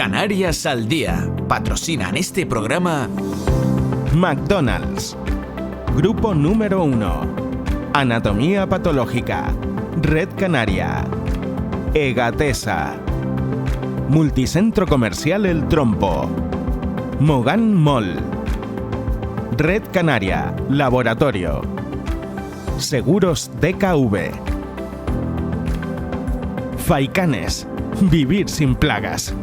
Canarias al Día. Patrocinan este programa McDonald's. Grupo número 1. Anatomía Patológica. Red Canaria. Egatesa. Multicentro Comercial El Trompo. Mogán Mall. Red Canaria. Laboratorio. Seguros DKV. Faicanes. Vivir sin plagas.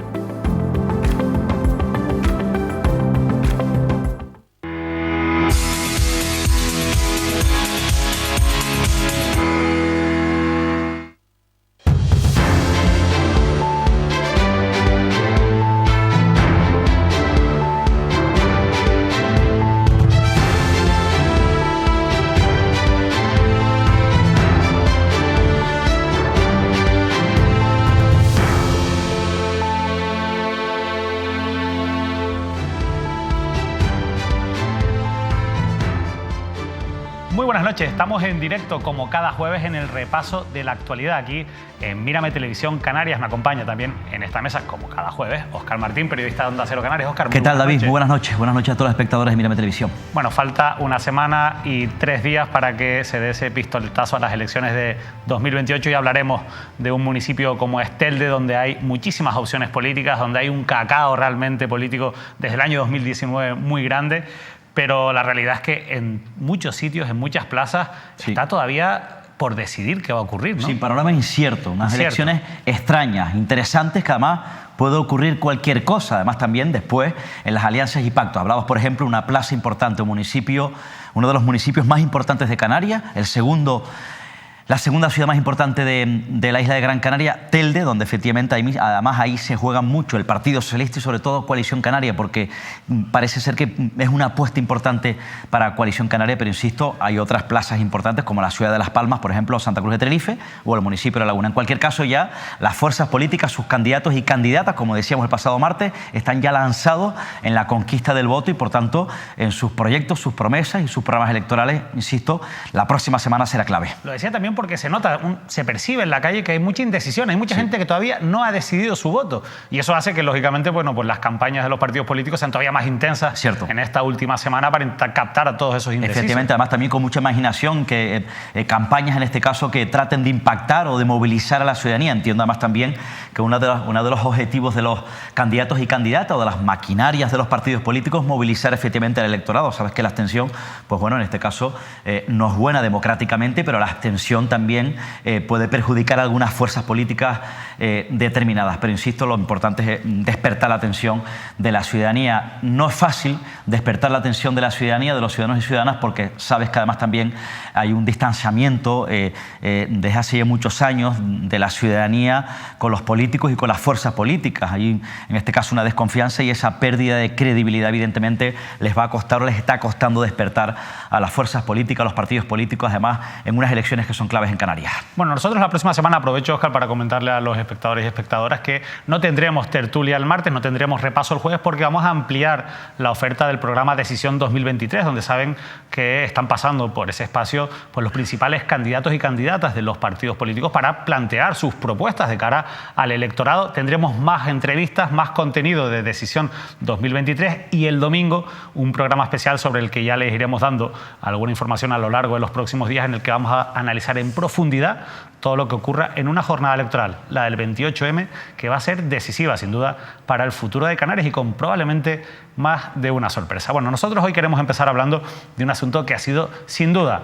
Estamos en directo como cada jueves en el repaso de la actualidad aquí en Mírame Televisión Canarias. Me acompaña también en esta mesa como cada jueves Óscar Martín, periodista de Onda Cero Canarias. Óscar, ¿qué tal, David? Muy buenas noches. Buenas noches a todos los espectadores de Mírame Televisión. Bueno, falta una semana y 3 días para que se dé ese pistoletazo a las elecciones de 2028 y hablaremos de un municipio como Telde, donde hay muchísimas opciones políticas, donde hay un cacao realmente político desde el año 2019 muy grande. Pero la realidad es que en muchos sitios, en muchas plazas, está todavía por decidir qué va a ocurrir, ¿no? Sí, panorama incierto, unas elecciones extrañas, interesantes, que además puede ocurrir cualquier cosa. Además también después en las alianzas y pactos. Hablamos, por ejemplo, de una plaza importante, un municipio, uno de los municipios más importantes de Canarias, la segunda ciudad más importante de la isla de Gran Canaria, Telde, donde efectivamente además ahí se juega mucho el Partido Socialista y sobre todo Coalición Canaria, porque parece ser que es una apuesta importante para Coalición Canaria, pero insisto, hay otras plazas importantes como la ciudad de Las Palmas, por ejemplo, Santa Cruz de Tenerife o el municipio de La Laguna. En cualquier caso, ya las fuerzas políticas, sus candidatos y candidatas, como decíamos el pasado martes, están ya lanzados en la conquista del voto y, por tanto, en sus proyectos, sus promesas y sus programas electorales. Insisto, la próxima semana será clave. Lo decía también porque se nota, se percibe en la calle que hay mucha indecisión, hay mucha gente que todavía no ha decidido su voto y eso hace que lógicamente pues las campañas de los partidos políticos sean todavía más intensas en esta última semana para intentar captar a todos esos indecisos. Efectivamente, además también con mucha imaginación, que campañas en este caso que traten de impactar o de movilizar a la ciudadanía. Entiendo además también que uno de los objetivos de los candidatos y candidatas o de las maquinarias de los partidos políticos es movilizar efectivamente al electorado. Sabes que la abstención, pues bueno, en este caso no es buena democráticamente, pero la abstención también puede perjudicar a algunas fuerzas políticas determinadas. Pero insisto, lo importante es despertar la atención de la ciudadanía. No es fácil despertar la atención de la ciudadanía, de los ciudadanos y ciudadanas, porque sabes que además también hay un distanciamiento desde hace ya muchos años de la ciudadanía con los políticos y con las fuerzas políticas. Hay en este caso una desconfianza y esa pérdida de credibilidad evidentemente les va a costar o les está costando despertar a las fuerzas políticas, a los partidos políticos, además en unas elecciones que son claves en Canarias. Bueno, nosotros la próxima semana, aprovecho, Óscar, para comentarle a los espectadores y espectadoras que no tendremos tertulia el martes, no tendremos repaso el jueves, porque vamos a ampliar la oferta del programa Decisión 2023, donde saben que están pasando por ese espacio pues los principales candidatos y candidatas de los partidos políticos para plantear sus propuestas de cara al electorado. Tendremos más entrevistas, más contenido de Decisión 2023 y el domingo un programa especial sobre el que ya les iremos dando alguna información a lo largo de los próximos días, en el que vamos a analizar en profundidad todo lo que ocurra en una jornada electoral, la del 28M, que va a ser decisiva, sin duda, para el futuro de Canarias y con probablemente más de una sorpresa. Bueno, nosotros hoy queremos empezar hablando de un asunto que ha sido, sin duda,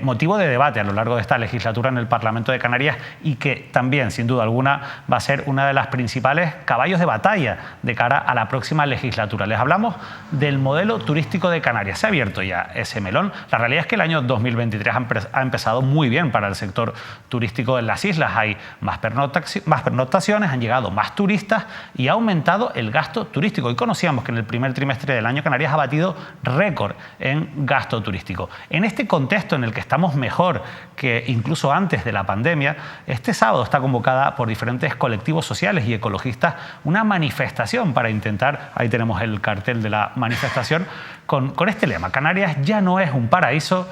motivo de debate a lo largo de esta legislatura en el Parlamento de Canarias y que también, sin duda alguna, va a ser una de las principales caballos de batalla de cara a la próxima legislatura. Les hablamos del modelo turístico de Canarias. Se ha abierto ya ese melón. La realidad es que el año 2023 ha empezado muy bien para el sector turístico en las islas. Hay más pernoctaciones, han llegado más turistas y ha aumentado el gasto turístico. Y conocíamos que en el primer trimestre del año Canarias ha batido récord en gasto turístico. En este contexto en el que estamos mejor que incluso antes de la pandemia, este sábado está convocada por diferentes colectivos sociales y ecologistas una manifestación para intentar, ahí tenemos el cartel de la manifestación, con este lema: Canarias ya no es un paraíso,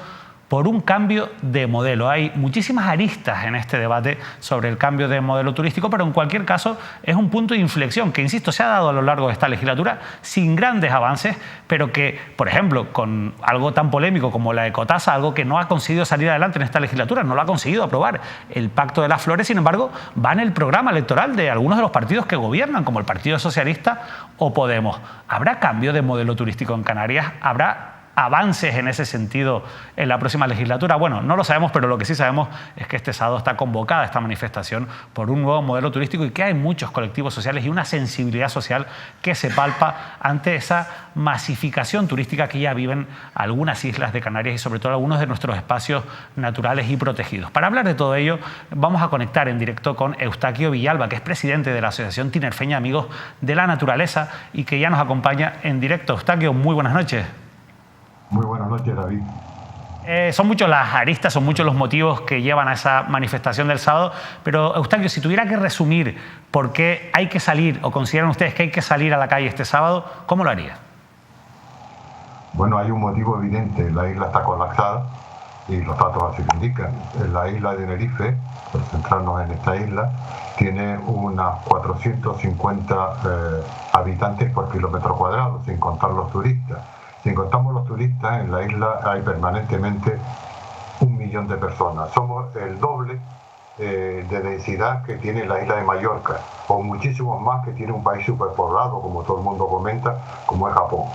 por un cambio de modelo. Hay muchísimas aristas en este debate sobre el cambio de modelo turístico, pero en cualquier caso es un punto de inflexión que, insisto, se ha dado a lo largo de esta legislatura sin grandes avances, pero que, por ejemplo, con algo tan polémico como la ecotasa, algo que no ha conseguido salir adelante en esta legislatura, no lo ha conseguido aprobar el Pacto de las Flores, sin embargo, va en el programa electoral de algunos de los partidos que gobiernan, como el Partido Socialista o Podemos. ¿Habrá cambio de modelo turístico en Canarias? ¿Habrá avances en ese sentido en la próxima legislatura? Bueno, no lo sabemos, pero lo que sí sabemos es que este sábado está convocada esta manifestación por un nuevo modelo turístico y que hay muchos colectivos sociales y una sensibilidad social que se palpa ante esa masificación turística que ya viven algunas islas de Canarias y sobre todo algunos de nuestros espacios naturales y protegidos. Para hablar de todo ello, vamos a conectar en directo con Eustaquio Villalba, que es presidente de la Asociación Tinerfeña Amigos de la Naturaleza y que ya nos acompaña en directo. Eustaquio, muy buenas noches. Muy buenas noches, David. Son muchos las aristas, son muchos los motivos que llevan a esa manifestación del sábado, pero Eustaquio, si tuviera que resumir por qué hay que salir o consideran ustedes que hay que salir a la calle este sábado, ¿cómo lo haría? Bueno, hay un motivo evidente, la isla está colapsada y los datos así lo indican. La isla de Tenerife, por centrarnos en esta isla, tiene unas 450 habitantes por kilómetro cuadrado, sin contar los turistas. Si contamos los turistas, en la isla hay permanentemente 1 millón de personas. Somos el doble de densidad que tiene la isla de Mallorca, o muchísimos más que tiene un país superpoblado, como todo el mundo comenta, como es Japón.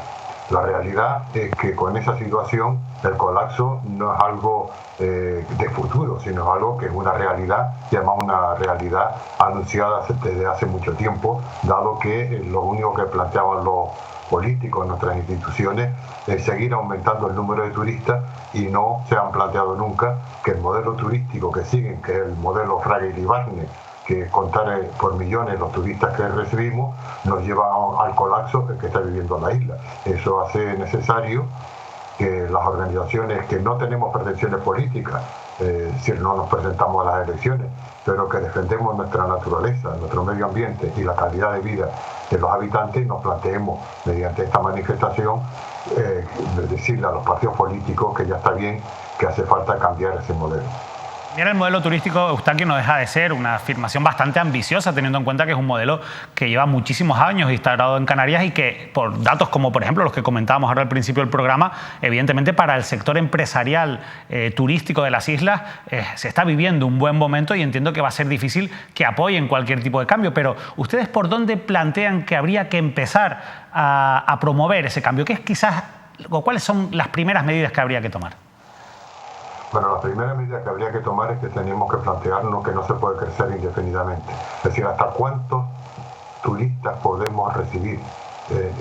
La realidad es que con esa situación el colapso no es algo de futuro, sino es algo que es una realidad, y además una realidad anunciada desde hace mucho tiempo, dado que lo único que planteaban los políticos, nuestras instituciones, es seguir aumentando el número de turistas, y no se han planteado nunca que el modelo turístico que siguen, que es el modelo Fraga y Barne, que contar por millones los turistas que recibimos, nos lleva al colapso que está viviendo la isla. Eso hace necesario que las organizaciones que no tenemos pretensiones políticas, si no nos presentamos a las elecciones, pero que defendemos nuestra naturaleza, nuestro medio ambiente y la calidad de vida de los habitantes, nos planteemos mediante esta manifestación decirle a los partidos políticos que ya está bien, que hace falta cambiar ese modelo. Mira, el modelo turístico, Eustaquio, no deja de ser una afirmación bastante ambiciosa, teniendo en cuenta que es un modelo que lleva muchísimos años instaurado en Canarias y que, por datos como, por ejemplo, los que comentábamos ahora al principio del programa, evidentemente para el sector empresarial turístico de las islas se está viviendo un buen momento, y entiendo que va a ser difícil que apoyen cualquier tipo de cambio. Pero, ¿ustedes por dónde plantean que habría que empezar a promover ese cambio? ¿Qué es quizás, o cuáles son las primeras medidas que habría que tomar? Bueno, la primera medida que habría que tomar es que tenemos que plantearnos que no se puede crecer indefinidamente. Es decir, ¿hasta cuántos turistas podemos recibir?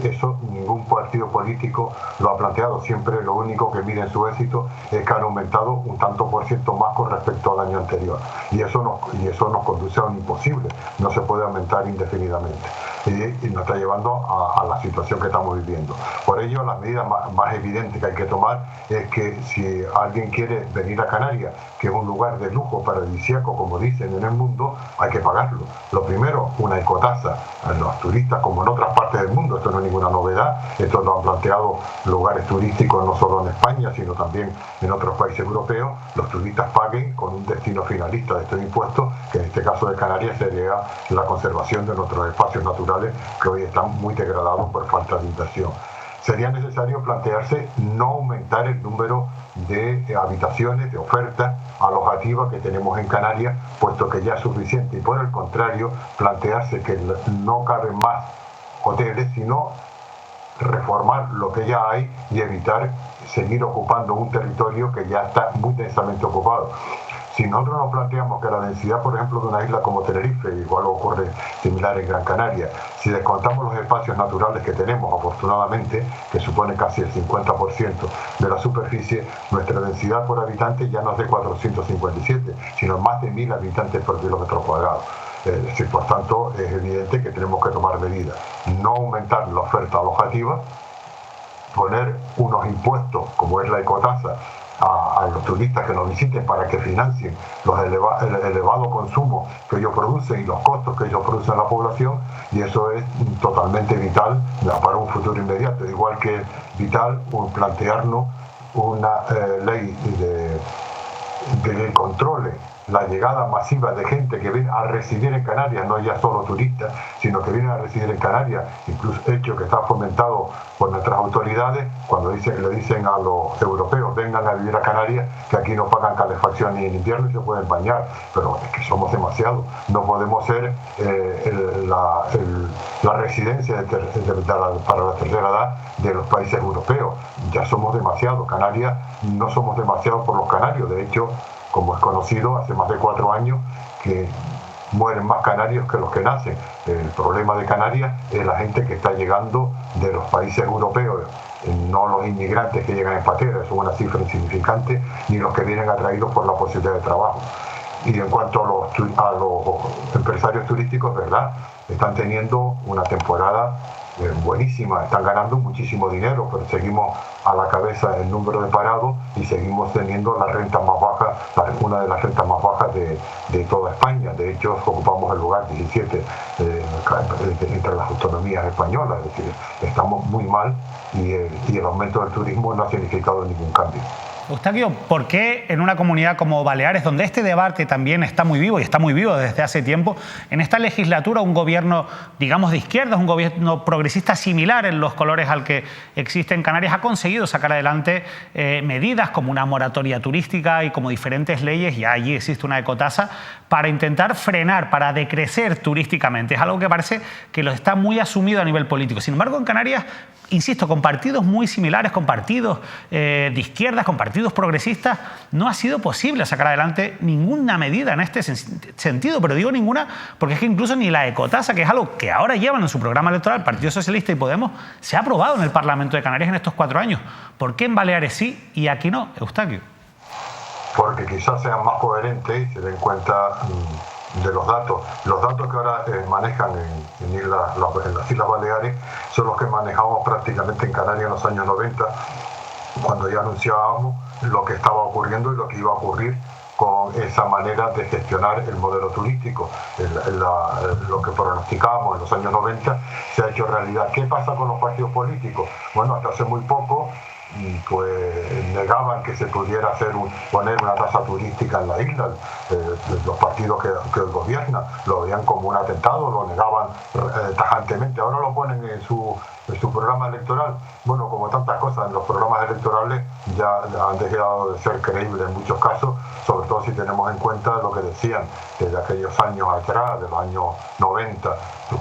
Eso ningún partido político lo ha planteado. Siempre lo único que mide en su éxito es que han aumentado un tanto por ciento más con respecto al año anterior. Y eso nos conduce a un imposible. No se puede aumentar indefinidamente. Y nos está llevando a la situación que estamos viviendo. Por ello, la medida más evidente que hay que tomar es que si alguien quiere venir a Canarias, que es un lugar de lujo paradisíaco, como dicen en el mundo, hay que pagarlo. Lo primero, una ecotasa a los turistas, como en otras partes del mundo. Esto no es ninguna novedad, esto lo han planteado lugares turísticos no solo en España, sino también en otros países europeos. Los turistas paguen con un destino finalista de estos impuestos, que en este caso de Canarias sería la conservación de nuestros espacios naturales, que hoy están muy degradados por falta de inversión. Sería necesario plantearse no aumentar el número de habitaciones, de ofertas alojativas que tenemos en Canarias, puesto que ya es suficiente, y por el contrario, plantearse que no caben más hoteles, sino reformar lo que ya hay y evitar seguir ocupando un territorio que ya está muy densamente ocupado. Si nosotros nos planteamos que la densidad, por ejemplo, de una isla como Tenerife, igual ocurre similar en Gran Canaria, si descontamos los espacios naturales que tenemos, afortunadamente, que supone casi el 50% de la superficie, nuestra densidad por habitante ya no es de 457, sino más de 1000 habitantes por kilómetro cuadrado. Es decir, por tanto, es evidente que tenemos que tomar medidas. No aumentar la oferta alojativa, poner unos impuestos, como es la ecotasa, a los turistas que nos visiten para que financien el elevado consumo que ellos producen y los costos que ellos producen a la población, y eso es totalmente vital para un futuro inmediato. Igual que vital plantearnos una ley que controle la llegada masiva de gente que viene a residir en Canarias, no ya solo turistas, sino que vienen a residir en Canarias, incluso hecho que está fomentado por nuestras autoridades cuando le dicen a los europeos vengan a vivir a Canarias, que aquí no pagan calefacción ni en invierno y se pueden bañar, pero es que somos demasiados, no podemos ser la residencia para la tercera edad de los países europeos, ya somos demasiados. Canarias no somos demasiados por los canarios, de hecho, como es conocido, hace más de 4 años que mueren más canarios que los que nacen. El problema de Canarias es la gente que está llegando de los países europeos, no los inmigrantes que llegan en patera, es una cifra insignificante, ni los que vienen atraídos por la posibilidad de trabajo. Y en cuanto a los empresarios turísticos, ¿verdad? Están teniendo una temporada buenísima, están ganando muchísimo dinero, pero seguimos a la cabeza el número de parados y seguimos teniendo la renta más baja, una de las rentas más bajas de toda España. De hecho, ocupamos el lugar 17 entre las autonomías españolas, es decir, estamos muy mal y el aumento del turismo no ha significado ningún cambio. Eustaquio, ¿por qué en una comunidad como Baleares, donde este debate también está muy vivo y está muy vivo desde hace tiempo, en esta legislatura un gobierno, digamos, de izquierdas, un gobierno progresista similar en los colores al que existe en Canarias, ha conseguido sacar adelante medidas como una moratoria turística y como diferentes leyes, y allí existe una ecotasa, para intentar frenar, para decrecer turísticamente? Es algo que parece que lo está muy asumido a nivel político. Sin embargo, en Canarias, insisto, con partidos muy similares, con partidos de izquierdas, con partidos progresistas, no ha sido posible sacar adelante ninguna medida en este sentido, pero digo ninguna porque es que incluso ni la ecotasa, que es algo que ahora llevan en su programa electoral Partido Socialista y Podemos, se ha aprobado en el Parlamento de Canarias en estos 4 años. ¿Por qué en Baleares sí y aquí no, Eustaquio? Porque quizás sean más coherentes y se den cuenta de los datos. Los datos que ahora manejan en las Islas Baleares son los que manejamos prácticamente en Canarias en los años 90, cuando ya anunciábamos lo que estaba ocurriendo y lo que iba a ocurrir con esa manera de gestionar el modelo turístico. Lo que pronosticábamos en los años 90 se ha hecho realidad. ¿Qué pasa con los partidos políticos? Bueno, hasta hace muy poco pues negaban que se pudiera poner una tasa turística en la isla. Los partidos que gobiernan lo veían como un atentado, lo negaban tajantemente. Ahora lo ponen en su programa electoral. Bueno, como tantas cosas en los programas electorales ya han dejado de ser creíbles en muchos casos, sobre todo si tenemos en cuenta lo que decían desde aquellos años atrás, de los años 90,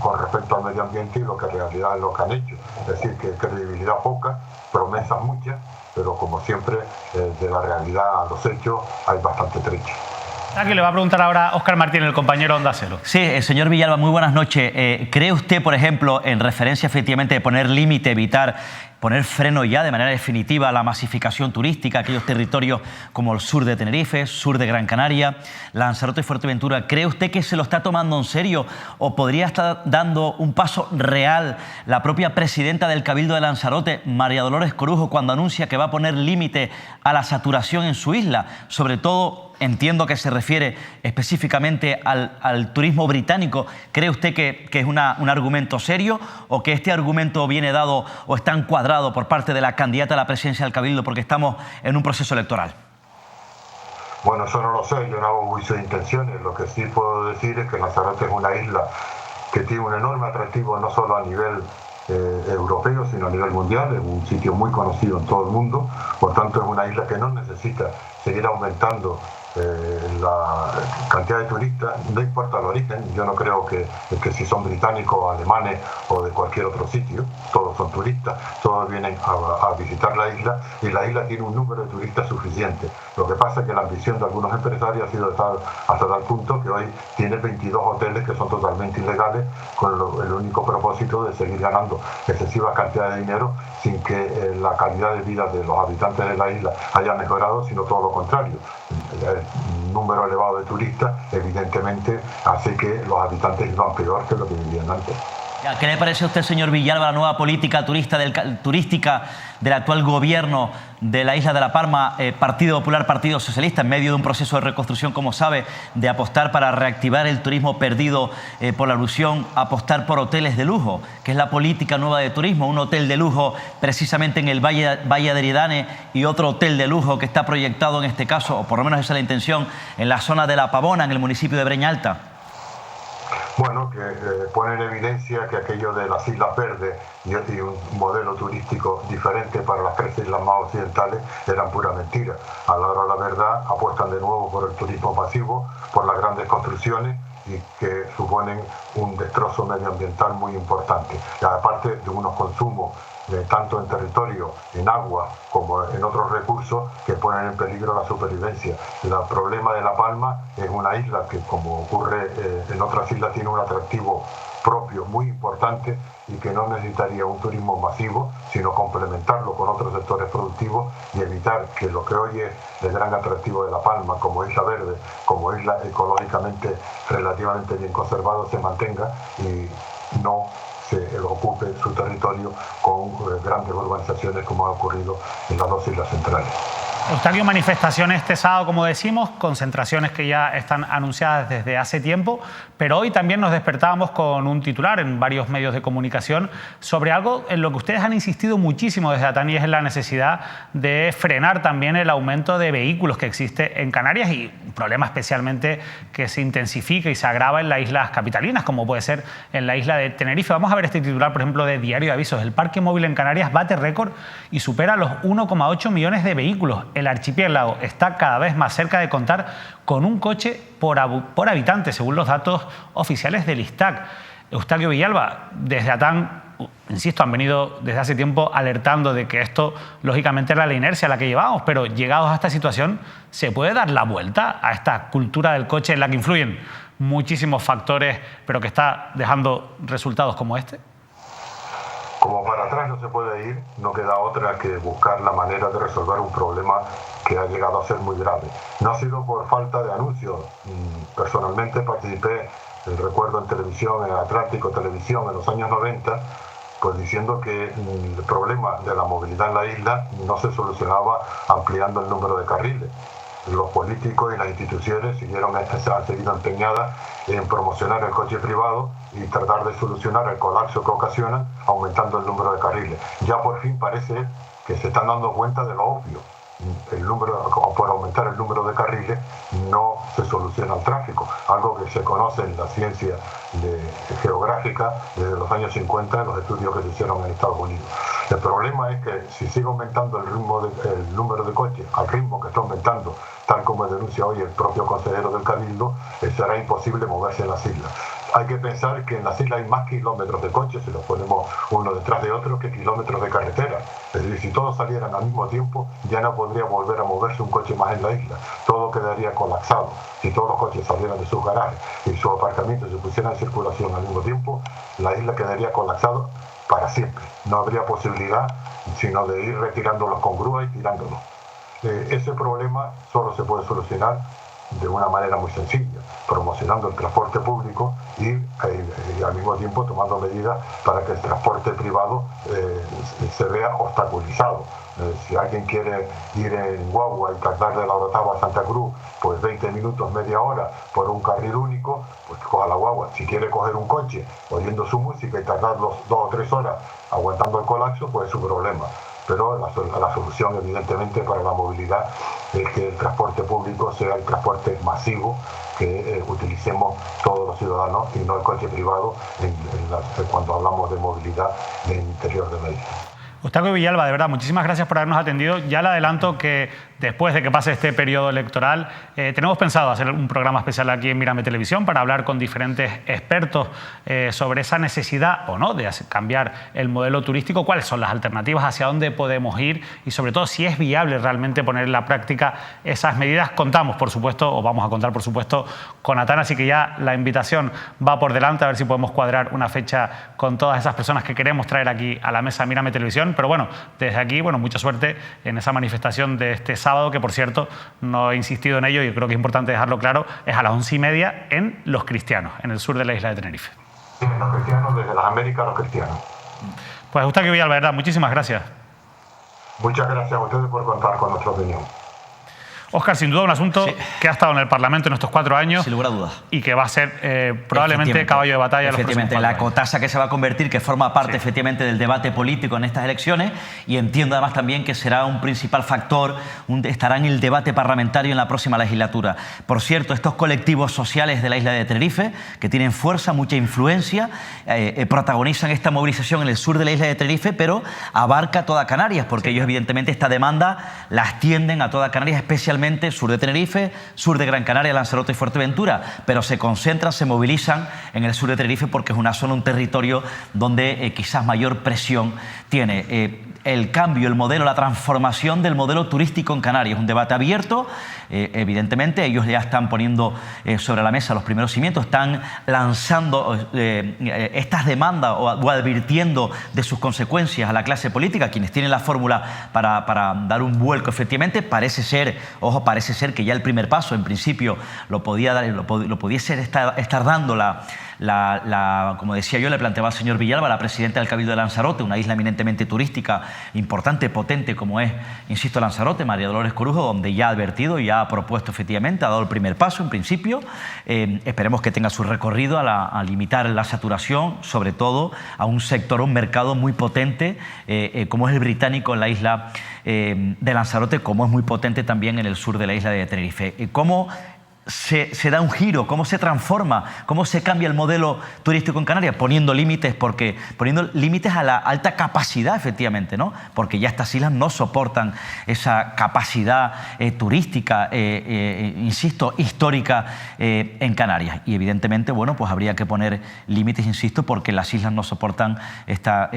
con respecto al medio ambiente y lo que en realidad es lo que han hecho. Es decir, que credibilidad poca, promesas muchas, pero como siempre, de la realidad a los hechos hay bastante trecho. Aquí le va a preguntar ahora Óscar Martín, el compañero Onda Cero. Sí, señor Villalba, muy buenas noches. ¿Cree usted, por ejemplo, en referencia efectivamente de poner límite, poner freno ya de manera definitiva a la masificación turística, aquellos territorios como el sur de Tenerife, sur de Gran Canaria, Lanzarote y Fuerteventura? ¿Cree usted que se lo está tomando en serio o podría estar dando un paso real la propia presidenta del Cabildo de Lanzarote, María Dolores Corujo, cuando anuncia que va a poner límite a la saturación en su isla? Sobre todo, entiendo que se refiere específicamente al turismo británico. ¿Cree usted que es un argumento serio o que este argumento viene dado o está encuadrado por parte de la candidata a la presidencia del Cabildo porque estamos en un proceso electoral? Bueno, eso no lo sé, yo no hago juicio de intenciones. Lo que sí puedo decir es que Lanzarote es una isla que tiene un enorme atractivo no solo a nivel europeo, sino a nivel mundial. Es un sitio muy conocido en todo el mundo, por tanto es una isla que no necesita seguir aumentando la cantidad de turistas, no importa el origen. Yo no creo que si son británicos, alemanes o de cualquier otro sitio, todos son turistas, todos vienen a visitar la isla y la isla tiene un número de turistas suficiente. Lo que pasa es que la ambición de algunos empresarios ha sido hasta tal punto que hoy tiene 22 hoteles que son totalmente ilegales, con el único propósito de seguir ganando excesivas cantidades de dinero sin que la calidad de vida de los habitantes de la isla haya mejorado, sino todo lo contrario. El número elevado de turistas evidentemente hace que los habitantes vivan peor que lo que vivían antes. ¿Qué le parece a usted, señor Villalba, la nueva política turística del actual gobierno de la isla de La Palma, Partido Popular, Partido Socialista, en medio de un proceso de reconstrucción, como sabe, de apostar para reactivar el turismo perdido por la erupción, apostar por hoteles de lujo, que es la política nueva de turismo, un hotel de lujo precisamente en el Valle de Eridane y otro hotel de lujo que está proyectado en este caso, o por lo menos esa es la intención, en la zona de La Pavona, en el municipio de Breña Alta? Bueno, que pone en evidencia que aquello de las Islas Verdes y un modelo turístico diferente para las tres islas más occidentales eran pura mentira. A la hora de la verdad apuestan de nuevo por el turismo masivo, por las grandes construcciones y que suponen un destrozo medioambiental muy importante. Y aparte de unos consumos tanto en territorio, en agua, como en otros recursos que ponen en peligro la supervivencia. El problema de La Palma es una isla que, como ocurre en otras islas, tiene un atractivo propio muy importante y que no necesitaría un turismo masivo, sino complementarlo con otros sectores productivos y evitar que lo que hoy es el gran atractivo de La Palma, como isla verde, como isla ecológicamente relativamente bien conservado, se mantenga y no se ocupe su territorio con grandes urbanizaciones como ha ocurrido en las dos islas centrales. Eustaquio, manifestaciones este sábado, como decimos, concentraciones que ya están anunciadas desde hace tiempo, pero hoy también nos despertábamos con un titular en varios medios de comunicación sobre algo en lo que ustedes han insistido muchísimo desde ATAN, y es la necesidad de frenar también el aumento de vehículos que existe en Canarias, y un problema especialmente que se intensifica y se agrava en las islas capitalinas, como puede ser en la isla de Tenerife. Vamos a ver este titular, por ejemplo, de Diario de Avisos. El parque móvil en Canarias bate récord y supera los 1,8 millones de vehículos. El archipiélago está cada vez más cerca de contar con un coche por habitante, según los datos oficiales del ISTAC. Eustaquio Villalba, desde ATAN, insisto, han venido desde hace tiempo alertando de que esto, lógicamente, era la inercia a la que llevábamos, pero llegados a esta situación, ¿se puede dar la vuelta a esta cultura del coche en la que influyen muchísimos factores, pero que está dejando resultados como este? Como para atrás no se puede ir, no queda otra que buscar la manera de resolver un problema que ha llegado a ser muy grave. No ha sido por falta de anuncios. Personalmente participé, recuerdo en televisión, en Atlántico Televisión, en los años 90, pues diciendo que el problema de la movilidad en la isla no se solucionaba ampliando el número de carriles. Los políticos y las instituciones han seguido empeñadas en promocionar el coche privado y tratar de solucionar el colapso que ocasiona aumentando el número de carriles. Ya por fin parece que se están dando cuenta de lo obvio. Por aumentar el número de carriles no se soluciona el tráfico, algo que se conoce en la ciencia geográfica desde los años 50 en los estudios que se hicieron en Estados Unidos. El problema es que si sigue aumentando el número de coches al ritmo que está aumentando, tal como denuncia hoy el propio consejero del Cabildo, será imposible moverse en las islas. Hay que pensar que en las islas hay más kilómetros de coches, si los ponemos uno detrás de otro, que kilómetros de carretera. Es decir, si todos salieran al mismo tiempo, ya no podría volver a moverse un coche más en la isla. Todo quedaría colapsado. Si todos los coches salieran de sus garajes y sus aparcamientos se pusieran en circulación al mismo tiempo, la isla quedaría colapsada para siempre. No habría posibilidad sino de ir retirándolos con grúa y tirándolos. Ese problema solo se puede solucionar de una manera muy sencilla, promocionando el transporte público y al mismo tiempo tomando medidas para que el transporte privado se vea obstaculizado. Si alguien quiere ir en guagua y tardar de La Orotava a Santa Cruz, pues 20 minutos, media hora por un carril único, pues coja la guagua. Si quiere coger un coche oyendo su música y tardar 2 o 3 horas aguantando el colapso, pues es su problema. Pero la solución, evidentemente, para la movilidad es que el transporte público sea el transporte masivo que utilicemos todos los ciudadanos y no el coche privado cuando hablamos de movilidad en el interior de la isla. Eustaquio Villalba, de verdad, muchísimas gracias por habernos atendido. Ya le adelanto que después de que pase este periodo electoral, tenemos pensado hacer un programa especial aquí en Mírame Televisión para hablar con diferentes expertos sobre esa necesidad o no de cambiar el modelo turístico, cuáles son las alternativas, hacia dónde podemos ir y sobre todo si es viable realmente poner en la práctica esas medidas. Contamos, por supuesto, o vamos a contar, por supuesto, con ATAN, así que ya la invitación va por delante, a ver si podemos cuadrar una fecha con todas esas personas que queremos traer aquí a la mesa Mírame Televisión. Pero bueno, desde aquí, mucha suerte en esa manifestación de este sábado, que por cierto, no he insistido en ello y creo que es importante dejarlo claro, es a las 11:30 en Los Cristianos, en el sur de la isla de Tenerife. Los cristianos, desde las Américas a los cristianos. Pues Eustaquio Villalba, muchísimas gracias. Muchas gracias a ustedes por contar con nuestra opinión. Óscar, sin duda un asunto que ha estado en el Parlamento en estos 4 años. Sin lugar a dudas. Y que va a ser probablemente caballo de batalla. Efectivamente, los la próximos 4 años. ecotasa que se va a convertir, que forma parte efectivamente del debate político en estas elecciones, y entiendo además también que será un principal factor, estará en el debate parlamentario en la próxima legislatura. Por cierto, estos colectivos sociales de la isla de Tenerife, que tienen fuerza, mucha influencia, protagonizan esta movilización en el sur de la isla de Tenerife, pero abarca toda Canarias, porque ellos evidentemente esta demanda la extienden a toda Canarias, especialmente sur de Tenerife, sur de Gran Canaria, Lanzarote y Fuerteventura, pero se concentran, se movilizan en el sur de Tenerife porque es una zona, un territorio donde quizás mayor presión tiene. El cambio, el modelo, la transformación del modelo turístico en Canarias, un debate abierto, evidentemente ellos ya están poniendo sobre la mesa los primeros cimientos, están lanzando estas demandas o advirtiendo de sus consecuencias a la clase política, quienes tienen la fórmula para dar un vuelco efectivamente. Parece ser, ojo, parece ser que ya el primer paso en principio lo pudiese estar dando como decía yo, le planteaba al señor Villalba, la presidenta del Cabildo de Lanzarote, una isla eminentemente turística importante, potente como es, insisto, Lanzarote, María Dolores Corujo, donde ya ha advertido, ya ha propuesto efectivamente, ha dado el primer paso en principio. Esperemos que tenga su recorrido a limitar la saturación, sobre todo a un sector, un mercado muy potente como es el británico en la isla de Lanzarote, como es muy potente también en el sur de la isla de Tenerife. ¿Cómo se da un giro? ¿Cómo se transforma? ¿Cómo se cambia el modelo turístico en Canarias? Poniendo límites a la alta capacidad, efectivamente, ¿no? Porque ya estas islas no soportan esa capacidad turística, insisto, histórica en Canarias. Y evidentemente, bueno, pues habría que poner límites, insisto, porque las islas no soportan esta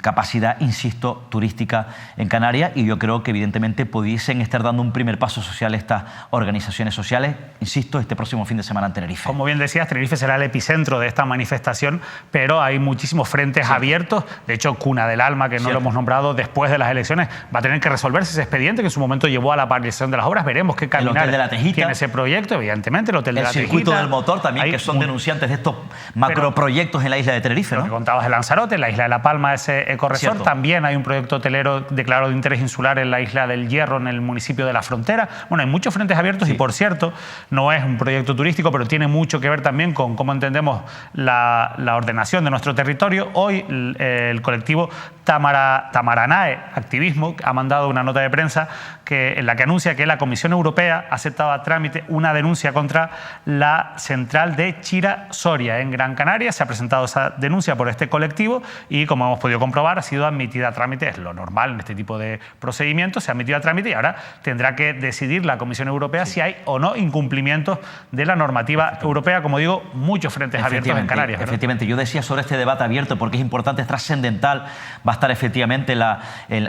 capacidad, insisto, turística en Canarias. Y yo creo que evidentemente pudiesen estar dando un primer paso social estas organizaciones sociales, insisto, este próximo fin de semana en Tenerife. Como bien decías, Tenerife será el epicentro de esta manifestación, pero hay muchísimos frentes abiertos. De hecho, Cuna del Alma, que no lo hemos nombrado, después de las elecciones va a tener que resolverse ese expediente que en su momento llevó a la paralización de las obras. Veremos qué caminar tiene ese proyecto, evidentemente, el Hotel de la Tejita. El Circuito del Motor también, que son denunciantes de estos macroproyectos en la isla de Tenerife, ¿no? Lo que contabas de Lanzarote, en la isla de La Palma, ese ecoresort. También hay un proyecto hotelero declarado de interés insular en la isla del Hierro, en el municipio de La Frontera. Bueno, hay muchos frentes abiertos y, por cierto, no es un proyecto turístico, pero tiene mucho que ver también con cómo entendemos la ordenación de nuestro territorio. Hoy el colectivo Tamaranae Activismo ha mandado una nota de prensa en la que anuncia que la Comisión Europea ha aceptado a trámite una denuncia contra la central de Chira Soria en Gran Canaria. Se ha presentado esa denuncia por este colectivo y, como hemos podido comprobar, ha sido admitida a trámite. Es lo normal en este tipo de procedimientos. Se ha admitido a trámite y ahora tendrá que decidir la Comisión Europea si hay o no incumplimientos de la normativa europea. Como digo, muchos frentes abiertos en Canarias. Efectivamente, yo decía sobre este debate abierto porque es importante, es trascendental. Va a estar efectivamente,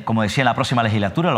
como decía, en la próxima legislatura,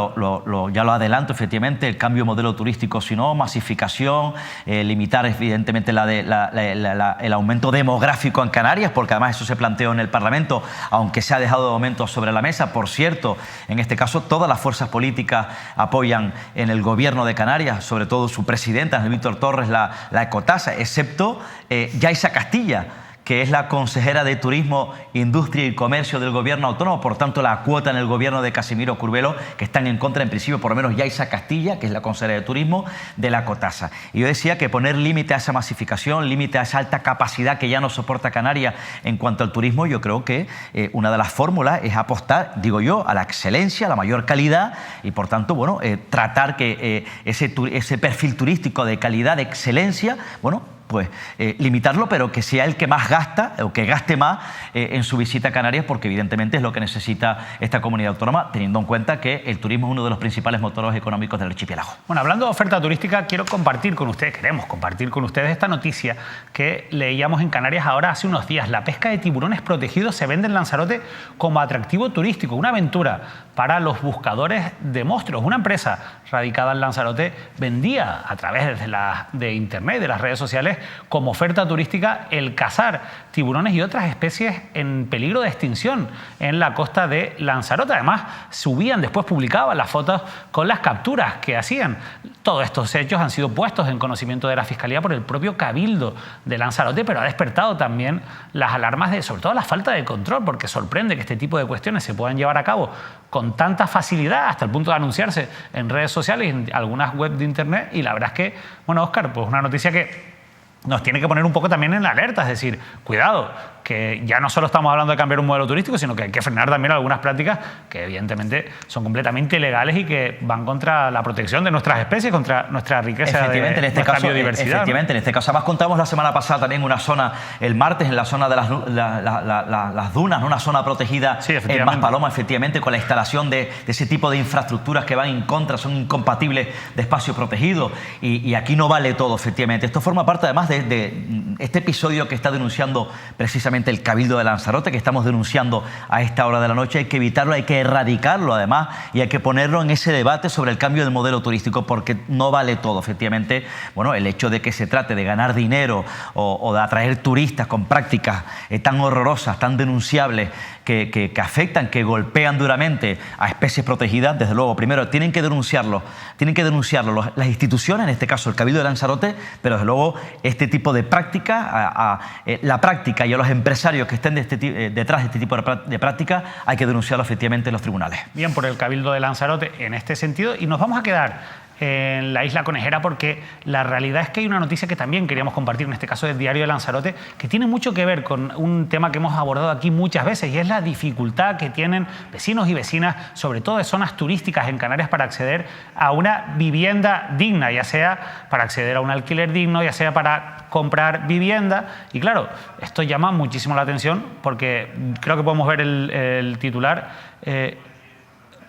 ya lo adelanto, efectivamente, el cambio de modelo turístico, sino masificación, limitar evidentemente el aumento demográfico en Canarias, porque además eso se planteó en el Parlamento, aunque se ha dejado de momento sobre la mesa. Por cierto, en este caso todas las fuerzas políticas apoyan en el gobierno de Canarias, sobre todo su presidenta, Víctor Torres, la ecotasa, excepto Yaisa Castilla, que es la consejera de Turismo, Industria y Comercio del Gobierno Autónomo. Por tanto, la cuota en el gobierno de Casimiro Curbelo, que están en contra, en principio, por lo menos Yaisa Castilla, que es la consejera de Turismo, de la ecotasa. Y yo decía que poner límite a esa masificación, límite a esa alta capacidad que ya no soporta Canarias en cuanto al turismo, yo creo que una de las fórmulas es apostar, digo yo, a la excelencia, a la mayor calidad y, por tanto, bueno, tratar que ese perfil turístico de calidad, de excelencia, bueno, pues limitarlo, pero que sea el que más gasta o que gaste más en su visita a Canarias, porque evidentemente es lo que necesita esta comunidad autónoma, teniendo en cuenta que el turismo es uno de los principales motores económicos del archipiélago. Bueno, hablando de oferta turística, queremos compartir con ustedes esta noticia que leíamos en Canarias ahora hace unos días. La pesca de tiburones protegidos se vende en Lanzarote como atractivo turístico, una aventura para los buscadores de monstruos. Una empresa radicada en Lanzarote vendía a través de internet, de las redes sociales, como oferta turística el cazar tiburones y otras especies en peligro de extinción en la costa de Lanzarote. Además, después publicaban las fotos con las capturas que hacían. Todos estos hechos han sido puestos en conocimiento de la Fiscalía por el propio Cabildo de Lanzarote, pero ha despertado también las alarmas de, sobre todo, la falta de control, porque sorprende que este tipo de cuestiones se puedan llevar a cabo con tanta facilidad, hasta el punto de anunciarse en redes sociales y en algunas webs de internet. Y la verdad es que, bueno, Óscar, pues una noticia que nos tiene que poner un poco también en la alerta, es decir, cuidado, que ya no solo estamos hablando de cambiar un modelo turístico, sino que hay que frenar también algunas prácticas que evidentemente son completamente ilegales y que van contra la protección de nuestras especies, contra nuestra riqueza de nuestra biodiversidad. Efectivamente, ¿no? En este caso, además contamos la semana pasada también una zona, el martes, en la zona de las dunas, ¿no? Una zona protegida en Maspaloma, efectivamente, con la instalación de ese tipo de infraestructuras que van en contra, son incompatibles de espacio protegido, y aquí no vale todo, efectivamente. Esto forma parte además de este episodio que está denunciando precisamente el Cabildo de Lanzarote, que estamos denunciando a esta hora de la noche. Hay que evitarlo, hay que erradicarlo además, y hay que ponerlo en ese debate sobre el cambio del modelo turístico, porque no vale todo, efectivamente. Bueno, el hecho de que se trate de ganar dinero o de atraer turistas con prácticas tan horrorosas, tan denunciables, que afectan, que golpean duramente a especies protegidas, desde luego, primero tienen que denunciarlo las instituciones, en este caso el Cabildo de Lanzarote, pero desde luego este tipo de práctica, la práctica y a los empresarios que estén detrás de este tipo de práctica, hay que denunciarlo efectivamente en los tribunales. Bien, por el Cabildo de Lanzarote en este sentido, y nos vamos a quedar en la isla conejera, porque la realidad es que hay una noticia que también queríamos compartir, en este caso del Diario de Lanzarote, que tiene mucho que ver con un tema que hemos abordado aquí muchas veces, y es la dificultad que tienen vecinos y vecinas, sobre todo de zonas turísticas en Canarias, para acceder a una vivienda digna, ya sea para acceder a un alquiler digno, ya sea para comprar vivienda. Y claro, esto llama muchísimo la atención, porque creo que podemos ver el titular.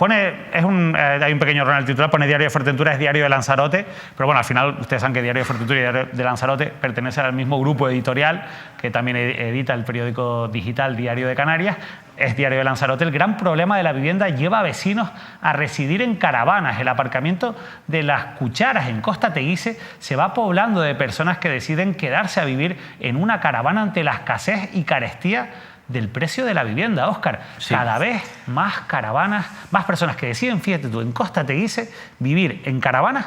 Hay un pequeño error en el titular, pone Diario de Fuerteventura, es Diario de Lanzarote, pero bueno, al final ustedes saben que Diario de Fuerteventura y Diario de Lanzarote pertenecen al mismo grupo editorial que también edita el periódico digital Diario de Canarias. Es Diario de Lanzarote. El gran problema de la vivienda lleva a vecinos a residir en caravanas. El aparcamiento de Las Cucharas en Costa Teguise se va poblando de personas que deciden quedarse a vivir en una caravana ante la escasez y carestía del precio de la vivienda, Óscar. Sí. Cada vez más caravanas, más personas que deciden, fíjate tú, en Costa Teguise vivir en caravanas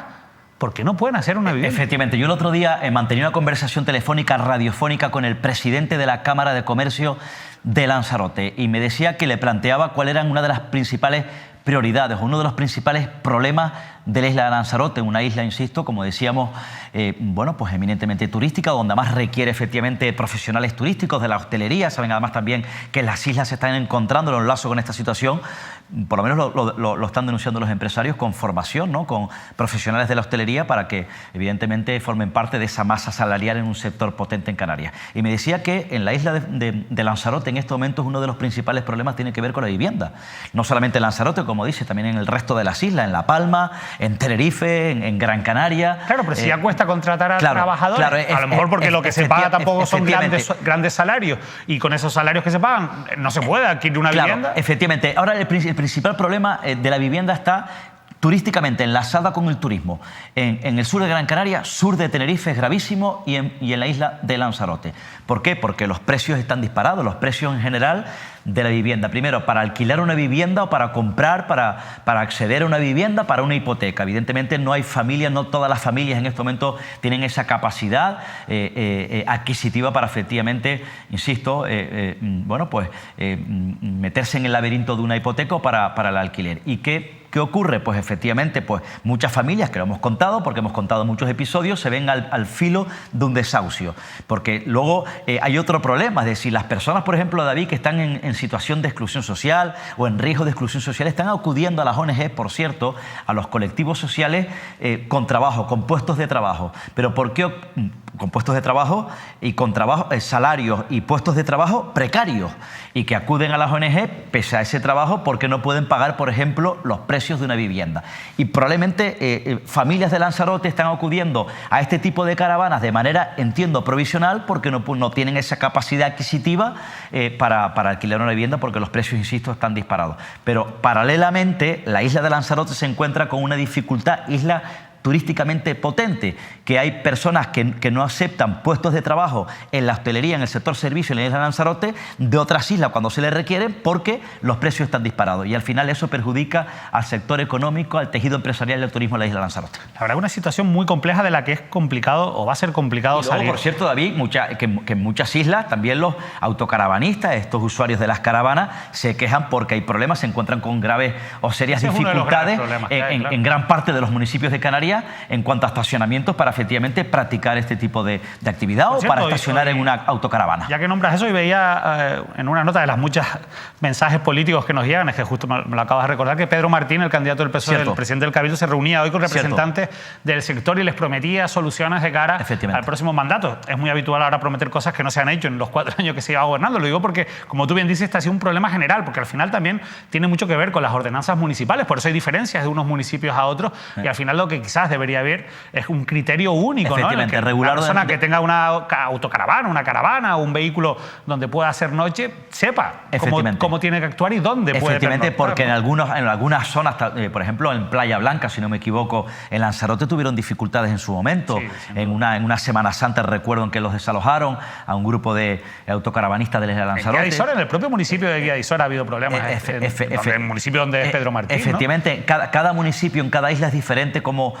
porque no pueden hacer una vivienda. Efectivamente. Yo el otro día mantenía una conversación telefónica, radiofónica, con el presidente de la Cámara de Comercio de Lanzarote, y me decía que le planteaba cuál era una de las principales prioridades, uno de los principales problemas de la isla de Lanzarote, una isla, insisto, como decíamos, bueno, pues eminentemente turística, donde más requiere efectivamente profesionales turísticos de la hostelería. Saben además también que las islas se están encontrando en los lazos con esta situación, por lo menos lo están denunciando los empresarios, con formación, ¿no?, con profesionales de la hostelería, para que evidentemente formen parte de esa masa salarial en un sector potente en Canarias. Y me decía que en la isla de Lanzarote en estos momentos uno de los principales problemas tiene que ver con la vivienda. No solamente en Lanzarote, como dice, también en el resto de las islas, en La Palma, en Tenerife, en Gran Canaria. Claro, pero si ya cuesta contratar a trabajadores, a lo mejor porque lo que se paga tampoco son grandes salarios, y con esos salarios que se pagan no se puede adquirir una vivienda. Efectivamente. Ahora el principal problema de la vivienda está turísticamente enlazada con el turismo. En el sur de Gran Canaria, sur de Tenerife es gravísimo, y en la isla de Lanzarote. ¿Por qué? Porque los precios están disparados, los precios en general de la vivienda. Primero, para alquilar una vivienda o para comprar, para acceder a una vivienda, para una hipoteca. Evidentemente no hay familias, no todas las familias en este momento tienen esa capacidad adquisitiva para efectivamente, insisto, bueno, pues meterse en el laberinto de una hipoteca o para el alquiler. ¿Y qué ocurre? Pues efectivamente, pues muchas familias, que lo hemos contado, porque hemos contado muchos episodios, se ven al filo de un desahucio. Porque luego hay otro problema, es decir, las personas, por ejemplo, David, que están en situación de exclusión social o en riesgo de exclusión social, están acudiendo a las ONG, por cierto, a los colectivos sociales con trabajo, con puestos de trabajo. ¿Pero por qué? Con puestos de trabajo y con salarios y puestos de trabajo precarios, y que acuden a las ONG pese a ese trabajo porque no pueden pagar, por ejemplo, los precios de una vivienda. Y probablemente familias de Lanzarote están acudiendo a este tipo de caravanas de manera, entiendo, provisional, porque no tienen esa capacidad adquisitiva para alquilar una vivienda, porque los precios, insisto, están disparados. Pero paralelamente la isla de Lanzarote se encuentra con una dificultad, isla turísticamente potente, que hay personas que no aceptan puestos de trabajo en la hostelería, en el sector servicio, en la isla de Lanzarote, de otras islas cuando se les requieren, porque los precios están disparados. Y al final eso perjudica al sector económico, al tejido empresarial y al turismo de la isla de Lanzarote. La verdad, una situación muy compleja de la que es complicado o va a ser complicado y luego, salir. Por cierto, David, que en muchas islas también los autocaravanistas, estos usuarios de las caravanas, se quejan porque hay problemas, se encuentran con graves o serias dificultades en gran parte de los municipios de Canarias en cuanto a estacionamientos para efectivamente practicar este tipo de actividad o para estacionar en una autocaravana. Ya que nombras eso, y veía en una nota de las muchas mensajes políticos que nos llegan, es que justo me lo acabas de recordar, que Pedro Martín, el candidato del PSOE, el presidente del Cabildo, se reunía hoy con representantes del sector y les prometía soluciones de cara al próximo mandato. Es muy habitual ahora prometer cosas que no se han hecho en los 4 años que se lleva gobernando. Lo digo porque, como tú bien dices, este ha sido un problema general, porque al final también tiene mucho que ver con las ordenanzas municipales, por eso hay diferencias de unos municipios a otros, y al final lo que quizás debería haber es un criterio único, ¿no? En el que regular, una persona que tenga una autocaravana, una caravana o un vehículo donde pueda hacer noche, sepa cómo tiene que actuar y dónde puede pernoctar, porque en algunas zonas, por ejemplo en Playa Blanca, si no me equivoco, en Lanzarote tuvieron dificultades en su momento. En una Semana Santa recuerdo en que los desalojaron a un grupo de autocaravanistas de Lanzarote. En el propio municipio de Guía de Isora ha habido problemas. En el municipio donde es Pedro Martín. Efectivamente, ¿no? Cada municipio en cada isla es diferente como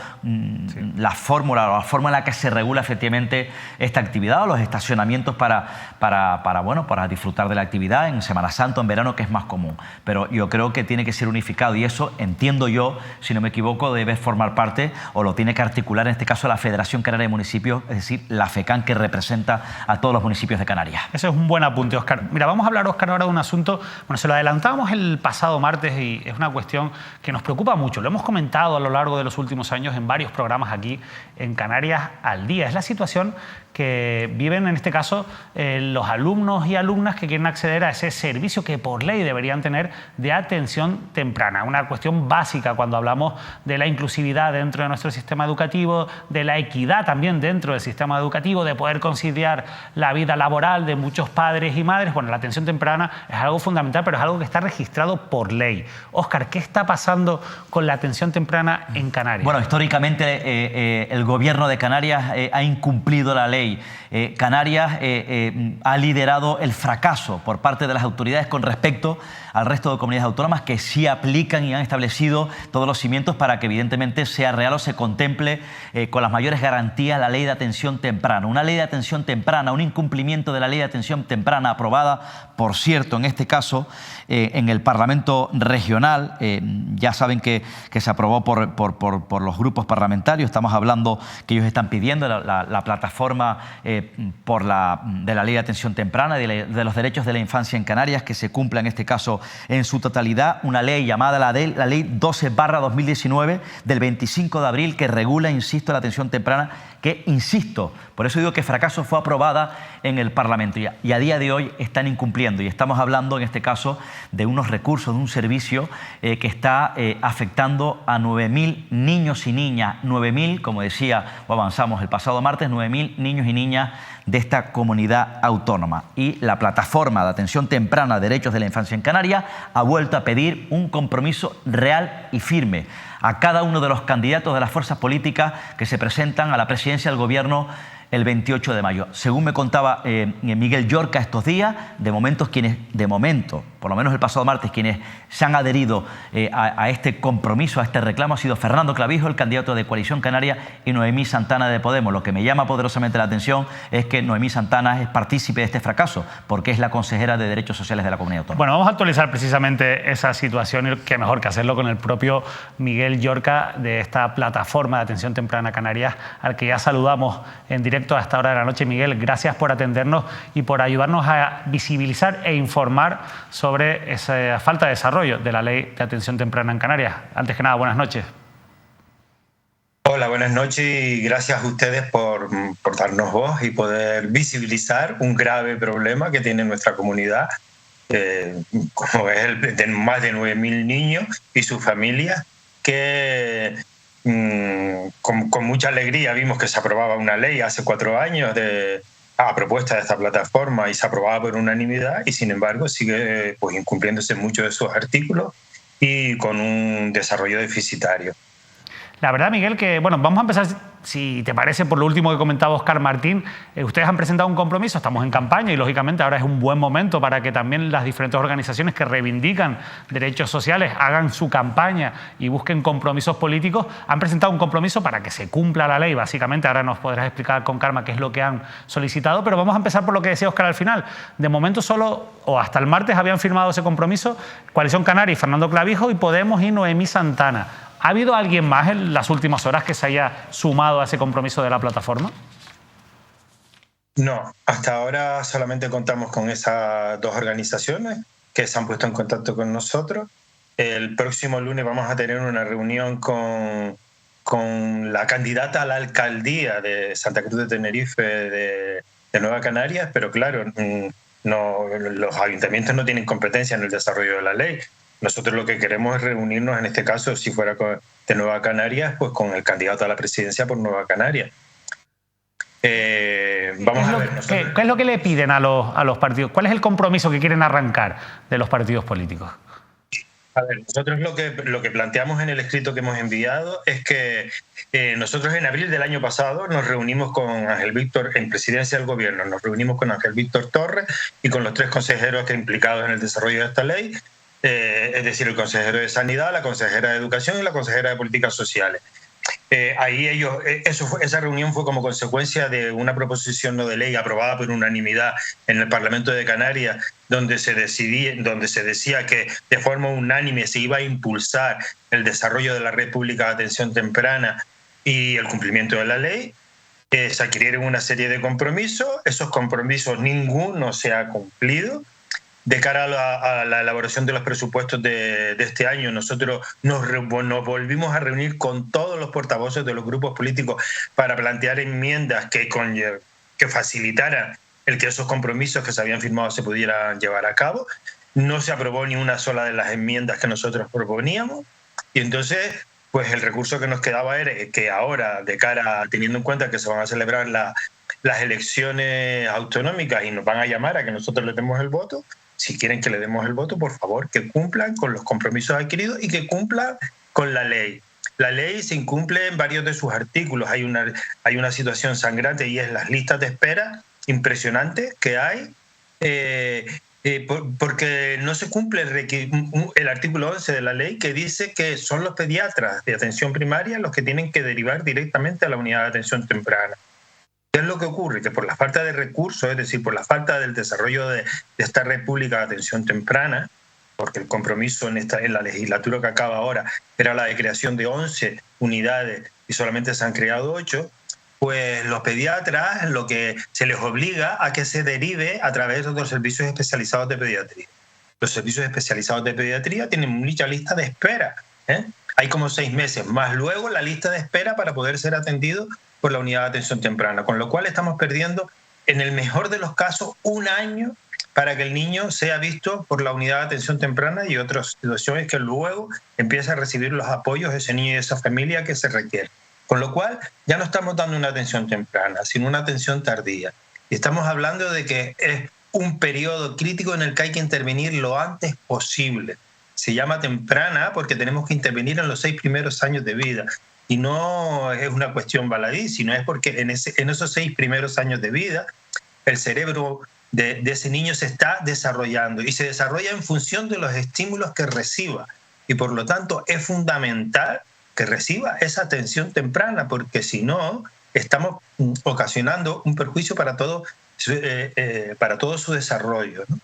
la fórmula en la que se regula efectivamente esta actividad o los estacionamientos para disfrutar de la actividad en Semana Santa, en verano, que es más común. Pero yo creo que tiene que ser unificado y eso, entiendo yo, si no me equivoco, debe formar parte o lo tiene que articular en este caso la Federación Canaria de Municipios, es decir, la FECAN, que representa a todos los municipios de Canarias. Ese es un buen apunte, Óscar. Mira, vamos a hablar, Óscar, ahora de un asunto, bueno, se lo adelantábamos el pasado martes y es una cuestión que nos preocupa mucho. Lo hemos comentado a lo largo de los últimos años en varios programas aquí en Canarias al Día. Es la situación que viven en este caso los alumnos y alumnas que quieren acceder a ese servicio que por ley deberían tener de atención temprana. Una cuestión básica cuando hablamos de la inclusividad dentro de nuestro sistema educativo, de la equidad también dentro del sistema educativo, de poder conciliar la vida laboral de muchos padres y madres. Bueno, la atención temprana es algo fundamental, pero es algo que está registrado por ley. Óscar, ¿qué está pasando con la atención temprana en Canarias? Bueno, históricamente el gobierno de Canarias ha incumplido la ley. Canarias ha liderado el fracaso por parte de las autoridades con respecto al resto de comunidades autónomas que sí aplican y han establecido todos los cimientos para que evidentemente sea real o se contemple con las mayores garantías la ley de atención temprana. Una ley de atención temprana, un incumplimiento de la ley de atención temprana aprobada, por cierto, en este caso en el Parlamento Regional. Ya saben que se aprobó por los grupos parlamentarios. Estamos hablando que ellos están pidiendo la plataforma de la ley de atención temprana y de los derechos de la infancia en Canarias, que se cumpla en este caso en su totalidad, una ley llamada la Ley 12/2019 del 25 de abril que regula, insisto, la atención temprana, que, insisto, por eso digo que fracaso, fue aprobada en el Parlamento y a día de hoy están incumpliendo. Y estamos hablando en este caso de unos recursos, de un servicio que está afectando a 9.000 niños y niñas, 9.000, como decía o avanzamos el pasado martes, 9.000 niños y niñas de esta comunidad autónoma. Y la plataforma de atención temprana, derechos de la infancia en Canarias, ha vuelto a pedir un compromiso real y firme a cada uno de los candidatos de las fuerzas políticas que se presentan a la presidencia del gobierno el 28 de mayo. Según me contaba Miguel Llorca estos días, de momento, por lo menos el pasado martes, quienes se han adherido a este compromiso, a este reclamo, ha sido Fernando Clavijo, el candidato de Coalición Canaria, y Noemí Santana de Podemos. Lo que me llama poderosamente la atención es que Noemí Santana es partícipe de este fracaso, porque es la consejera de Derechos Sociales de la Comunidad Autónoma. Bueno, vamos a actualizar precisamente esa situación y qué mejor que hacerlo con el propio Miguel Llorca de esta plataforma de atención temprana Canarias, al que ya saludamos en directo a esta hora de la noche. Miguel, gracias por atendernos y por ayudarnos a visibilizar e informar sobre esa falta de desarrollo de la Ley de Atención Temprana en Canarias. Antes que nada, buenas noches. Hola, buenas noches y gracias a ustedes por darnos voz y poder visibilizar un grave problema que tiene nuestra comunidad, como es el de más de 9.000 niños y sus familias, que con mucha alegría vimos que se aprobaba una ley hace 4 años a propuesta de esta plataforma y se aprobaba por unanimidad y sin embargo sigue incumpliéndose muchos de sus artículos y con un desarrollo deficitario. La verdad, Miguel, que bueno, vamos a empezar, si te parece, por lo último que comentaba Óscar Martín. Ustedes han presentado un compromiso, estamos en campaña y lógicamente ahora es un buen momento para que también las diferentes organizaciones que reivindican derechos sociales hagan su campaña y busquen compromisos políticos. Han presentado un compromiso para que se cumpla la ley, básicamente. Ahora nos podrás explicar con calma qué es lo que han solicitado, pero vamos a empezar por lo que decía Óscar al final. De momento solo, o hasta el martes, habían firmado ese compromiso Coalición Canaria y Fernando Clavijo y Podemos y Noemí Santana. ¿Ha habido alguien más en las últimas horas que se haya sumado a ese compromiso de la plataforma? No, hasta ahora solamente contamos con esas dos organizaciones que se han puesto en contacto con nosotros. El próximo lunes vamos a tener una reunión con la candidata a la alcaldía de Santa Cruz de Tenerife de Nueva Canarias, pero claro, los ayuntamientos no tienen competencia en el desarrollo de la ley. Nosotros lo que queremos es reunirnos, en este caso, si fuera de Nueva Canarias, pues con el candidato a la presidencia por Nueva Canarias. Vamos a ver. ¿Qué es lo que le piden a los partidos? ¿Cuál es el compromiso que quieren arrancar de los partidos políticos? A ver, nosotros lo que planteamos en el escrito que hemos enviado es que nosotros en abril del año pasado nos reunimos con Ángel Víctor, en presidencia del gobierno, nos reunimos con Ángel Víctor Torres y con los 3 consejeros que implicados en el desarrollo de esta ley. Es decir, el consejero de Sanidad, la consejera de Educación y la consejera de Políticas Sociales. Ahí esa reunión fue como consecuencia de una proposición no de ley aprobada por unanimidad en el Parlamento de Canarias, donde se decía que de forma unánime se iba a impulsar el desarrollo de la red pública de atención temprana y el cumplimiento de la ley. Se adquirieron una serie de compromisos, esos compromisos ninguno se ha cumplido. De cara a la elaboración de los presupuestos de este año, nosotros nos volvimos a reunir con todos los portavoces de los grupos políticos para plantear enmiendas que facilitaran el que esos compromisos que se habían firmado se pudieran llevar a cabo. No se aprobó ni una sola de las enmiendas que nosotros proponíamos y entonces pues el recurso que nos quedaba era que ahora, de cara, teniendo en cuenta que se van a celebrar las elecciones autonómicas y nos van a llamar a que nosotros le demos el voto, si quieren que le demos el voto, por favor, que cumplan con los compromisos adquiridos y que cumplan con la ley. La ley se incumple en varios de sus artículos. Hay una situación sangrante y es las listas de espera impresionantes que hay, porque no se cumple el artículo 11 de la ley que dice que son los pediatras de atención primaria los que tienen que derivar directamente a la unidad de atención temprana. ¿Qué es lo que ocurre? Que por la falta de recursos, es decir, por la falta del desarrollo de esta red pública de atención temprana, porque el compromiso en la legislatura que acaba ahora era la de creación de 11 unidades y solamente se han creado 8, pues los pediatras lo que se les obliga a que se derive a través de los servicios especializados de pediatría. Los servicios especializados de pediatría tienen mucha lista de espera, Hay como 6 meses, más luego la lista de espera para poder ser atendido por la unidad de atención temprana, con lo cual estamos perdiendo, en el mejor de los casos, 1 año para que el niño sea visto por la unidad de atención temprana y otras situaciones que luego empieza a recibir los apoyos de ese niño y de esa familia que se requiere. Con lo cual ya no estamos dando una atención temprana, sino una atención tardía. Y estamos hablando de que es un periodo crítico en el que hay que intervenir lo antes posible. Se llama temprana porque tenemos que intervenir en los 6 primeros años de vida. Y no es una cuestión baladí, sino es porque en esos 6 primeros años de vida el cerebro de ese niño se está desarrollando y se desarrolla en función de los estímulos que reciba. Y por lo tanto es fundamental que reciba esa atención temprana, porque si no estamos ocasionando un perjuicio para todo su desarrollo, ¿no?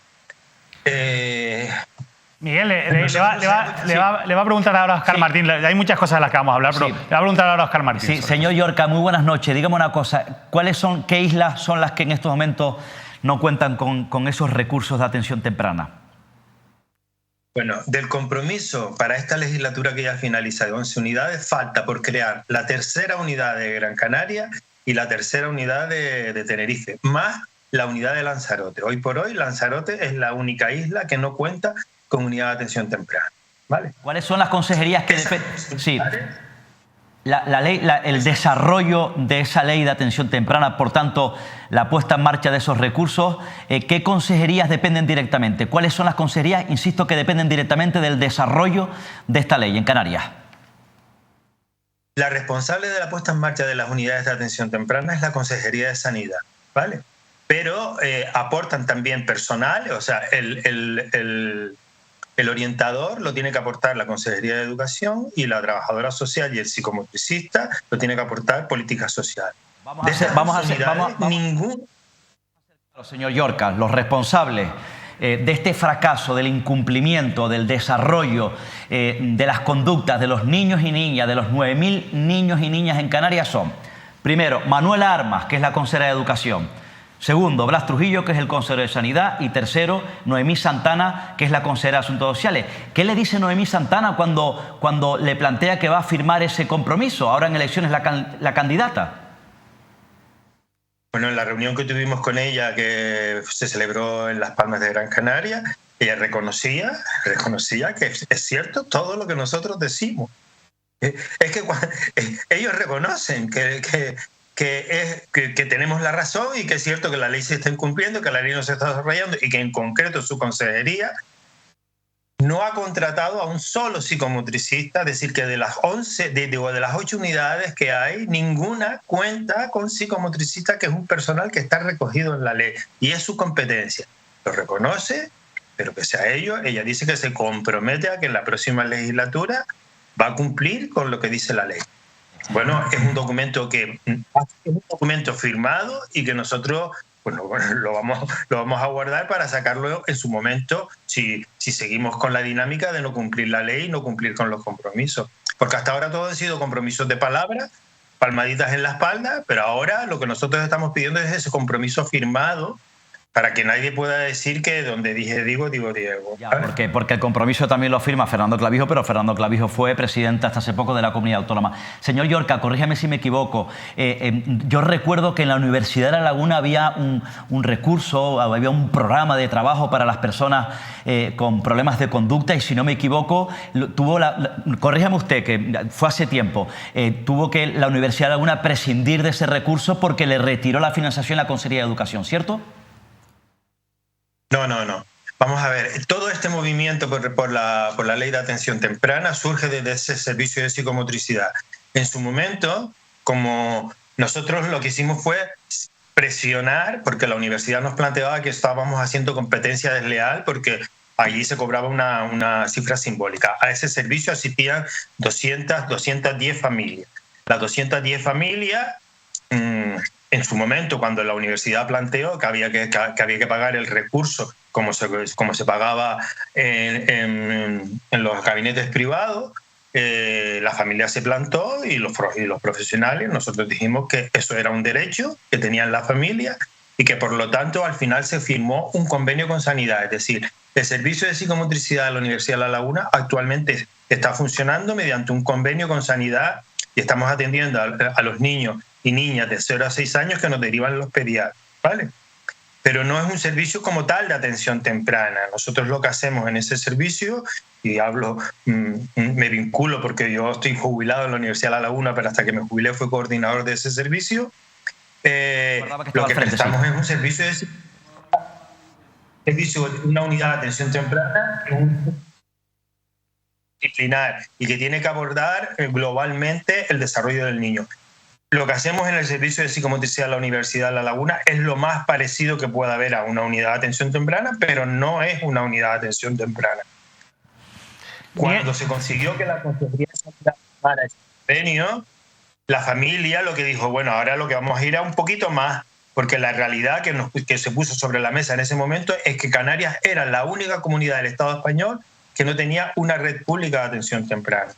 Miguel, le va a preguntar ahora a Óscar Martín. Hay muchas cosas de las que vamos a hablar, pero le va a preguntar ahora a Óscar Martín. Sí, señor Llorca, muy buenas noches. Dígame una cosa, ¿qué islas son las que en estos momentos no cuentan con esos recursos de atención temprana? Bueno, del compromiso para esta legislatura que ya finaliza de 11 unidades, falta por crear la 3ª unidad de Gran Canaria y la 3ª unidad de Tenerife, más la unidad de Lanzarote. Hoy por hoy, Lanzarote es la única isla que no cuenta con unidad de atención temprana, ¿vale? ¿Cuáles son las consejerías que dependen? Sí. El desarrollo de esa ley de atención temprana, por tanto, la puesta en marcha de esos recursos, ¿qué consejerías dependen directamente? ¿Cuáles son las consejerías, insisto, que dependen directamente del desarrollo de esta ley en Canarias? la responsable de la puesta en marcha de las unidades de atención temprana es la Consejería de Sanidad, ¿vale? Pero aportan también personal, o sea, el orientador lo tiene que aportar la Consejería de Educación y la trabajadora social y el psicomotricista lo tiene que aportar política social. Señor Llorca, los responsables de este fracaso, del incumplimiento, del desarrollo, de las conductas de los niños y niñas, de los 9.000 niños y niñas en Canarias son, primero, Manuela Armas, que es la consejera de Educación; segundo, Blas Trujillo, que es el consejero de Sanidad; y tercero, Noemí Santana, que es la consejera de Asuntos Sociales. ¿Qué le dice Noemí Santana cuando le plantea que va a firmar ese compromiso? Ahora en elecciones la candidata. Bueno, en la reunión que tuvimos con ella, que se celebró en Las Palmas de Gran Canaria, ella reconocía que es cierto todo lo que nosotros decimos. Es que ellos reconocen que tenemos la razón y que es cierto que la ley se está incumpliendo, que la ley no se está desarrollando y que en concreto su consejería no ha contratado a un solo psicomotricista, es decir, que de las 8 unidades que hay, ninguna cuenta con psicomotricista, que es un personal que está recogido en la ley y es su competencia. Lo reconoce, pero pese a ello, ella dice que se compromete a que en la próxima legislatura va a cumplir con lo que dice la ley. Bueno, es un documento firmado y que nosotros lo vamos a guardar para sacarlo en su momento si seguimos con la dinámica de no cumplir la ley y no cumplir con los compromisos. Porque hasta ahora todo han sido compromisos de palabra, palmaditas en la espalda, pero ahora lo que nosotros estamos pidiendo es ese compromiso firmado para que nadie pueda decir que donde dije digo Diego. Ya, porque el compromiso también lo firma Fernando Clavijo, pero Fernando Clavijo fue presidente hasta hace poco de la comunidad autónoma. Señor Llorca, corríjame si me equivoco. Yo recuerdo que en la Universidad de La Laguna había un recurso, había un programa de trabajo para las personas con problemas de conducta y, si no me equivoco, corríjame usted, que fue hace tiempo, tuvo que la Universidad de La Laguna prescindir de ese recurso porque le retiró la financiación a la Consejería de Educación, ¿cierto? No. Vamos a ver, todo este movimiento por la ley de atención temprana surge desde ese servicio de psicomotricidad. En su momento, como nosotros lo que hicimos fue presionar, porque la universidad nos planteaba que estábamos haciendo competencia desleal, porque allí se cobraba una cifra simbólica. A ese servicio asistían 210 familias. Las 210 familias... en su momento, cuando la universidad planteó que había que pagar el recurso como se pagaba en los gabinetes privados, la familia se plantó y los profesionales, nosotros dijimos que eso era un derecho que tenían las familias y que por lo tanto al final se firmó un convenio con Sanidad. Es decir, el servicio de psicomotricidad de la Universidad de La Laguna actualmente está funcionando mediante un convenio con Sanidad y estamos atendiendo a los niños y niñas de 0 a 6 años que nos derivan los pediatras, ¿vale? Pero no es un servicio como tal de atención temprana. Nosotros lo que hacemos en ese servicio, y me vinculo porque yo estoy jubilado en la Universidad de La Laguna, pero hasta que me jubilé fue coordinador de ese servicio, lo que prestamos es un servicio de una unidad de atención temprana disciplinar y que tiene que abordar globalmente el desarrollo del niño. Lo que hacemos en el servicio de psicomotricidad de la Universidad de La Laguna es lo más parecido que pueda haber a una unidad de atención temprana, pero no es una unidad de atención temprana. Cuando se consiguió que la Consejería de Sanidad para ese convenio, la familia lo que dijo, bueno, ahora lo que vamos a ir a un poquito más, porque la realidad que se puso sobre la mesa en ese momento es que Canarias era la única comunidad del Estado español que no tenía una red pública de atención temprana.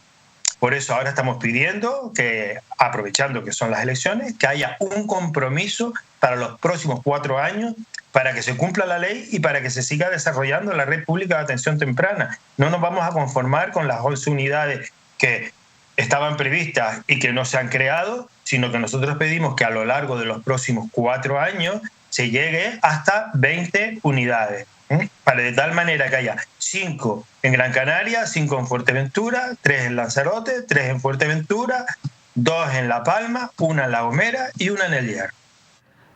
Por eso ahora estamos pidiendo que, aprovechando que son las elecciones, que haya un compromiso para los próximos 4 años para que se cumpla la ley y para que se siga desarrollando la red pública de atención temprana. No nos vamos a conformar con las 11 unidades que estaban previstas y que no se han creado, sino que nosotros pedimos que a lo largo de los próximos 4 años se llegue hasta 20 unidades. Para de tal manera que haya 5 en Gran Canaria, 5 en Fuerteventura, 3 en Lanzarote, 3 en Fuerteventura, 2 en La Palma, 1 en La Gomera y 1 en El Hierro.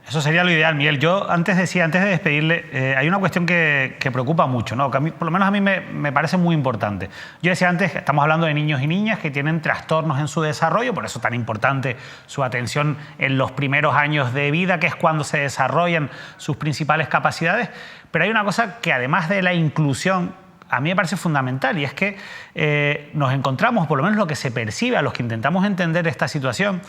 Eso sería lo ideal, Miguel. Yo antes de despedirle, hay una cuestión que preocupa mucho, ¿no? Que a mí, por lo menos a mí me parece muy importante. Yo decía antes que estamos hablando de niños y niñas que tienen trastornos en su desarrollo, por eso es tan importante su atención en los primeros años de vida, que es cuando se desarrollan sus principales capacidades. Pero hay una cosa que, además de la inclusión, a mí me parece fundamental, y es que nos encontramos, por lo menos lo que se percibe a los que intentamos entender esta situación.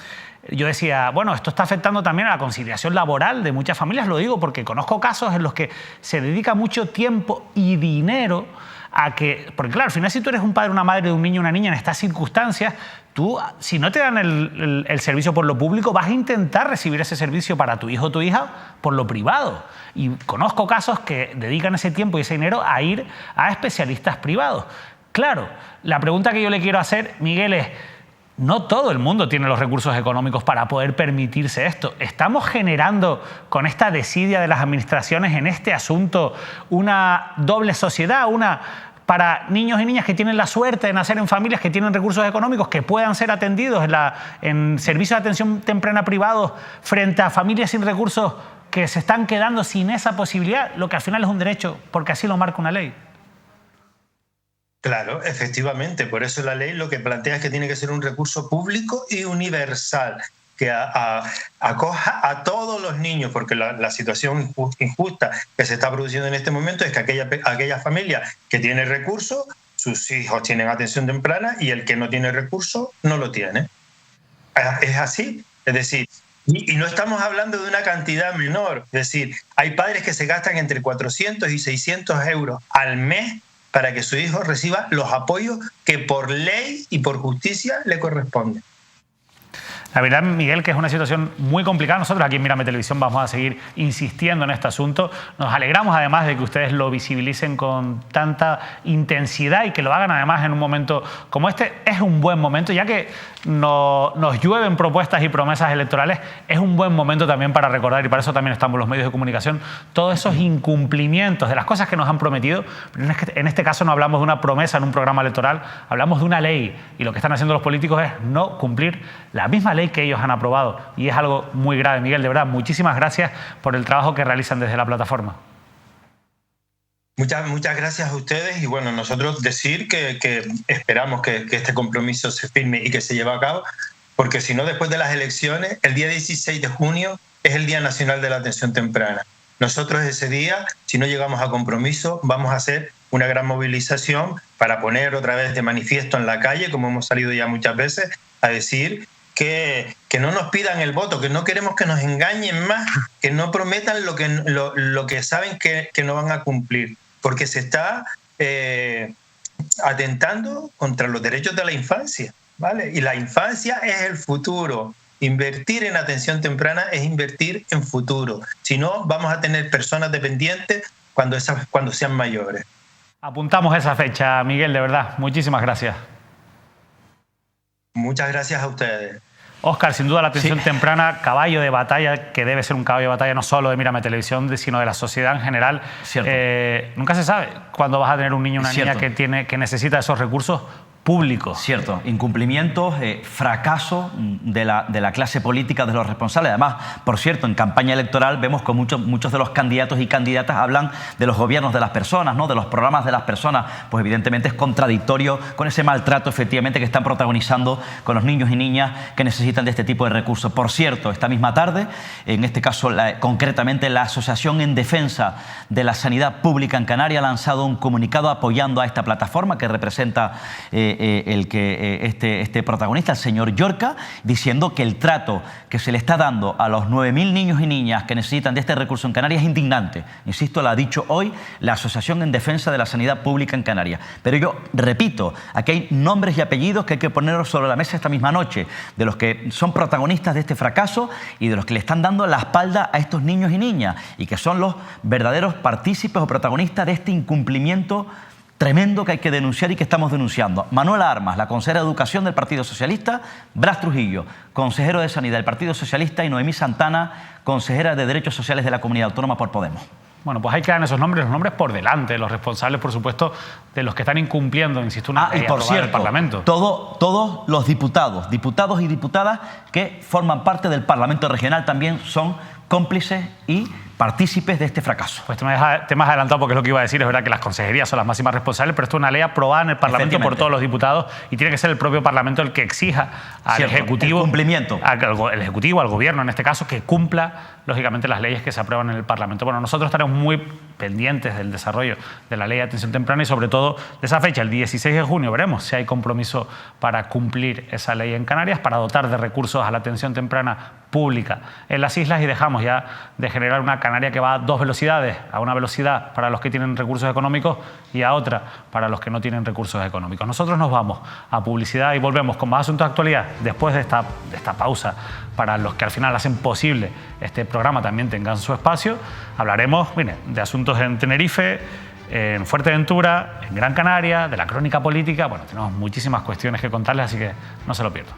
Yo decía, bueno, esto está afectando también a la conciliación laboral de muchas familias, lo digo porque conozco casos en los que se dedica mucho tiempo y dinero a que... Porque claro, al final, si tú eres un padre, una madre de un niño o una niña en estas circunstancias, tú, si no te dan el servicio por lo público, vas a intentar recibir ese servicio para tu hijo o tu hija por lo privado. Y conozco casos que dedican ese tiempo y ese dinero a ir a especialistas privados. Claro, la pregunta que yo le quiero hacer, Miguel, es... No todo el mundo tiene los recursos económicos para poder permitirse esto. ¿Estamos generando con esta desidia de las administraciones en este asunto una doble sociedad? Una para niños y niñas que tienen la suerte de nacer en familias que tienen recursos económicos, que puedan ser atendidos en servicios de atención temprana privados, frente a familias sin recursos que se están quedando sin esa posibilidad, lo que al final es un derecho, porque así lo marca una ley. Claro, efectivamente. Por eso la ley lo que plantea es que tiene que ser un recurso público y universal, que acoja a todos los niños, porque la situación injusta que se está produciendo en este momento es que aquella familia que tiene recursos, sus hijos tienen atención temprana y el que no tiene recursos no lo tiene. Es así. Es decir, y no estamos hablando de una cantidad menor. Es decir, hay padres que se gastan entre 400 y 600 euros al mes para que su hijo reciba los apoyos que por ley y por justicia le corresponden. La verdad, Miguel, que es una situación muy complicada. Nosotros aquí en Mírame Televisión vamos a seguir insistiendo en este asunto. Nos alegramos además de que ustedes lo visibilicen con tanta intensidad y que lo hagan además en un momento como este. Es un buen momento, ya que nos llueven propuestas y promesas electorales, es un buen momento también para recordar, y para eso también estamos los medios de comunicación, todos esos incumplimientos de las cosas que nos han prometido. Pero en este caso no hablamos de una promesa en un programa electoral, hablamos de una ley, y lo que están haciendo los políticos es no cumplir la misma ley que ellos han aprobado, y es algo muy grave. Miguel, de verdad, muchísimas gracias por el trabajo que realizan desde la plataforma. Muchas gracias a ustedes, y bueno, nosotros decir que esperamos que este compromiso se firme y que se lleve a cabo, porque si no, después de las elecciones, el día 16 de junio es el Día Nacional de la Atención Temprana. Nosotros ese día, si no llegamos a compromiso, vamos a hacer una gran movilización para poner otra vez de manifiesto en la calle, como hemos salido ya muchas veces, a decir que no nos pidan el voto, que no queremos que nos engañen más, que no prometan lo que saben que no van a cumplir, porque se está atentando contra los derechos de la infancia, ¿vale? Y la infancia es el futuro. Invertir en atención temprana es invertir en futuro. Si no, vamos a tener personas dependientes cuando sean mayores. Apuntamos esa fecha, Miguel, de verdad. Muchísimas gracias. Muchas gracias a ustedes. Óscar, sin duda la atención temprana, caballo de batalla, que debe ser un caballo de batalla no solo de Mírame Televisión, sino de la sociedad en general. Nunca se sabe cuándo vas a tener un niño o una niña que necesita esos recursos públicos. Cierto, incumplimientos, fracaso de la clase política, de los responsables. Además, por cierto, en campaña electoral vemos que muchos de los candidatos y candidatas hablan de los gobiernos de las personas, ¿no? De los programas de las personas. Pues evidentemente es contradictorio con ese maltrato efectivamente que están protagonizando con los niños y niñas que necesitan de este tipo de recursos. Por cierto, esta misma tarde, en este caso concretamente la Asociación en Defensa de la Sanidad Pública en Canarias ha lanzado un comunicado apoyando a esta plataforma que representa este protagonista, el señor Llorca, diciendo que el trato que se le está dando a los 9.000 niños y niñas que necesitan de este recurso en Canarias es indignante. Insisto, lo ha dicho hoy la Asociación en Defensa de la Sanidad Pública en Canarias. Pero yo repito, aquí hay nombres y apellidos que hay que ponerlos sobre la mesa esta misma noche, de los que son protagonistas de este fracaso y de los que le están dando la espalda a estos niños y niñas y que son los verdaderos partícipes o protagonistas de este incumplimiento tremendo que hay que denunciar y que estamos denunciando. Manuela Armas, la consejera de Educación del Partido Socialista, Blas Trujillo, consejero de Sanidad del Partido Socialista, y Noemí Santana, consejera de Derechos Sociales de la Comunidad Autónoma por Podemos. Bueno, pues hay que dar esos nombres, los nombres por delante, los responsables, por supuesto, de los que están incumpliendo, insisto, una ley aprobada en el Parlamento. Todos los diputados y diputadas que forman parte del Parlamento regional también son cómplices y partícipes de este fracaso. Pues te me has adelantado porque es lo que iba a decir. Es verdad que las consejerías son las máximas responsables, pero esto es una ley aprobada en el Parlamento por todos los diputados y tiene que ser el propio Parlamento el que exija al Ejecutivo, el cumplimiento. Al Ejecutivo, al Gobierno en este caso, que cumpla lógicamente las leyes que se aprueban en el Parlamento. Bueno, nosotros estaremos muy pendientes del desarrollo de la Ley de Atención Temprana y sobre todo de esa fecha, el 16 de junio, veremos si hay compromiso para cumplir esa ley en Canarias, para dotar de recursos a la atención temprana pública en las islas y dejamos ya de generar una Canaria que va a dos velocidades, a una velocidad para los que tienen recursos económicos y a otra para los que no tienen recursos económicos. Nosotros nos vamos a publicidad y volvemos con más asuntos de actualidad después de esta pausa. Para los que al final hacen posible este programa también tengan su espacio, hablaremos de asuntos en Tenerife, en Fuerteventura, en Gran Canaria, de la crónica política. Bueno, tenemos muchísimas cuestiones que contarles, así que no se lo pierdan.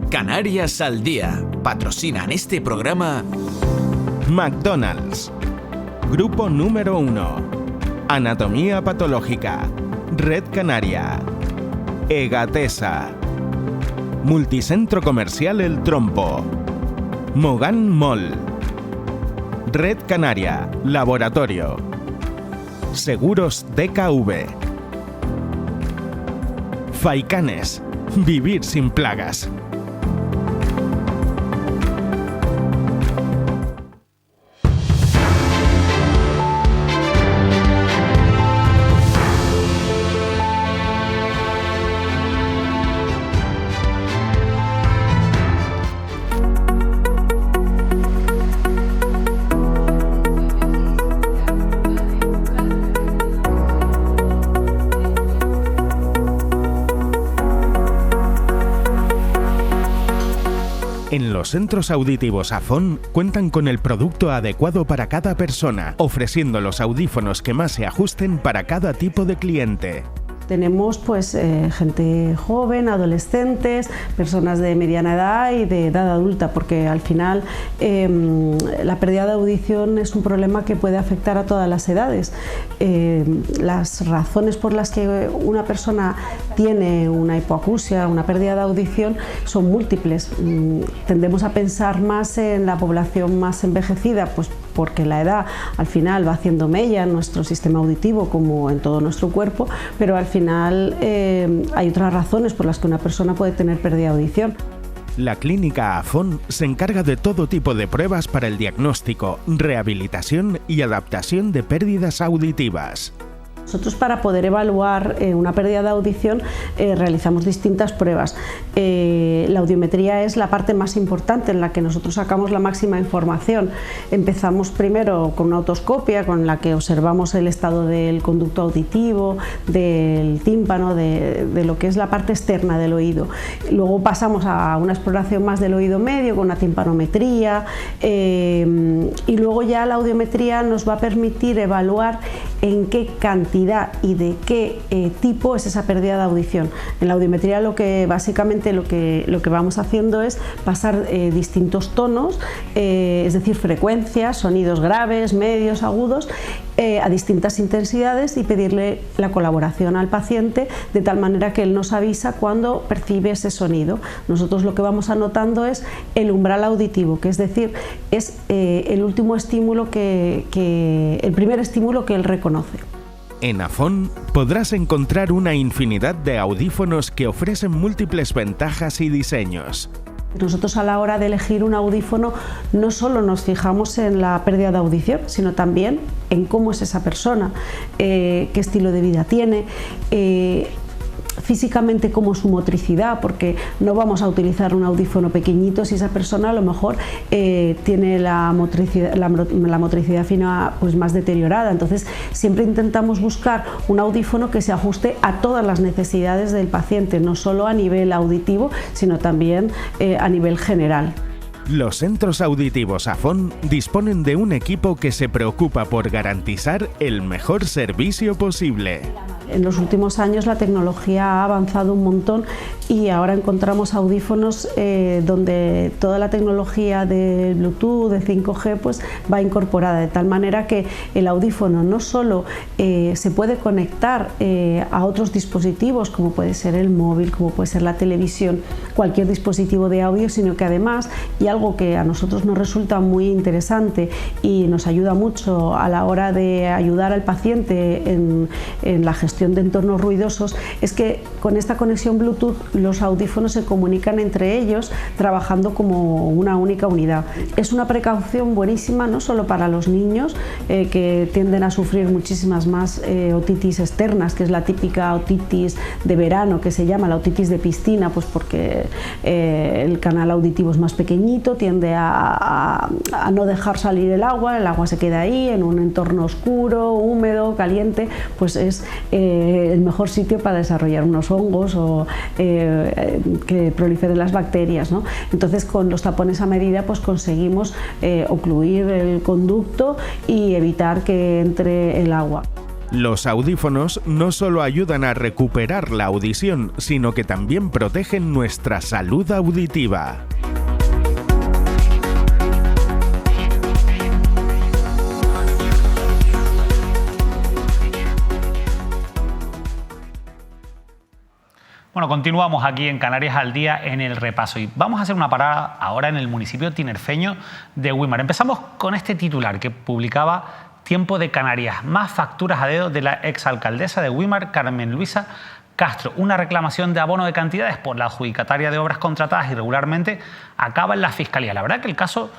Canarias al Día. Patrocinan este programa McDonald's. Grupo número 1. Anatomía Patológica. Red Canaria. Egatesa. Multicentro Comercial El Trompo. Mogán Mall. Red Canaria. Laboratorio. Seguros DKV. Faicanes. Vivir sin plagas. En los centros auditivos Afón cuentan con el producto adecuado para cada persona, ofreciendo los audífonos que más se ajusten para cada tipo de cliente. Tenemos gente joven, adolescentes, personas de mediana edad y de edad adulta, porque al final la pérdida de audición es un problema que puede afectar a todas las edades. Las razones por las que una persona tiene una hipoacusia, una pérdida de audición, son múltiples. Tendemos a pensar más en la población más envejecida, pues porque la edad al final va haciendo mella en nuestro sistema auditivo como en todo nuestro cuerpo, pero al final hay otras razones por las que una persona puede tener pérdida de audición. La clínica Afón se encarga de todo tipo de pruebas para el diagnóstico, rehabilitación y adaptación de pérdidas auditivas. Nosotros, para poder evaluar una pérdida de audición, realizamos distintas pruebas. La audiometría es la parte más importante en la que nosotros sacamos la máxima información. Empezamos primero con una otoscopia con la que observamos el estado del conducto auditivo, del tímpano, de lo que es la parte externa del oído. Luego pasamos a una exploración más del oído medio con una timpanometría y luego ya la audiometría nos va a permitir evaluar en qué cantidad y de qué tipo es esa pérdida de audición. En la audiometría básicamente lo que vamos haciendo es pasar distintos tonos, es decir, frecuencias, sonidos graves, medios, agudos, a distintas intensidades y pedirle la colaboración al paciente de tal manera que él nos avisa cuando percibe ese sonido. Nosotros lo que vamos anotando es el umbral auditivo, que es decir, es el último estímulo el primer estímulo que él reconoce. En Afón podrás encontrar una infinidad de audífonos que ofrecen múltiples ventajas y diseños. Nosotros, a la hora de elegir un audífono, no solo nos fijamos en la pérdida de audición, sino también en cómo es esa persona, qué estilo de vida tiene, físicamente cómo es su motricidad, porque no vamos a utilizar un audífono pequeñito si esa persona a lo mejor tiene la motricidad fina pues más deteriorada. Entonces siempre intentamos buscar un audífono que se ajuste a todas las necesidades del paciente, no solo a nivel auditivo, sino también a nivel general. Los centros auditivos Afón disponen de un equipo que se preocupa por garantizar el mejor servicio posible. En los últimos años la tecnología ha avanzado un montón y ahora encontramos audífonos donde toda la tecnología del Bluetooth, de 5G, pues va incorporada, de tal manera que el audífono no solo se puede conectar a otros dispositivos, como puede ser el móvil, como puede ser la televisión, cualquier dispositivo de audio, sino que además, y algo que a nosotros nos resulta muy interesante y nos ayuda mucho a la hora de ayudar al paciente en la gestión de entornos ruidosos, es que con esta conexión Bluetooth los audífonos se comunican entre ellos trabajando como una única unidad. Es una precaución buenísima no solo para los niños que tienden a sufrir muchísimas más otitis externas, que es la típica otitis de verano, que se llama la otitis de piscina, pues porque el canal auditivo es más pequeñito, tiende a no dejar salir el agua se queda ahí en un entorno oscuro, húmedo, caliente, pues es el mejor sitio para desarrollar unos hongos o que proliferen las bacterias, ¿no? Entonces con los tapones a medida pues conseguimos ocluir el conducto y evitar que entre el agua. Los audífonos no solo ayudan a recuperar la audición, sino que también protegen nuestra salud auditiva. Bueno, continuamos aquí en Canarias al Día en el repaso y vamos a hacer una parada ahora en el municipio tinerfeño de Güímar. Empezamos con este titular que publicaba Tiempo de Canarias, más facturas a dedo de la exalcaldesa de Güímar, Carmen Luisa Castro. Una reclamación de abono de cantidades por la adjudicataria de obras contratadas irregularmente acaba en la Fiscalía. La verdad que el caso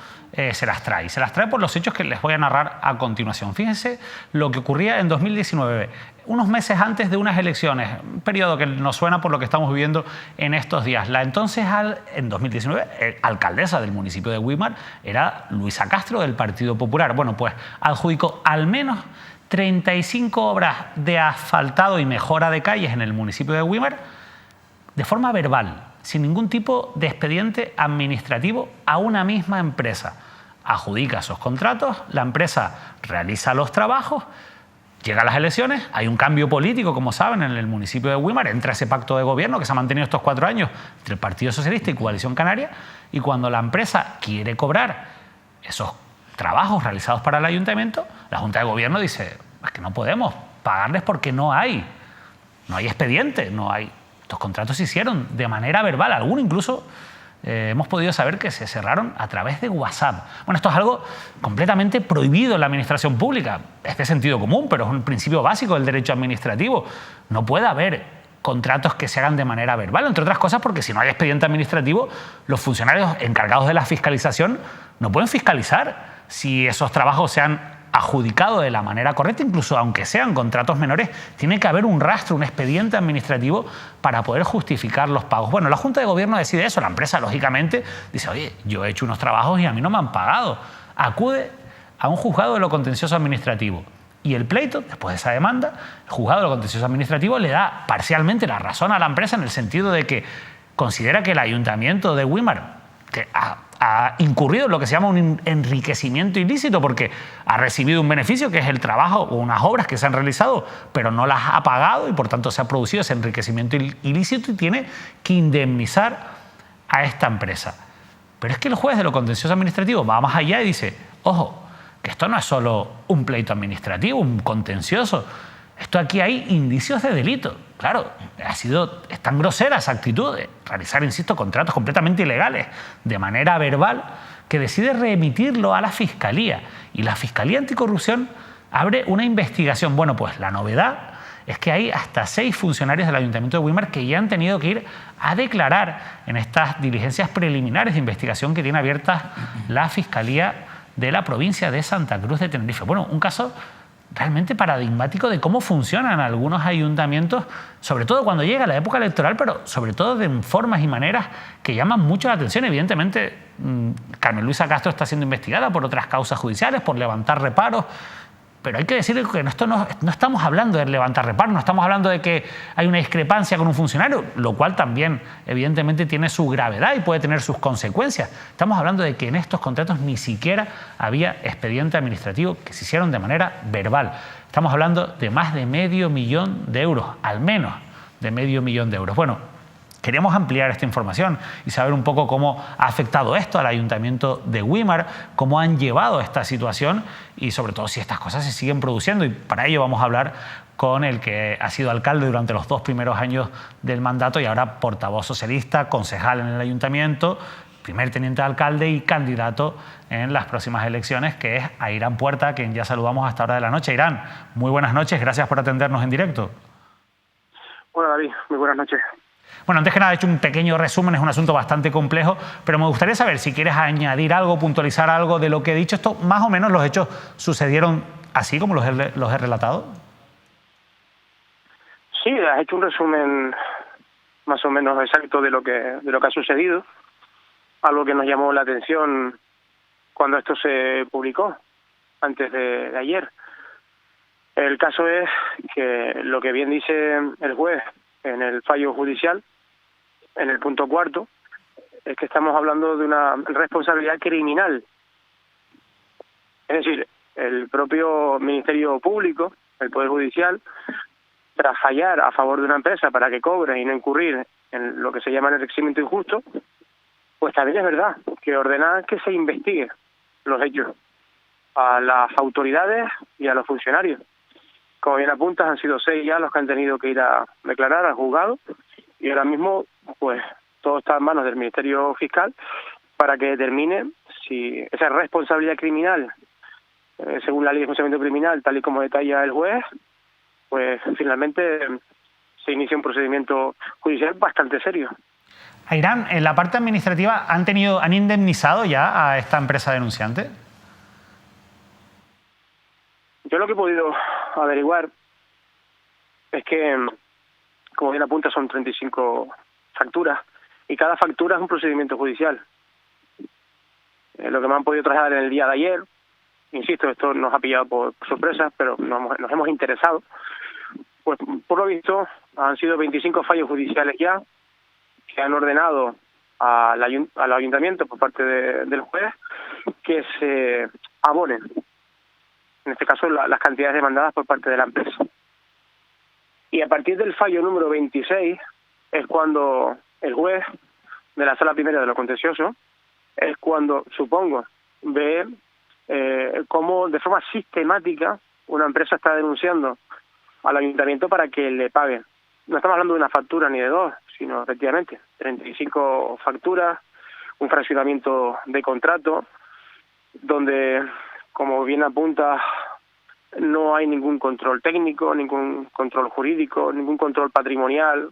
se las trae por los hechos que les voy a narrar a continuación. Fíjense lo que ocurría en 2019, unos meses antes de unas elecciones, un periodo que nos suena por lo que estamos viviendo en estos días. La entonces, en 2019, alcaldesa del municipio de Güímar era Luisa Castro del Partido Popular. Bueno, pues adjudicó al menos 35 obras de asfaltado y mejora de calles en el municipio de Güímar de forma verbal, sin ningún tipo de expediente administrativo a una misma empresa. Adjudica esos contratos, la empresa realiza los trabajos, llegan las elecciones, hay un cambio político, como saben, en el municipio de Güímar, entra ese pacto de gobierno que se ha mantenido estos 4 años entre el Partido Socialista y Coalición Canaria, y cuando la empresa quiere cobrar esos trabajos realizados para el ayuntamiento, la Junta de Gobierno dice, es que no podemos pagarles porque no hay expediente, no hay. Estos contratos se hicieron de manera verbal, algunos incluso hemos podido saber que se cerraron a través de WhatsApp. Bueno, esto es algo completamente prohibido en la administración pública, es de sentido común, pero es un principio básico del derecho administrativo. No puede haber contratos que se hagan de manera verbal, entre otras cosas porque si no hay expediente administrativo, los funcionarios encargados de la fiscalización no pueden fiscalizar si esos trabajos se han adjudicado de la manera correcta, incluso aunque sean contratos menores, tiene que haber un rastro, un expediente administrativo para poder justificar los pagos. Bueno, la Junta de Gobierno decide eso, la empresa lógicamente dice, oye, yo he hecho unos trabajos y a mí no me han pagado. Acude a un juzgado de lo contencioso administrativo y el pleito, después de esa demanda, el juzgado de lo contencioso administrativo le da parcialmente la razón a la empresa en el sentido de que considera que el ayuntamiento de Güímar, que ha incurrido en lo que se llama un enriquecimiento ilícito porque ha recibido un beneficio que es el trabajo o unas obras que se han realizado pero no las ha pagado y por tanto se ha producido ese enriquecimiento ilícito y tiene que indemnizar a esta empresa. Pero es que el juez de lo contencioso administrativo va más allá y dice, ojo, que esto no es solo un pleito administrativo, un contencioso, esto aquí hay indicios de delito. Claro, es tan grosera esa actitud de realizar, insisto, contratos completamente ilegales de manera verbal que decide reemitirlo a la Fiscalía. Y la Fiscalía Anticorrupción abre una investigación. Bueno, pues la novedad es que hay hasta 6 funcionarios del Ayuntamiento de Güímar que ya han tenido que ir a declarar en estas diligencias preliminares de investigación que tiene abiertas la Fiscalía de la provincia de Santa Cruz de Tenerife. Bueno, un caso realmente paradigmático de cómo funcionan algunos ayuntamientos, sobre todo cuando llega la época electoral, pero sobre todo de formas y maneras que llaman mucho la atención. Evidentemente, Carmen Luisa Castro está siendo investigada por otras causas judiciales, por levantar reparos, Pero hay que decir que esto no estamos hablando de levantar reparo, no estamos hablando de que hay una discrepancia con un funcionario, lo cual también evidentemente tiene su gravedad y puede tener sus consecuencias. Estamos hablando de que en estos contratos ni siquiera había expediente administrativo, que se hicieron de manera verbal. Estamos hablando de más de $500.000, al menos de $500.000. Bueno, queremos ampliar esta información y saber un poco cómo ha afectado esto al Ayuntamiento de Güímar, cómo han llevado esta situación y sobre todo si estas cosas se siguen produciendo. Y para ello vamos a hablar con el que ha sido alcalde durante los 2 primeros años del mandato y ahora portavoz socialista, concejal en el Ayuntamiento, primer teniente de alcalde y candidato en las próximas elecciones, que es Airán Puerta, a quien ya saludamos a esta hora de la noche. Airán, muy buenas noches, gracias por atendernos en directo. Hola David, muy buenas noches. Bueno, antes que nada he hecho un pequeño resumen, es un asunto bastante complejo, pero me gustaría saber si quieres añadir algo, puntualizar algo de lo que he dicho. Esto, más o menos, los hechos sucedieron así como los he relatado. Sí, has hecho un resumen más o menos exacto de lo que ha sucedido. Algo que nos llamó la atención cuando esto se publicó, antes de ayer. El caso es que lo que bien dice el juez en el fallo judicial, en el punto 4, es que estamos hablando de una responsabilidad criminal. Es decir, el propio Ministerio Público, el Poder Judicial, tras fallar a favor de una empresa para que cobre y no incurrir en lo que se llama el enriquecimiento injusto, pues también es verdad que ordena que se investigue los hechos a las autoridades y a los funcionarios. Como bien apuntas, han sido 6 ya los que han tenido que ir a declarar al juzgado y ahora mismo pues todo está en manos del Ministerio Fiscal para que determine si esa responsabilidad criminal, según la ley de enjuiciamiento criminal, tal y como detalla el juez, pues finalmente se inicia un procedimiento judicial bastante serio. Airán, en la parte administrativa, ¿han indemnizado ya a esta empresa denunciante? Yo lo que he podido averiguar es que, como bien apunta, son 35 facturas y cada factura es un procedimiento judicial. Lo que me han podido trasladar en el día de ayer, insisto, esto nos ha pillado por sorpresa, pero nos hemos interesado, pues por lo visto han sido 25 fallos judiciales ya que han ordenado al ayuntamiento por parte del juez que se abonen, en este caso las cantidades demandadas por parte de la empresa. Y a partir del fallo número 26 es cuando el juez de la Sala Primera de lo Contencioso, es cuando, supongo, ve cómo de forma sistemática una empresa está denunciando al ayuntamiento para que le pague. No estamos hablando de una factura ni de 2, sino efectivamente 35 facturas, un fraccionamiento de contrato, donde, como bien apunta, no hay ningún control técnico, ningún control jurídico, ningún control patrimonial.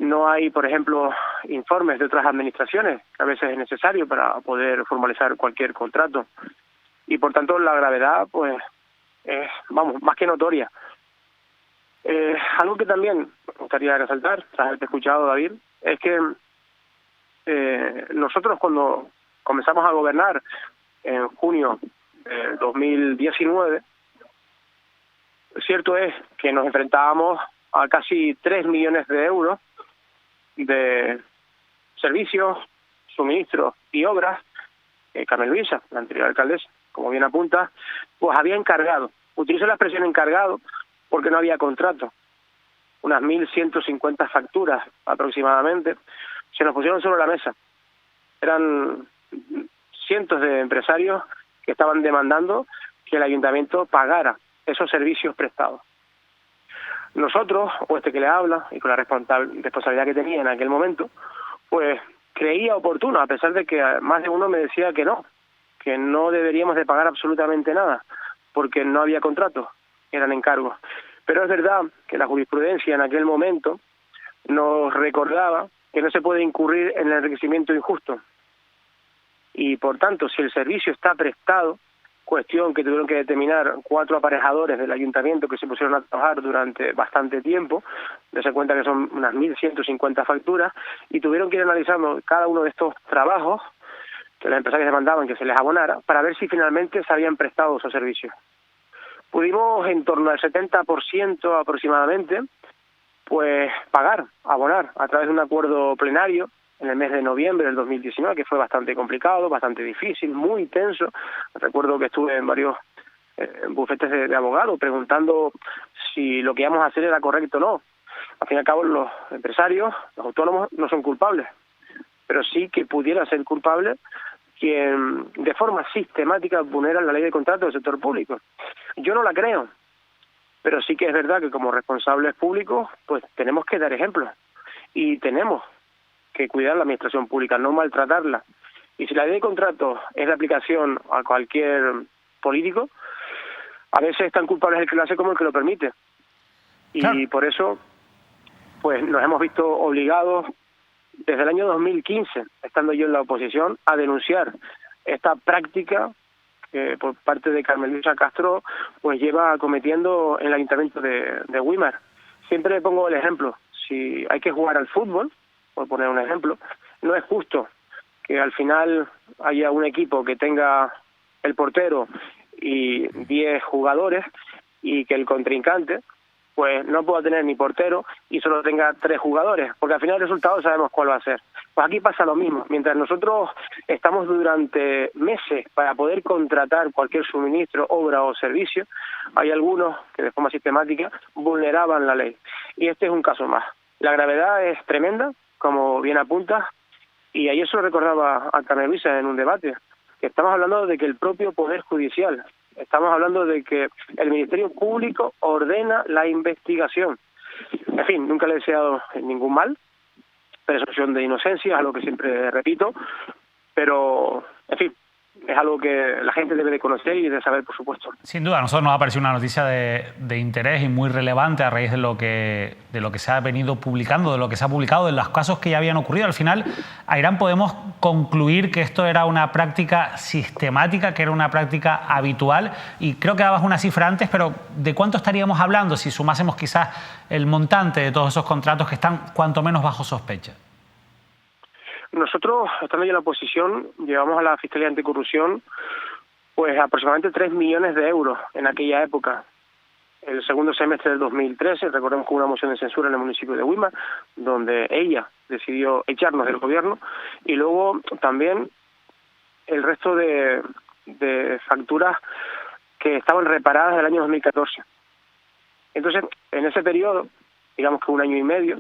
No hay, por ejemplo, informes de otras administraciones, que a veces es necesario para poder formalizar cualquier contrato. Y, por tanto, la gravedad, pues, es, más que notoria. Algo que también me gustaría resaltar, tras haberte escuchado, David, es que nosotros cuando comenzamos a gobernar en junio de 2019, cierto es que nos enfrentábamos a casi 3 millones de euros de servicios, suministros y obras que Carmen Luisa, la anterior alcaldesa, como bien apunta, pues había encargado. Utilizo la expresión encargado porque no había contrato. Unas 1.150 facturas aproximadamente se nos pusieron sobre la mesa. Eran cientos de empresarios que estaban demandando que el ayuntamiento pagara esos servicios prestados. Nosotros, o este que le habla, y con la responsabilidad que tenía en aquel momento, pues creía oportuno, a pesar de que más de uno me decía que no deberíamos de pagar absolutamente nada, porque no había contrato, eran encargos. Pero es verdad que la jurisprudencia en aquel momento nos recordaba que no se puede incurrir en el enriquecimiento injusto. Y por tanto, si el servicio está prestado, cuestión que tuvieron que determinar 4 aparejadores del ayuntamiento que se pusieron a trabajar durante bastante tiempo, dense cuenta que son unas 1.150 facturas, y tuvieron que ir analizando cada uno de estos trabajos que las empresarias demandaban que se les abonara, para ver si finalmente se habían prestado esos servicios. pudimos en torno al 70% aproximadamente, pues pagar, abonar a través de un acuerdo plenario en el mes de noviembre del 2019, que fue bastante complicado, bastante difícil, muy tenso. Recuerdo que estuve en varios bufetes de abogados preguntando si lo que íbamos a hacer era correcto o no. Al fin y al cabo, los empresarios, los autónomos, no son culpables, pero sí que pudiera ser culpable quien de forma sistemática vulnera la ley de contrato del sector público. Yo no la creo, pero sí que es verdad que como responsables públicos pues tenemos que dar ejemplo y tenemos que cuidar la administración pública, no maltratarla. Y si la ley de contrato es de aplicación a cualquier político, a veces es tan culpable el que lo hace como el que lo permite. Y claro, por eso pues nos hemos visto obligados desde el año 2015, estando yo en la oposición, a denunciar esta práctica que por parte de Carmen Luisa Castro pues lleva cometiendo en el ayuntamiento de Güímar. Siempre pongo el ejemplo, si hay que jugar al fútbol, por poner un ejemplo, no es justo que al final haya un equipo que tenga el portero y 10 jugadores y que el contrincante pues no pueda tener ni portero y solo tenga 3 jugadores, porque al final el resultado sabemos cuál va a ser. Pues aquí pasa lo mismo. Mientras nosotros estamos durante meses para poder contratar cualquier suministro, obra o servicio, hay algunos que de forma sistemática vulneraban la ley. Y este es un caso más. La gravedad es tremenda, como bien apunta, y ayer se lo recordaba a Carmen Luisa en un debate, que estamos hablando de que el propio Poder Judicial, estamos hablando de que el Ministerio Público ordena la investigación. En fin, nunca le he deseado ningún mal, presunción de inocencia, es algo que siempre repito, pero, en fin, es algo que la gente debe de conocer y de saber, por supuesto. Sin duda, a nosotros nos ha parecido una noticia de interés y muy relevante a raíz de lo que se ha venido publicando, de lo que se ha publicado, de los casos que ya habían ocurrido. Al final, Airán, podemos concluir que esto era una práctica sistemática, que era una práctica habitual, y creo que dabas una cifra antes, pero ¿de cuánto estaríamos hablando si sumásemos quizás el montante de todos esos contratos que están cuanto menos bajo sospecha? Nosotros, estando ya en la oposición, llevamos a la Fiscalía Anticorrupción pues aproximadamente 3 millones de euros en aquella época. El segundo semestre del 2013, recordemos que hubo una moción de censura en el municipio de Güímar, donde ella decidió echarnos del gobierno, y luego también el resto de facturas que estaban reparadas del año 2014. Entonces, en ese periodo, digamos que 1 año y medio,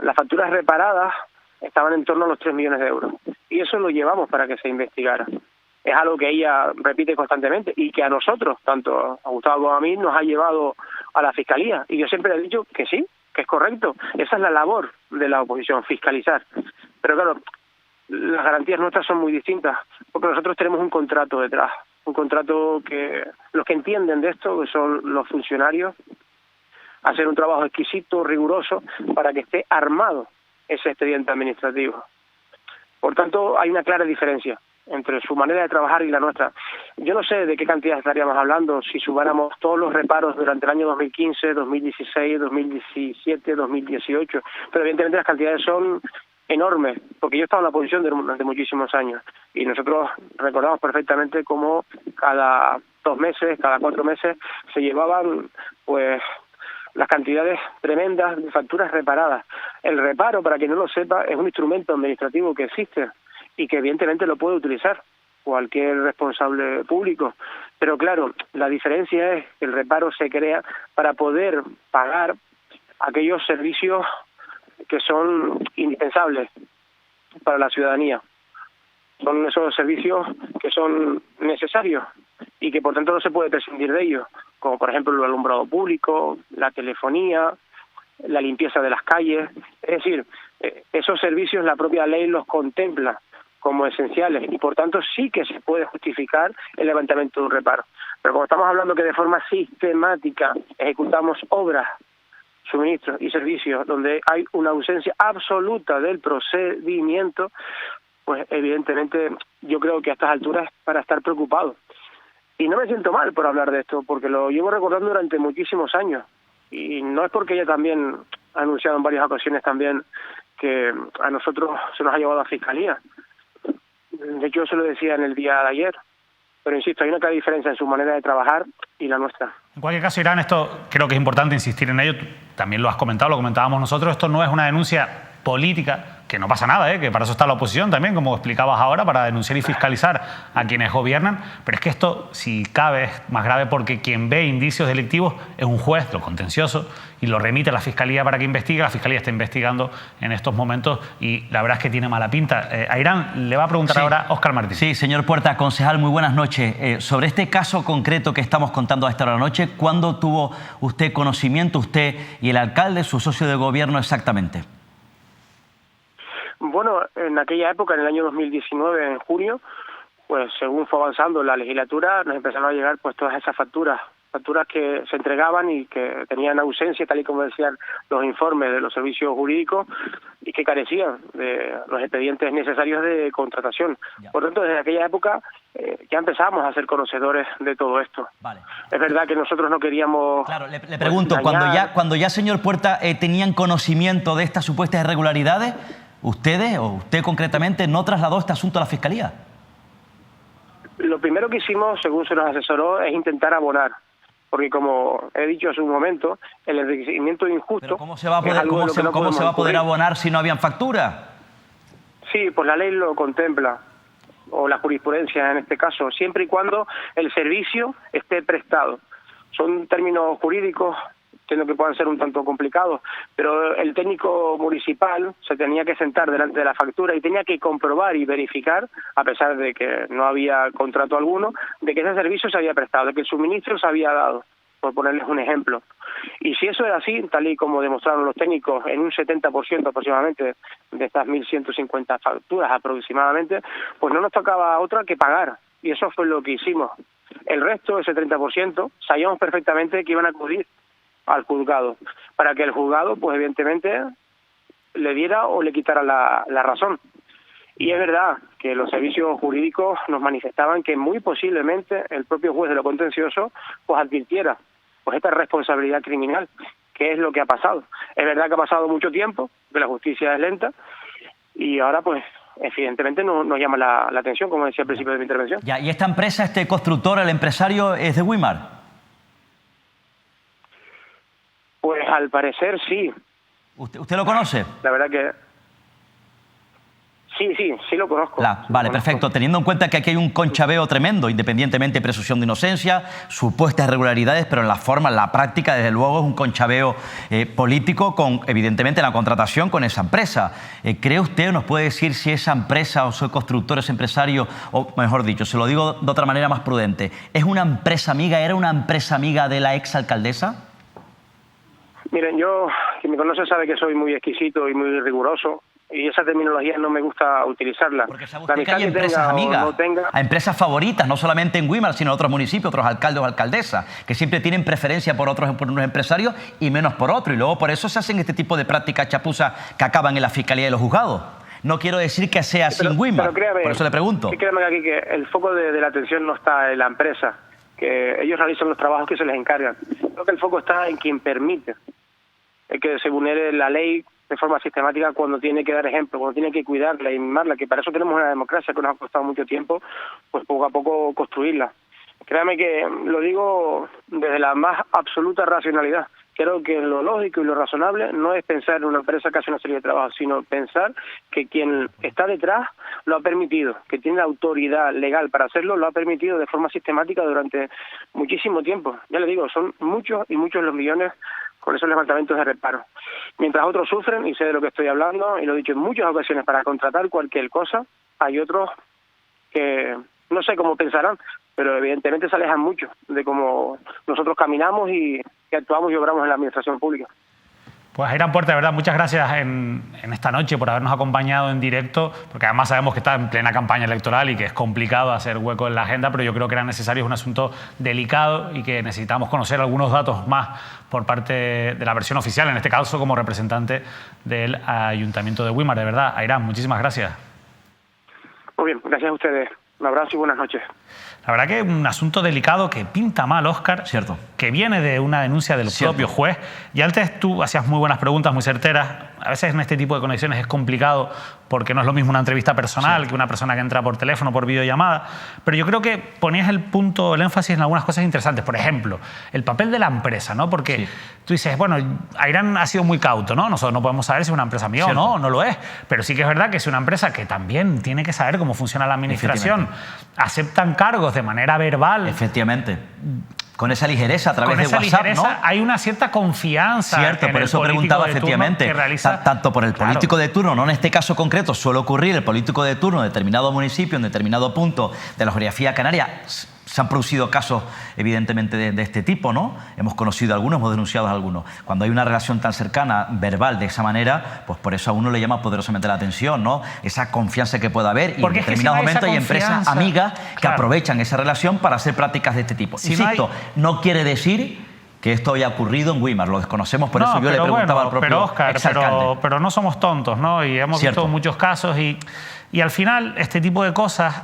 las facturas reparadas estaban en torno a los 3 millones de euros. Y eso lo llevamos para que se investigara. Es algo que ella repite constantemente y que a nosotros, tanto a Gustavo como a mí, nos ha llevado a la Fiscalía. Y yo siempre he dicho que sí, que es correcto. Esa es la labor de la oposición, fiscalizar. Pero claro, las garantías nuestras son muy distintas, porque nosotros tenemos un contrato detrás. Un contrato que los que entienden de esto, que son los funcionarios, hacer un trabajo exquisito, riguroso, para que esté armado ese expediente administrativo. Por tanto, hay una clara diferencia entre su manera de trabajar y la nuestra. Yo no sé de qué cantidad estaríamos hablando si sumáramos todos los reparos durante el año 2015, 2016, 2017, 2018, pero evidentemente las cantidades son enormes, porque yo he estado en la oposición durante muchísimos años y nosotros recordamos perfectamente cómo cada 2 meses, cada 4 meses se llevaban pues las cantidades tremendas de facturas reparadas. El reparo, para quien no lo sepa, es un instrumento administrativo que existe y que evidentemente lo puede utilizar cualquier responsable público. Pero claro, la diferencia es que el reparo se crea para poder pagar aquellos servicios que son indispensables para la ciudadanía. Son esos servicios que son necesarios y que por tanto no se puede prescindir de ellos, como por ejemplo el alumbrado público, la telefonía, la limpieza de las calles. Es decir, esos servicios la propia ley los contempla como esenciales y por tanto sí que se puede justificar el levantamiento de un reparo. Pero como estamos hablando que de forma sistemática ejecutamos obras, suministros y servicios donde hay una ausencia absoluta del procedimiento, pues evidentemente yo creo que a estas alturas es para estar preocupado. Y no me siento mal por hablar de esto, porque lo llevo recordando durante muchísimos años. Y no es porque ella también ha anunciado en varias ocasiones también que a nosotros se nos ha llevado a Fiscalía. De hecho, yo se lo decía en el día de ayer. Pero insisto, hay una clara diferencia en su manera de trabajar y la nuestra. En cualquier caso, Irán, esto creo que es importante insistir en ello. Tú también lo has comentado, lo comentábamos nosotros. Esto no es una denuncia política, que no pasa nada, que para eso está la oposición también, como explicabas ahora, para denunciar y fiscalizar a quienes gobiernan. Pero es que esto, si cabe, es más grave porque quien ve indicios delictivos es un juez, lo contencioso, y lo remite a la Fiscalía para que investigue. La Fiscalía está investigando en estos momentos y la verdad es que tiene mala pinta. A Irán le va a preguntar ahora Óscar Martín. Sí, señor Puerta, concejal, muy buenas noches. Sobre este caso concreto que estamos contando a esta hora de la noche, ¿cuándo tuvo usted conocimiento, usted y el alcalde, su socio de gobierno exactamente? Bueno, en aquella época, en el año 2019, en junio, pues según fue avanzando la legislatura, nos empezaron a llegar pues todas esas facturas que se entregaban y que tenían ausencia, tal y como decían los informes de los servicios jurídicos, y que carecían de los expedientes necesarios de contratación. Ya. Por tanto, desde aquella época ya empezamos a ser conocedores de todo esto. Vale. Es verdad que nosotros no queríamos... Claro, le pregunto, cuando ya, señor Puerta, tenían conocimiento de estas supuestas irregularidades, ¿ustedes, o usted concretamente, no trasladó este asunto a la Fiscalía? Lo primero que hicimos, según se nos asesoró, es intentar abonar. Porque, como he dicho hace un momento, el enriquecimiento injusto... ¿Pero cómo se va a poder abonar si no habían factura? Sí, pues la ley lo contempla, o la jurisprudencia en este caso, siempre y cuando el servicio esté prestado. Son términos jurídicos, entiendo que puedan ser un tanto complicados, pero el técnico municipal se tenía que sentar delante de la factura y tenía que comprobar y verificar, a pesar de que no había contrato alguno, de que ese servicio se había prestado, de que el suministro se había dado, por ponerles un ejemplo. Y si eso es así, tal y como demostraron los técnicos, en un 70% aproximadamente de estas 1.150 facturas aproximadamente, pues no nos tocaba otra que pagar. Y eso fue lo que hicimos. El resto, ese 30%, sabíamos perfectamente que iban a acudir al juzgado, para que el juzgado, pues evidentemente, le diera o le quitara la razón. Y es verdad que los servicios jurídicos nos manifestaban que muy posiblemente el propio juez de lo contencioso pues advirtiera pues esta responsabilidad criminal, que es lo que ha pasado. Es verdad que ha pasado mucho tiempo, que la justicia es lenta, y ahora pues evidentemente nos llama la atención, como decía al principio de mi intervención. Ya, ¿y esta empresa, este constructor, el empresario, es de Wimar? Pues al parecer sí. ¿Usted lo conoce? La verdad que sí lo conozco. Vale, perfecto. Teniendo en cuenta que aquí hay un conchabeo tremendo, independientemente de presunción de inocencia, supuestas irregularidades, pero en la forma, en la práctica, desde luego es un conchabeo político con, evidentemente, la contratación con esa empresa. ¿Cree usted o nos puede decir si esa empresa o su constructor, ese empresario, o mejor dicho, se lo digo de otra manera más prudente, ¿es una empresa amiga, era una empresa amiga de la exalcaldesa? Miren, yo, quien me conoce sabe que soy muy exquisito y muy riguroso, y esa terminología no me gusta utilizarla. Porque sabe usted que hay empresas amigas, hay empresas favoritas, no solamente en Wimar, sino en otros municipios, otros alcaldes o alcaldesas, que siempre tienen preferencia por unos empresarios y menos por otros, y luego por eso se hacen este tipo de prácticas chapuzas que acaban en la Fiscalía y los juzgados. No quiero decir que sea así en Wimar, por eso le pregunto. Créame aquí que el foco de la atención no está en la empresa, que ellos realizan los trabajos que se les encargan. Creo que el foco está en quien permite que se vulnere la ley de forma sistemática cuando tiene que dar ejemplo, cuando tiene que cuidarla y mimarla, que para eso tenemos una democracia que nos ha costado mucho tiempo, pues poco a poco construirla. Créame que lo digo desde la más absoluta racionalidad. Creo que lo lógico y lo razonable no es pensar en una empresa que hace una serie de trabajos, sino pensar que quien está detrás lo ha permitido, que tiene la autoridad legal para hacerlo, lo ha permitido de forma sistemática durante muchísimo tiempo. Ya le digo, son muchos y muchos los millones con esos levantamientos de reparo. Mientras otros sufren, y sé de lo que estoy hablando, y lo he dicho en muchas ocasiones, para contratar cualquier cosa, hay otros que no sé cómo pensarán, pero evidentemente se alejan mucho de cómo nosotros caminamos y actuamos y obramos en la administración pública. Pues Irán Puerta, de verdad, muchas gracias en esta noche por habernos acompañado en directo, porque además sabemos que está en plena campaña electoral y que es complicado hacer hueco en la agenda, pero yo creo que era necesario, es un asunto delicado y que necesitamos conocer algunos datos más por parte de la versión oficial, en este caso como representante del Ayuntamiento de Wimar. De verdad, Irán, muchísimas gracias. Muy bien, gracias a ustedes. Un abrazo y buenas noches. La verdad que es un asunto delicado que pinta mal, Óscar. Cierto. que viene de una denuncia del propio juez. Y antes tú hacías muy buenas preguntas, muy certeras. A veces en este tipo de conexiones es complicado porque no es lo mismo una entrevista personal que una persona que entra por teléfono, por videollamada. Pero yo creo que ponías el énfasis en algunas cosas interesantes. Por ejemplo, el papel de la empresa, ¿no? Porque tú dices, bueno, Airán ha sido muy cauto, ¿no? Nosotros no podemos saber si es una empresa mía o no lo es. Pero sí que es verdad que es una empresa que también tiene que saber cómo funciona la administración. Aceptan cargos de manera verbal. Efectivamente. Con esa ligereza a través de WhatsApp, ¿no? Hay una cierta confianza. Cierto, por eso preguntaba efectivamente, tanto por el político de turno, no en este caso concreto, suele ocurrir, el político de turno en determinado municipio, en determinado punto de la geografía canaria. Se han producido casos, evidentemente, de este tipo, ¿no? Hemos conocido algunos, hemos denunciado algunos. Cuando hay una relación tan cercana, verbal, de esa manera, pues por eso a uno le llama poderosamente la atención, ¿no? Esa confianza que pueda haber. Porque y en determinados momentos hay empresas amigas que aprovechan esa relación para hacer prácticas de este tipo. Insisto, no quiere decir que esto haya ocurrido en Güímar, lo desconocemos, por eso yo le preguntaba al propio exalcalde. Pero no somos tontos, ¿no? Y hemos visto muchos casos y al final este tipo de cosas,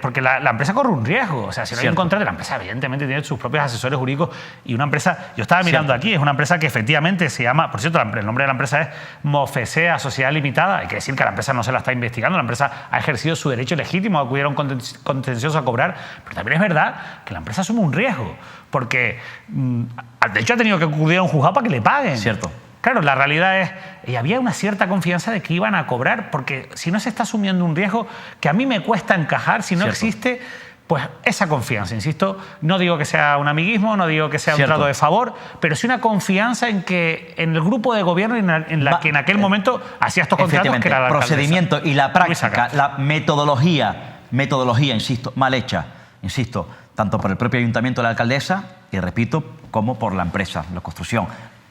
porque la empresa corre un riesgo, o sea, si no hay un contrato, la empresa evidentemente tiene sus propios asesores jurídicos y una empresa, yo estaba mirando aquí, es una empresa que efectivamente se llama, por cierto, el nombre de la empresa es Mofesea Sociedad Limitada, hay que decir que la empresa no se la está investigando, la empresa ha ejercido su derecho legítimo a acudir a un contencioso a cobrar, pero también es verdad que la empresa asume un riesgo, porque de hecho ha tenido que acudir a un juzgado para que le paguen. Cierto. Claro, la realidad es, y había una cierta confianza de que iban a cobrar, porque si no se está asumiendo un riesgo que a mí me cuesta encajar, si no existe, pues esa confianza, insisto, no digo que sea un amiguismo, no digo que sea un trato de favor, pero sí una confianza en que en el grupo de gobierno en la que en aquel momento hacía estos contratos, que era la procedimiento y la práctica, la metodología, insisto, mal hecha, insisto, tanto por el propio ayuntamiento de la alcaldesa, y repito, como por la empresa, la construcción.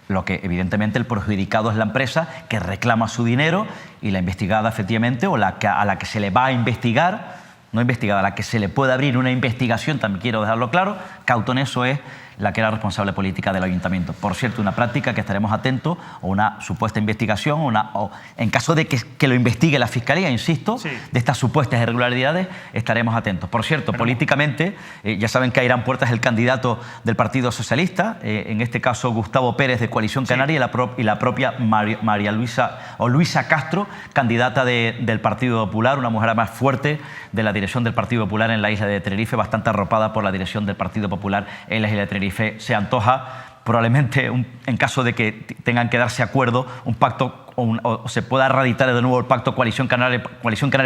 Lo que evidentemente el perjudicado es la empresa que reclama su dinero y la investigada efectivamente, o a la que se le va a investigar, no investigada, a la que se le puede abrir una investigación, también quiero dejarlo claro, cauto en eso es la que era responsable política del ayuntamiento. Por cierto, una práctica que estaremos atentos, o una supuesta investigación, o en caso de que lo investigue la Fiscalía, insisto, de estas supuestas irregularidades, estaremos atentos. Por cierto, políticamente, ya saben que Airán Puerta es el candidato del Partido Socialista, en este caso Gustavo Pérez de Coalición Canaria y la propia María Luisa Castro, candidata del Partido Popular, una mujer más fuerte de la dirección del Partido Popular en la isla de Tenerife, bastante arropada por la dirección del Partido Popular en la isla de Tenerife. Se antoja probablemente, en caso de que tengan que darse acuerdo, un pacto o se pueda reeditar de nuevo el pacto Coalición Canaria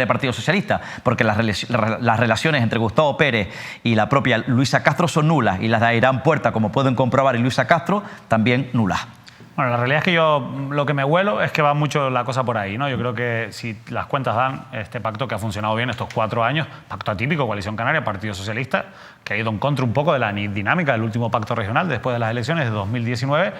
Partido Socialista, porque las relaciones entre Gustavo Pérez y la propia Luisa Castro son nulas, y las de Airán Puerta, como pueden comprobar, y Luisa Castro también nulas. Bueno, la realidad es que yo lo que me huelo es que va mucho la cosa por ahí, ¿no? Yo creo que si las cuentas dan, este pacto que ha funcionado bien estos 4 años, pacto atípico, Coalición Canaria, Partido Socialista, que ha ido en contra un poco de la dinámica del último pacto regional después de las elecciones de 2019,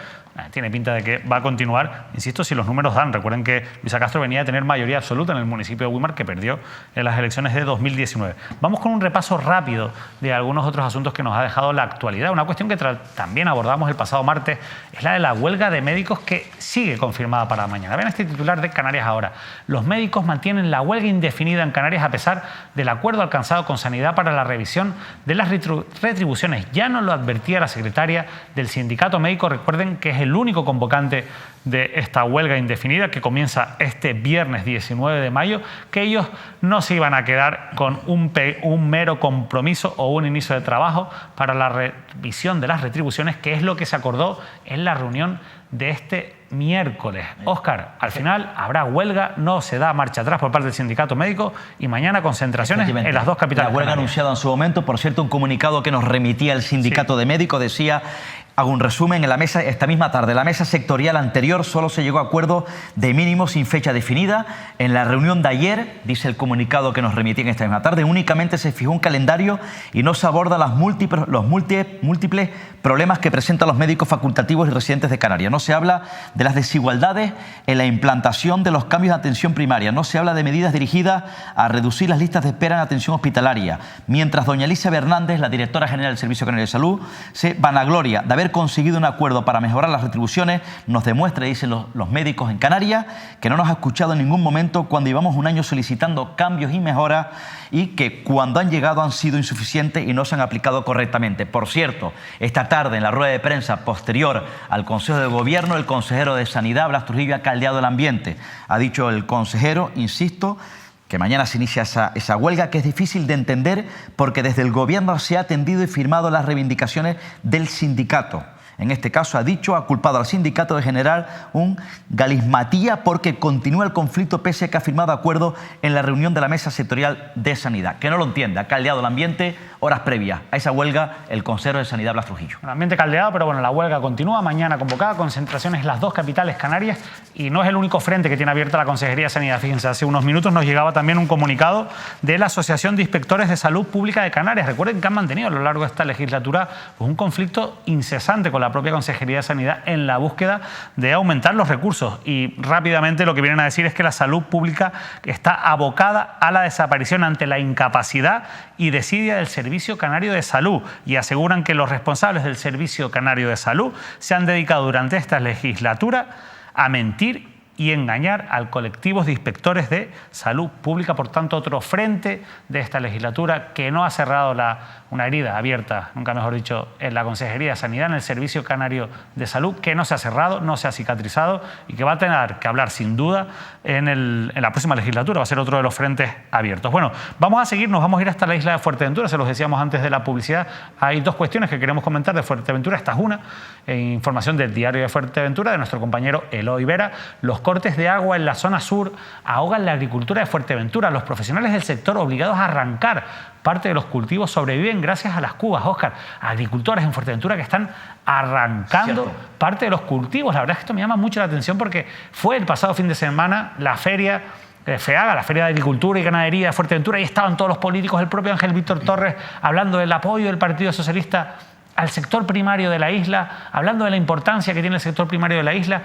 tiene pinta de que va a continuar, insisto, si los números dan. Recuerden que Luisa Castro venía de tener mayoría absoluta en el municipio de Güímar, que perdió en las elecciones de 2019. Vamos con un repaso rápido de algunos otros asuntos que nos ha dejado la actualidad. Una cuestión que también abordamos el pasado martes es la de la huelga de médicos, que sigue confirmada para mañana. Vean este titular de Canarias Ahora. Los médicos mantienen la huelga indefinida en Canarias a pesar del acuerdo alcanzado con Sanidad para la revisión de las retribuciones. Ya nos lo advertía la secretaria del sindicato médico. Recuerden que es el único convocante de esta huelga indefinida que comienza este viernes 19 de mayo, que ellos no se iban a quedar con un mero compromiso o un inicio de trabajo para la revisión de las retribuciones, que es lo que se acordó en la reunión de este miércoles. Óscar, al final habrá huelga, no se da marcha atrás por parte del sindicato médico y mañana concentraciones en las 2 capitales. La huelga anunciada en su momento, por cierto, un comunicado que nos remitía el sindicato de médicos decía: hago un resumen, en la mesa esta misma tarde, la mesa sectorial anterior solo se llegó a acuerdo de mínimos sin fecha definida. En la reunión de ayer, dice el comunicado que nos remitían esta misma tarde, únicamente se fijó un calendario y no se aborda los múltiples problemas que presentan los médicos facultativos y residentes de Canarias. No se habla de las desigualdades en la implantación de los cambios de atención primaria. No se habla de medidas dirigidas a reducir las listas de espera en atención hospitalaria. Mientras doña Alicia Bernández, la directora general del Servicio Canario de Salud, se vanagloria de haber haber conseguido un acuerdo para mejorar las retribuciones nos demuestra, dicen los médicos en Canarias, que no nos ha escuchado en ningún momento cuando llevamos un año solicitando cambios y mejoras y que cuando han llegado han sido insuficientes y no se han aplicado correctamente. Por cierto, esta tarde en la rueda de prensa posterior al Consejo de Gobierno, el consejero de Sanidad, Blas Trujillo, ha caldeado el ambiente. Ha dicho el consejero, insisto, que mañana se inicia esa huelga, que es difícil de entender porque desde el Gobierno se ha atendido y firmado las reivindicaciones del sindicato. En este caso, ha dicho, ha culpado al sindicato de generar un galismatía porque continúa el conflicto pese a que ha firmado acuerdo en la reunión de la Mesa Sectorial de Sanidad. Que no lo entiende, ha caldeado el ambiente horas previas a esa huelga el consejero de Sanidad, Blas Trujillo. El ambiente caldeado, pero bueno, la huelga continúa. Mañana convocada, concentraciones en las dos capitales canarias y no es el único frente que tiene abierta la Consejería de Sanidad. Fíjense, hace unos minutos nos llegaba también un comunicado de la Asociación de Inspectores de Salud Pública de Canarias. Recuerden que han mantenido a lo largo de esta legislatura pues, un conflicto incesante con la propia Consejería de Sanidad en la búsqueda de aumentar los recursos y rápidamente lo que vienen a decir es que la salud pública está abocada a la desaparición ante la incapacidad y desidia del Servicio Canario de Salud y aseguran que los responsables del Servicio Canario de Salud se han dedicado durante esta legislatura a mentir y engañar al colectivo de inspectores de salud pública. Por tanto, otro frente de esta legislatura que no ha cerrado una herida abierta, nunca mejor dicho, en la Consejería de Sanidad, en el Servicio Canario de Salud, que no se ha cerrado, no se ha cicatrizado y que va a tener que hablar sin duda en la próxima legislatura. Va a ser otro de los frentes abiertos. Bueno, vamos a seguir, nos vamos a ir hasta la isla de Fuerteventura. Se los decíamos antes de la publicidad. Hay dos cuestiones que queremos comentar de Fuerteventura. Esta es una, información del Diario de Fuerteventura, de nuestro compañero Eloy Vera. Los cortes de agua en la zona sur ahogan la agricultura de Fuerteventura. Los profesionales del sector obligados a arrancar parte de los cultivos sobreviven gracias a las cubas. Óscar, agricultores en Fuerteventura que están arrancando parte de los cultivos. La verdad es que esto me llama mucho la atención porque fue el pasado fin de semana la feria FEAGA, la Feria de Agricultura y Ganadería de Fuerteventura, y estaban todos los políticos, el propio Ángel Víctor Torres, hablando del apoyo del Partido Socialista al sector primario de la isla, hablando de la importancia que tiene el sector primario de la isla.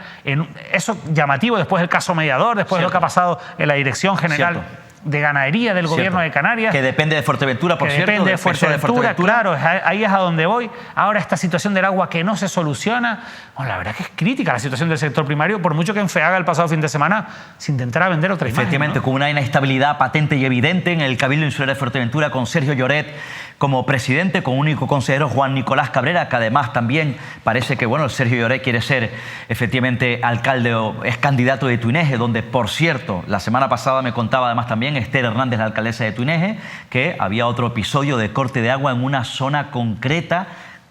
Eso llamativo después del caso mediador, después de lo que ha pasado en la Dirección General de Ganadería del Gobierno de Canarias. Que depende de Fuerteventura, por cierto. Depende de Fuerteventura, claro, ahí es a donde voy. Ahora esta situación del agua que no se soluciona. Bueno, la verdad que es crítica la situación del sector primario, por mucho que en FEAGA el pasado fin de semana se intentara vender otra imagen. Efectivamente, ¿no? Con una inestabilidad patente y evidente en el Cabildo Insular de Fuerteventura, con Sergio Lloret como presidente, con único consejero Juan Nicolás Cabrera, que además también parece que bueno, Sergio Lloret quiere ser efectivamente alcalde o es candidato de Tuineje, donde por cierto, la semana pasada me contaba además también Esther Hernández, la alcaldesa de Tuineje, que había otro episodio de corte de agua en una zona concreta,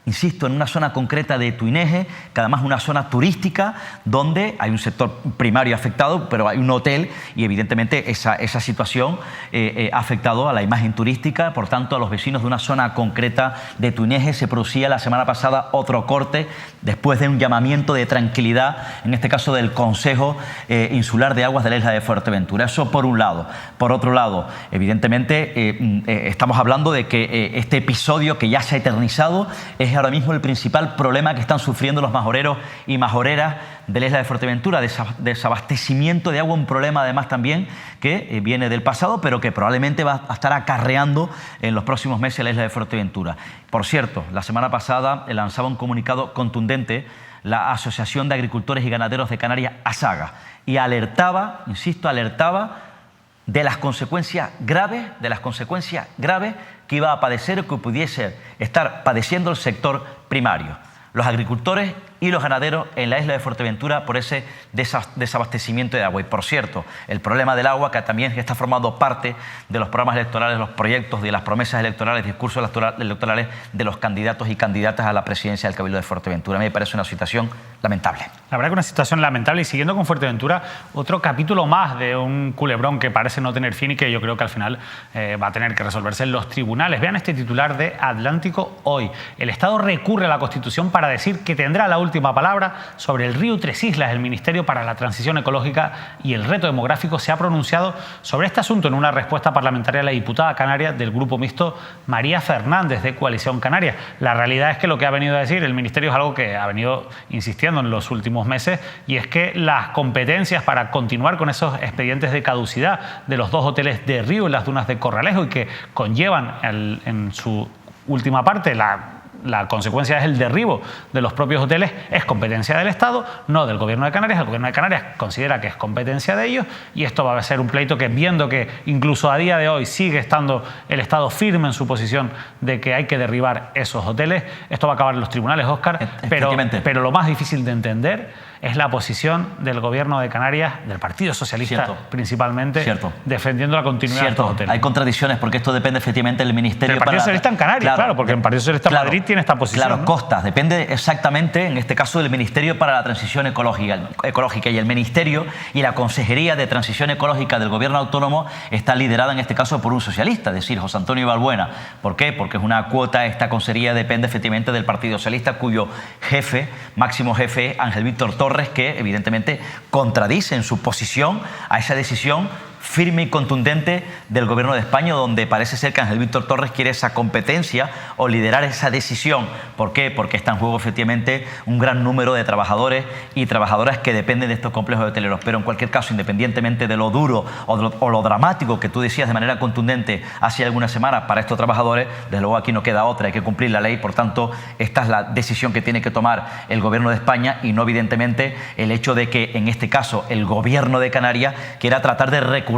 insisto, en una zona concreta de Tuineje, que además es una zona turística donde hay un sector primario afectado, pero hay un hotel y evidentemente esa situación ha afectado a la imagen turística, por tanto a los vecinos de una zona concreta de Tuineje. Se producía la semana pasada otro corte después de un llamamiento de tranquilidad, en este caso del Consejo Insular de Aguas de la isla de Fuerteventura. Eso por un lado. Por otro lado, evidentemente estamos hablando de que este episodio que ya se ha eternizado es ahora mismo el principal problema que están sufriendo los majoreros y majoreras de la isla de Fuerteventura, desabastecimiento de agua, un problema además también que viene del pasado, pero que probablemente va a estar acarreando en los próximos meses la isla de Fuerteventura. Por cierto, la semana pasada lanzaba un comunicado contundente la Asociación de Agricultores y Ganaderos de Canarias, ASAGA, y alertaba, insisto, alertaba de las consecuencias graves, que iba a padecer o que pudiese estar padeciendo el sector primario, los agricultores y los ganaderos en la isla de Fuerteventura por ese desabastecimiento de agua. Y por cierto, el problema del agua que también está formando parte de los programas electorales, los proyectos de las promesas electorales, discursos electorales de los candidatos y candidatas a la presidencia del Cabildo de Fuerteventura. A mí me parece una situación lamentable. La verdad que una situación lamentable, y siguiendo con Fuerteventura, otro capítulo más de un culebrón que parece no tener fin y que yo creo que al final va a tener que resolverse en los tribunales. Vean este titular de Atlántico hoy. El Estado recurre a la Constitución para decir que tendrá la última palabra sobre el río Tres Islas. El Ministerio para la Transición Ecológica y el Reto Demográfico se ha pronunciado sobre este asunto en una respuesta parlamentaria a la diputada canaria del Grupo Mixto María Fernández de Coalición Canaria. La realidad es que lo que ha venido a decir el Ministerio es algo que ha venido insistiendo en los últimos meses, y es que las competencias para continuar con esos expedientes de caducidad de los dos hoteles de Río en las dunas de Corralejo, y que conllevan en su última parte la la consecuencia es el derribo de los propios hoteles, es competencia del Estado, no del Gobierno de Canarias. El Gobierno de Canarias considera que es competencia de ellos y esto va a ser un pleito que, viendo que incluso a día de hoy sigue estando el Estado firme en su posición de que hay que derribar esos hoteles, esto va a acabar en los tribunales, Óscar, pero lo más difícil de entender es la posición del Gobierno de Canarias, del Partido Socialista principalmente, defendiendo la continuidad de estos hoteles. Hay contradicciones porque esto depende efectivamente del Ministerio. Del Partido Socialista en Canarias, claro, porque el Partido Socialista en Madrid tiene esta posición. Claro, Costas, depende exactamente, en este caso, del Ministerio para la Transición Ecológica y el Ministerio y la Consejería de Transición Ecológica del Gobierno Autónomo está liderada en este caso por un socialista, es decir, José Antonio Balbuena. ¿Por qué? Porque es una cuota, esta consejería depende efectivamente del Partido Socialista, cuyo jefe, máximo jefe, Ángel Víctor Torres, que evidentemente contradice en su posición a esa decisión firme y contundente del Gobierno de España, donde parece ser que Ángel Víctor Torres quiere esa competencia o liderar esa decisión. ¿Por qué? Porque está en juego efectivamente un gran número de trabajadores y trabajadoras que dependen de estos complejos hoteleros. Pero en cualquier caso, independientemente de lo duro o lo dramático que tú decías de manera contundente hace algunas semanas para estos trabajadores, desde luego aquí no queda otra, hay que cumplir la ley. Por tanto, esta es la decisión que tiene que tomar el Gobierno de España y no evidentemente el hecho de que en este caso el Gobierno de Canarias quiera tratar de recurrir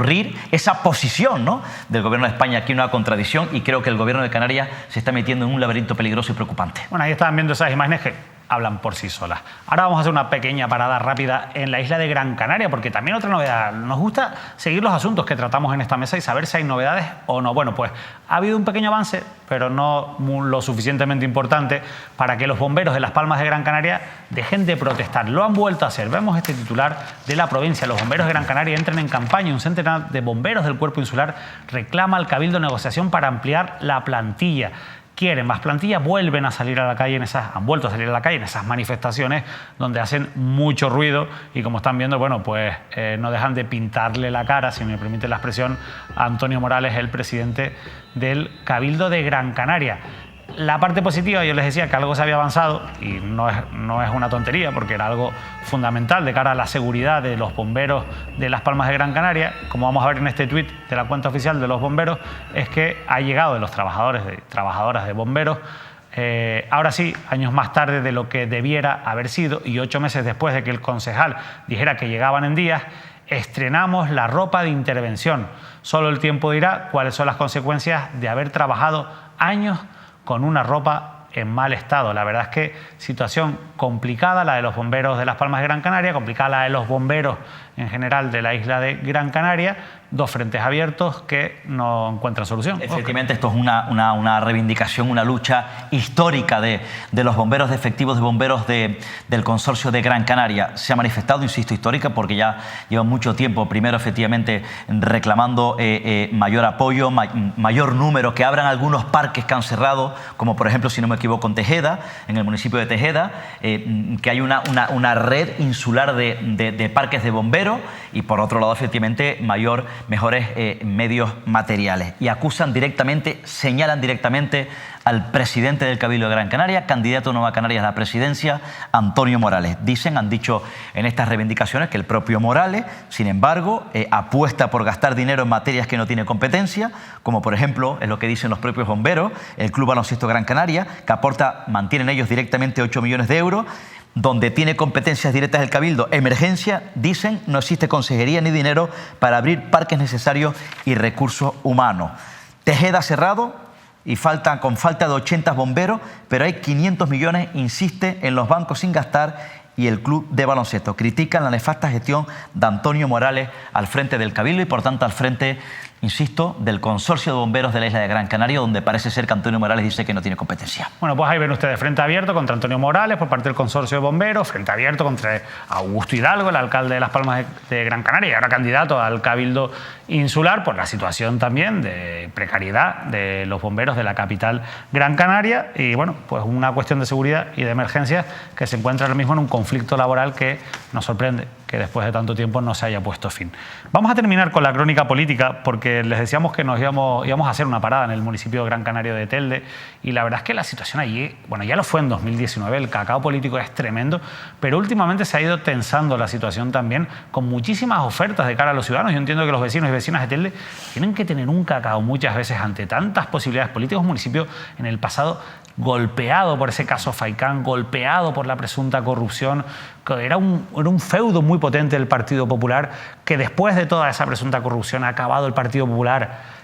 esa posición, ¿no?, del Gobierno de España. Aquí una contradicción y creo que el Gobierno de Canarias se está metiendo en un laberinto peligroso y preocupante. Bueno, ahí estaban viendo esas imágenes que hablan por sí solas. Ahora vamos a hacer una pequeña parada rápida en la isla de Gran Canaria, porque también otra novedad. Nos gusta seguir los asuntos que tratamos en esta mesa y saber si hay novedades o no. Bueno, pues ha habido un pequeño avance, pero no lo suficientemente importante para que los bomberos de Las Palmas de Gran Canaria dejen de protestar. Lo han vuelto a hacer. Vemos este titular de La Provincia. Los bomberos de Gran Canaria entran en campaña. Un centenar de bomberos del Cuerpo Insular reclama al Cabildo negociación para ampliar la plantilla. Quieren más plantilla, vuelven a salir a la calle han vuelto a salir a la calle en esas manifestaciones donde hacen mucho ruido y, como están viendo, bueno, pues no dejan de pintarle la cara, si me permite la expresión, a Antonio Morales, el presidente del Cabildo de Gran Canaria. La parte positiva, yo les decía que algo se había avanzado y no es una tontería, porque era algo fundamental de cara a la seguridad de los bomberos de Las Palmas de Gran Canaria. Como vamos a ver en este tuit de la cuenta oficial de los bomberos, es que ha llegado de los trabajadores y trabajadoras de bomberos, ahora sí, años más tarde de lo que debiera haber sido y 8 meses después de que el concejal dijera que llegaban en días, estrenamos la ropa de intervención. Solo el tiempo dirá cuáles son las consecuencias de haber trabajado años con una ropa en mal estado. La verdad es que situación complicada la de los bomberos de Las Palmas de Gran Canaria, complicada la de los bomberos en general de la isla de Gran Canaria, dos frentes abiertos que no encuentran solución. Efectivamente, esto es una reivindicación, una lucha histórica de los bomberos, de efectivos de bomberos del Consorcio de Gran Canaria. Se ha manifestado, insisto, histórica, porque ya lleva mucho tiempo, primero, efectivamente, reclamando mayor apoyo, mayor número, que abran algunos parques que han cerrado, como por ejemplo, si no me equivoco, en Tejeda, en el municipio de Tejeda, que hay una red insular de parques de bomberos y, por otro lado, efectivamente, mejores medios materiales. Y acusan directamente, señalan directamente al presidente del Cabildo de Gran Canaria, candidato a Nueva Canarias a la presidencia, Antonio Morales. Han dicho en estas reivindicaciones que el propio Morales, sin embargo, apuesta por gastar dinero en materias que no tiene competencia, como por ejemplo, es lo que dicen los propios bomberos, el Club Baloncesto Gran Canaria, que mantienen ellos directamente 8 millones de euros, donde tiene competencias directas el Cabildo. Emergencia, dicen, no existe consejería ni dinero para abrir parques necesarios y recursos humanos. Tejeda cerrado y con falta de 80 bomberos, pero hay 500 millones, insiste, en los bancos sin gastar, y el club de baloncesto. Critican la nefasta gestión de Antonio Morales al frente del Cabildo y, por tanto, al frente, insisto, del Consorcio de Bomberos de la isla de Gran Canaria, donde parece ser que Antonio Morales dice que no tiene competencia. Bueno, pues ahí ven ustedes, frente abierto contra Antonio Morales por parte del Consorcio de Bomberos, frente abierto contra Augusto Hidalgo, el alcalde de Las Palmas de Gran Canaria y ahora candidato al Cabildo Insular, por la situación también de precariedad de los bomberos de la capital Gran Canaria y, bueno, pues una cuestión de seguridad y de emergencia que se encuentra ahora mismo en un conflicto laboral que nos sorprende que después de tanto tiempo no se haya puesto fin. Vamos a terminar con la crónica política porque les decíamos que íbamos a hacer una parada en el municipio de Gran Canaria de Telde y la verdad es que la situación allí, bueno, ya lo fue en 2019, el cacao político es tremendo, pero últimamente se ha ido tensando la situación también con muchísimas ofertas de cara a los ciudadanos. Yo entiendo que los vecinos y vecinas de Telde tienen que tener un cacao muchas veces ante tantas posibilidades políticas, un municipio en el pasado golpeado por ese caso Faicán, golpeado por la presunta corrupción. Era un feudo muy potente del Partido Popular, que después de toda esa presunta corrupción ha acabado el Partido Popular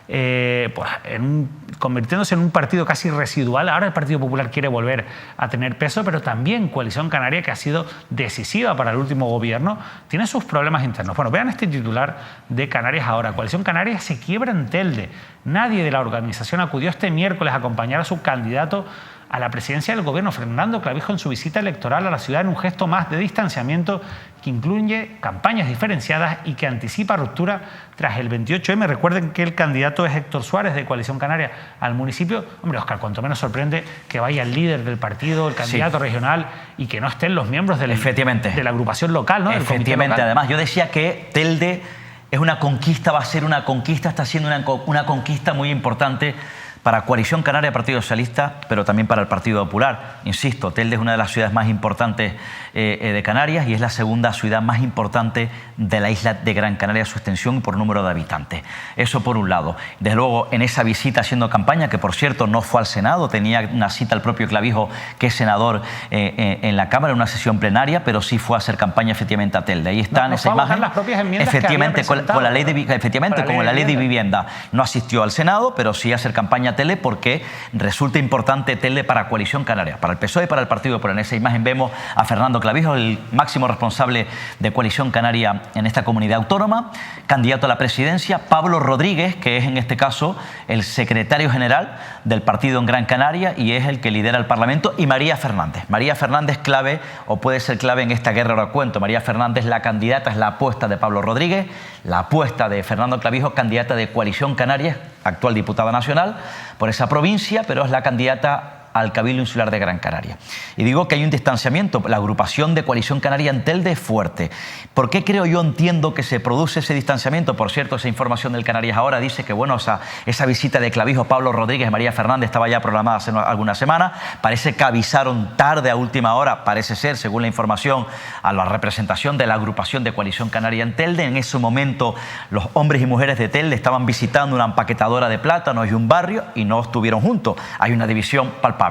convirtiéndose en un partido casi residual. Ahora el Partido Popular quiere volver a tener peso, pero también Coalición Canaria, que ha sido decisiva para el último gobierno, tiene sus problemas internos. Bueno, vean este titular de Canarias Ahora. Coalición Canaria se quiebra en Telde. Nadie de la organización acudió este miércoles a acompañar a su candidato a la presidencia del gobierno, Fernando Clavijo, en su visita electoral a la ciudad, en un gesto más de distanciamiento que incluye campañas diferenciadas y que anticipa ruptura tras el 28M. Recuerden que el candidato es Héctor Suárez, de Coalición Canaria, al municipio. Hombre, Óscar, cuanto menos sorprende que vaya el líder del partido, el candidato regional, y que no estén los miembros de la agrupación local, ¿no? Efectivamente, además yo decía que Telde es una conquista, va a ser una conquista, está siendo una conquista muy importante para Coalición Canaria, Partido Socialista, pero también para el Partido Popular. Insisto, Telde es una de las ciudades más importantes de Canarias y es la segunda ciudad más importante de la isla de Gran Canaria, su extensión y por número de habitantes. Eso por un lado. Desde luego, en esa visita haciendo campaña, que por cierto no fue al Senado, tenía una cita el propio Clavijo, que es senador en la Cámara, en una sesión plenaria, pero sí fue a hacer campaña efectivamente a Telde. Ahí está en esa imagen. Las propias enmiendas efectivamente, con la ley de vivienda. No asistió al Senado, pero sí a hacer campaña a Telde, porque resulta importante Telde para Coalición Canaria, para el PSOE y para el Partido Popular. En esa imagen vemos a Fernando Clavijo, el máximo responsable de Coalición Canaria en esta comunidad autónoma, candidato a la presidencia, Pablo Rodríguez, que es en este caso el secretario general del partido en Gran Canaria y es el que lidera el Parlamento, y María Fernández. María Fernández, clave, o puede ser clave en esta guerra, ahora cuento. María Fernández, la candidata, es la apuesta de Pablo Rodríguez, la apuesta de Fernando Clavijo, candidata de Coalición Canaria, actual diputada nacional por esa provincia, pero es la candidata al Cabildo Insular de Gran Canaria. Y digo que hay un distanciamiento. La agrupación de Coalición Canaria en Telde es fuerte. ¿Por qué entiendo que se produce ese distanciamiento? Por cierto, esa información del Canarias Ahora dice que bueno, esa visita de Clavijo, Pablo Rodríguez y María Fernández estaba ya programada hace algunas semanas. Parece que avisaron tarde, a última hora, parece ser, según la información, a la representación de la agrupación de Coalición Canaria en Telde. En ese momento, los hombres y mujeres de Telde estaban visitando una empaquetadora de plátanos y un barrio y no estuvieron juntos. Hay una división palpable.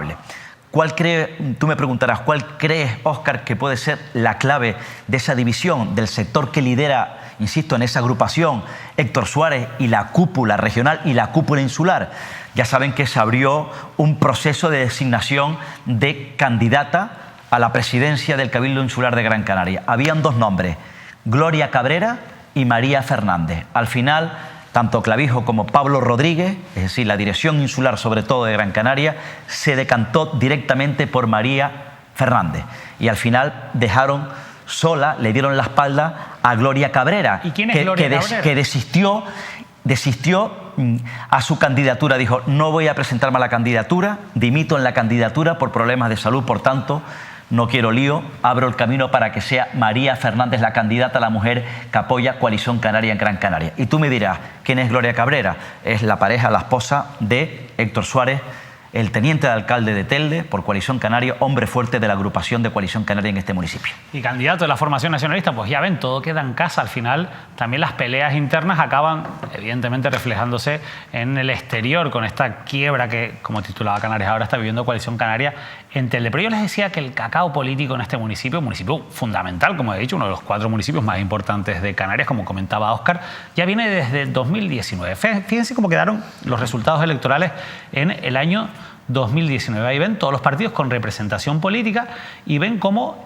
Tú me preguntarás, ¿cuál crees, Óscar, que puede ser la clave de esa división del sector que lidera, insisto, en esa agrupación, Héctor Suárez, y la cúpula regional y la cúpula insular? Ya saben que se abrió un proceso de designación de candidata a la presidencia del Cabildo Insular de Gran Canaria. Habían dos nombres, Gloria Cabrera y María Fernández. Al final, tanto Clavijo como Pablo Rodríguez, es decir, la dirección insular sobre todo de Gran Canaria, se decantó directamente por María Fernández. Y al final dejaron sola, le dieron la espalda a Gloria Cabrera. ¿Y quién es Gloria Cabrera? Que desistió a su candidatura. Dijo, no voy a presentarme a la candidatura, dimito en la candidatura por problemas de salud, por tanto, no quiero lío, abro el camino para que sea María Fernández la candidata, la mujer que apoya Coalición Canaria en Gran Canaria. Y tú me dirás, ¿quién es Gloria Cabrera? Es la pareja, la esposa de Héctor Suárez, el teniente de alcalde de Telde por Coalición Canaria, hombre fuerte de la agrupación de Coalición Canaria en este municipio. Y candidato de la formación nacionalista, pues ya ven, todo queda en casa. Al final también las peleas internas acaban evidentemente reflejándose en el exterior, con esta quiebra que, como titulaba Canarias Ahora, está viviendo Coalición Canaria en Telde. Pero yo les decía que el cacao político en este municipio, municipio fundamental, como he dicho, uno de los 4 municipios más importantes de Canarias, como comentaba Óscar, ya viene desde 2019. Fíjense cómo quedaron los resultados electorales en el año 2019. Ahí ven todos los partidos con representación política y ven cómo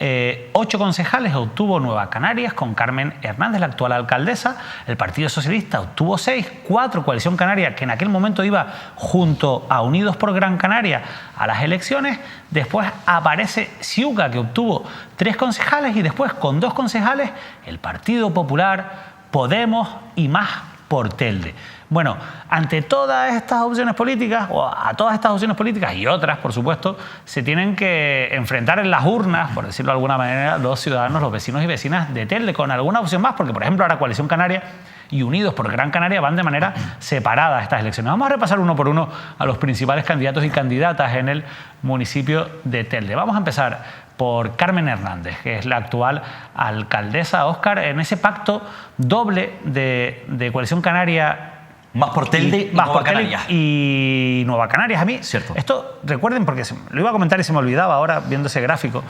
8 concejales obtuvo Nueva Canarias con Carmen Hernández, la actual alcaldesa. El Partido Socialista obtuvo 6, 4 Coalición Canaria, que en aquel momento iba junto a Unidos por Gran Canaria a las elecciones. Después aparece Ciuca, que obtuvo 3 concejales, y después con 2 concejales el Partido Popular, Podemos y Más por Telde. Bueno, ante todas estas opciones políticas, o a todas estas opciones políticas y otras, por supuesto, se tienen que enfrentar en las urnas, por decirlo de alguna manera, los ciudadanos, los vecinos y vecinas de Telde, con alguna opción más, porque, por ejemplo, ahora Coalición Canaria y Unidos por Gran Canaria van de manera separada a estas elecciones. Vamos a repasar uno por uno a los principales candidatos y candidatas en el municipio de Telde. Vamos a empezar por Carmen Hernández, que es la actual alcaldesa. Óscar, en ese pacto doble de Coalición Canaria Más por Telde y Nueva Canarias. Y Nueva Canarias. A mí, cierto. Esto, recuerden, porque lo iba a comentar y se me olvidaba ahora viendo ese gráfico.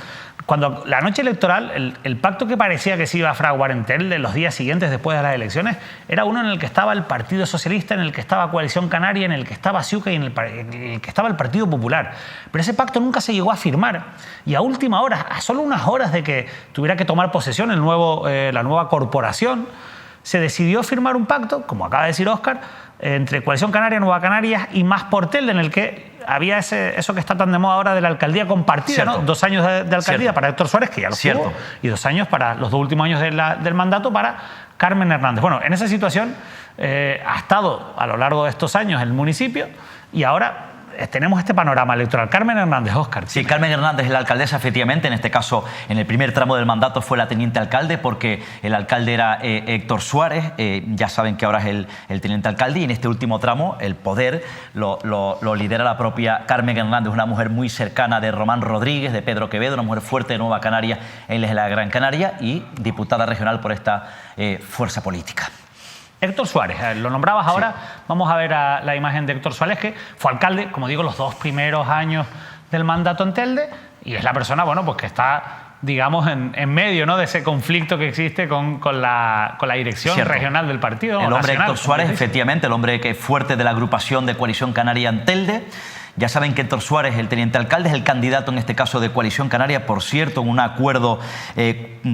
Cuando la noche electoral, el pacto que parecía que se iba a fraguar en Telde los días siguientes después de las elecciones, era uno en el que estaba el Partido Socialista, en el que estaba Coalición Canaria, en el que estaba Ciuca y en el que estaba el Partido Popular. Pero ese pacto nunca se llegó a firmar. Y a última hora, a solo unas horas de que tuviera que tomar posesión la nueva corporación, se decidió firmar un pacto, como acaba de decir Óscar, entre Coalición Canaria, Nueva Canarias y Más por Telde, en el que había eso que está tan de moda ahora de la alcaldía compartida, ¿no? 2 años de alcaldía para Héctor Suárez, que ya lo tuvo, y 2 años para los 2 últimos años del mandato para Carmen Hernández. Bueno, en esa situación ha estado a lo largo de estos años el municipio y ahora tenemos este panorama electoral. Carmen Hernández, Óscar. Sí, Carmen Hernández es la alcaldesa, efectivamente. En este caso, en el primer tramo del mandato fue la teniente alcalde, porque el alcalde era Héctor Suárez. Ya saben que ahora es el teniente alcalde, y en este último tramo el poder lo lidera la propia Carmen Hernández, una mujer muy cercana de Román Rodríguez, de Pedro Quevedo, una mujer fuerte de Nueva Canaria, él es de la Gran Canaria, y diputada regional por esta fuerza política. Héctor Suárez, lo nombrabas ahora, vamos a ver la imagen de Héctor Suárez, que fue alcalde, como digo, los 2 primeros años del mandato en Telde, y es la persona, bueno, pues que está, digamos, en medio, ¿no?, de ese conflicto que existe con la dirección regional del partido. El hombre nacional, Héctor Suárez, efectivamente, el hombre que es fuerte de la agrupación de Coalición Canaria en Telde. Ya saben que Héctor Suárez, el teniente alcalde, es el candidato en este caso de Coalición Canaria, por cierto, en un acuerdo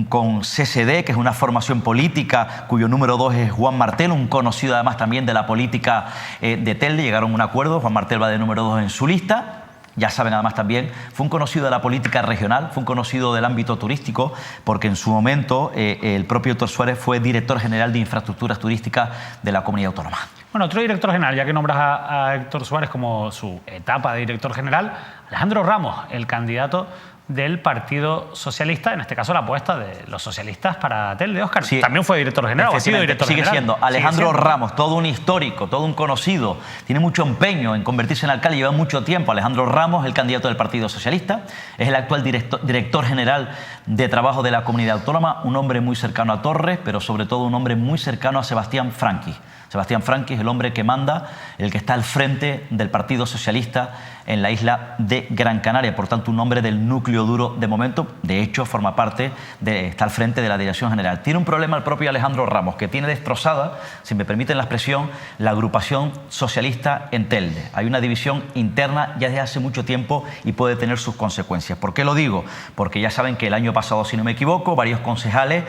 con CSD, que es una formación política cuyo número 2 es Juan Martel, un conocido además también de la política de Telde. Llegaron a un acuerdo, Juan Martel va de número 2 en su lista. Ya saben, además también, fue un conocido de la política regional, fue un conocido del ámbito turístico, porque en su momento el propio Héctor Suárez fue director general de infraestructuras turísticas de la comunidad autónoma. Bueno, otro director general, ya que nombras a Héctor Suárez como su etapa de director general, Alejandro Ramos, el candidato del Partido Socialista, en este caso la apuesta de los socialistas para Telde. Óscar, sí, también fue director general, o ha sido director general. Sigue siendo Alejandro Ramos, todo un histórico, todo un conocido, tiene mucho empeño en convertirse en alcalde, lleva mucho tiempo. Alejandro Ramos, el candidato del Partido Socialista, es el actual director general de trabajo de la comunidad autónoma, un hombre muy cercano a Torres, pero sobre todo un hombre muy cercano a Sebastián Franqui. Sebastián Franqui es el hombre que manda, el que está al frente del Partido Socialista en la isla de Gran Canaria, por tanto un hombre del núcleo duro de momento. De hecho, forma parte está al frente de la dirección general. Tiene un problema el propio Alejandro Ramos, que tiene destrozada, si me permiten la expresión, la agrupación socialista en Telde. Hay una división interna ya desde hace mucho tiempo y puede tener sus consecuencias. ¿Por qué lo digo? Porque ya saben que el año pasado, si no me equivoco, varios concejales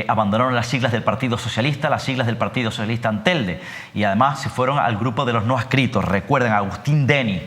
abandonaron las siglas del Partido Socialista, las siglas del Partido Socialista en Telde, y además se fueron al grupo de los no adscritos. Recuerden, Agustín Deni,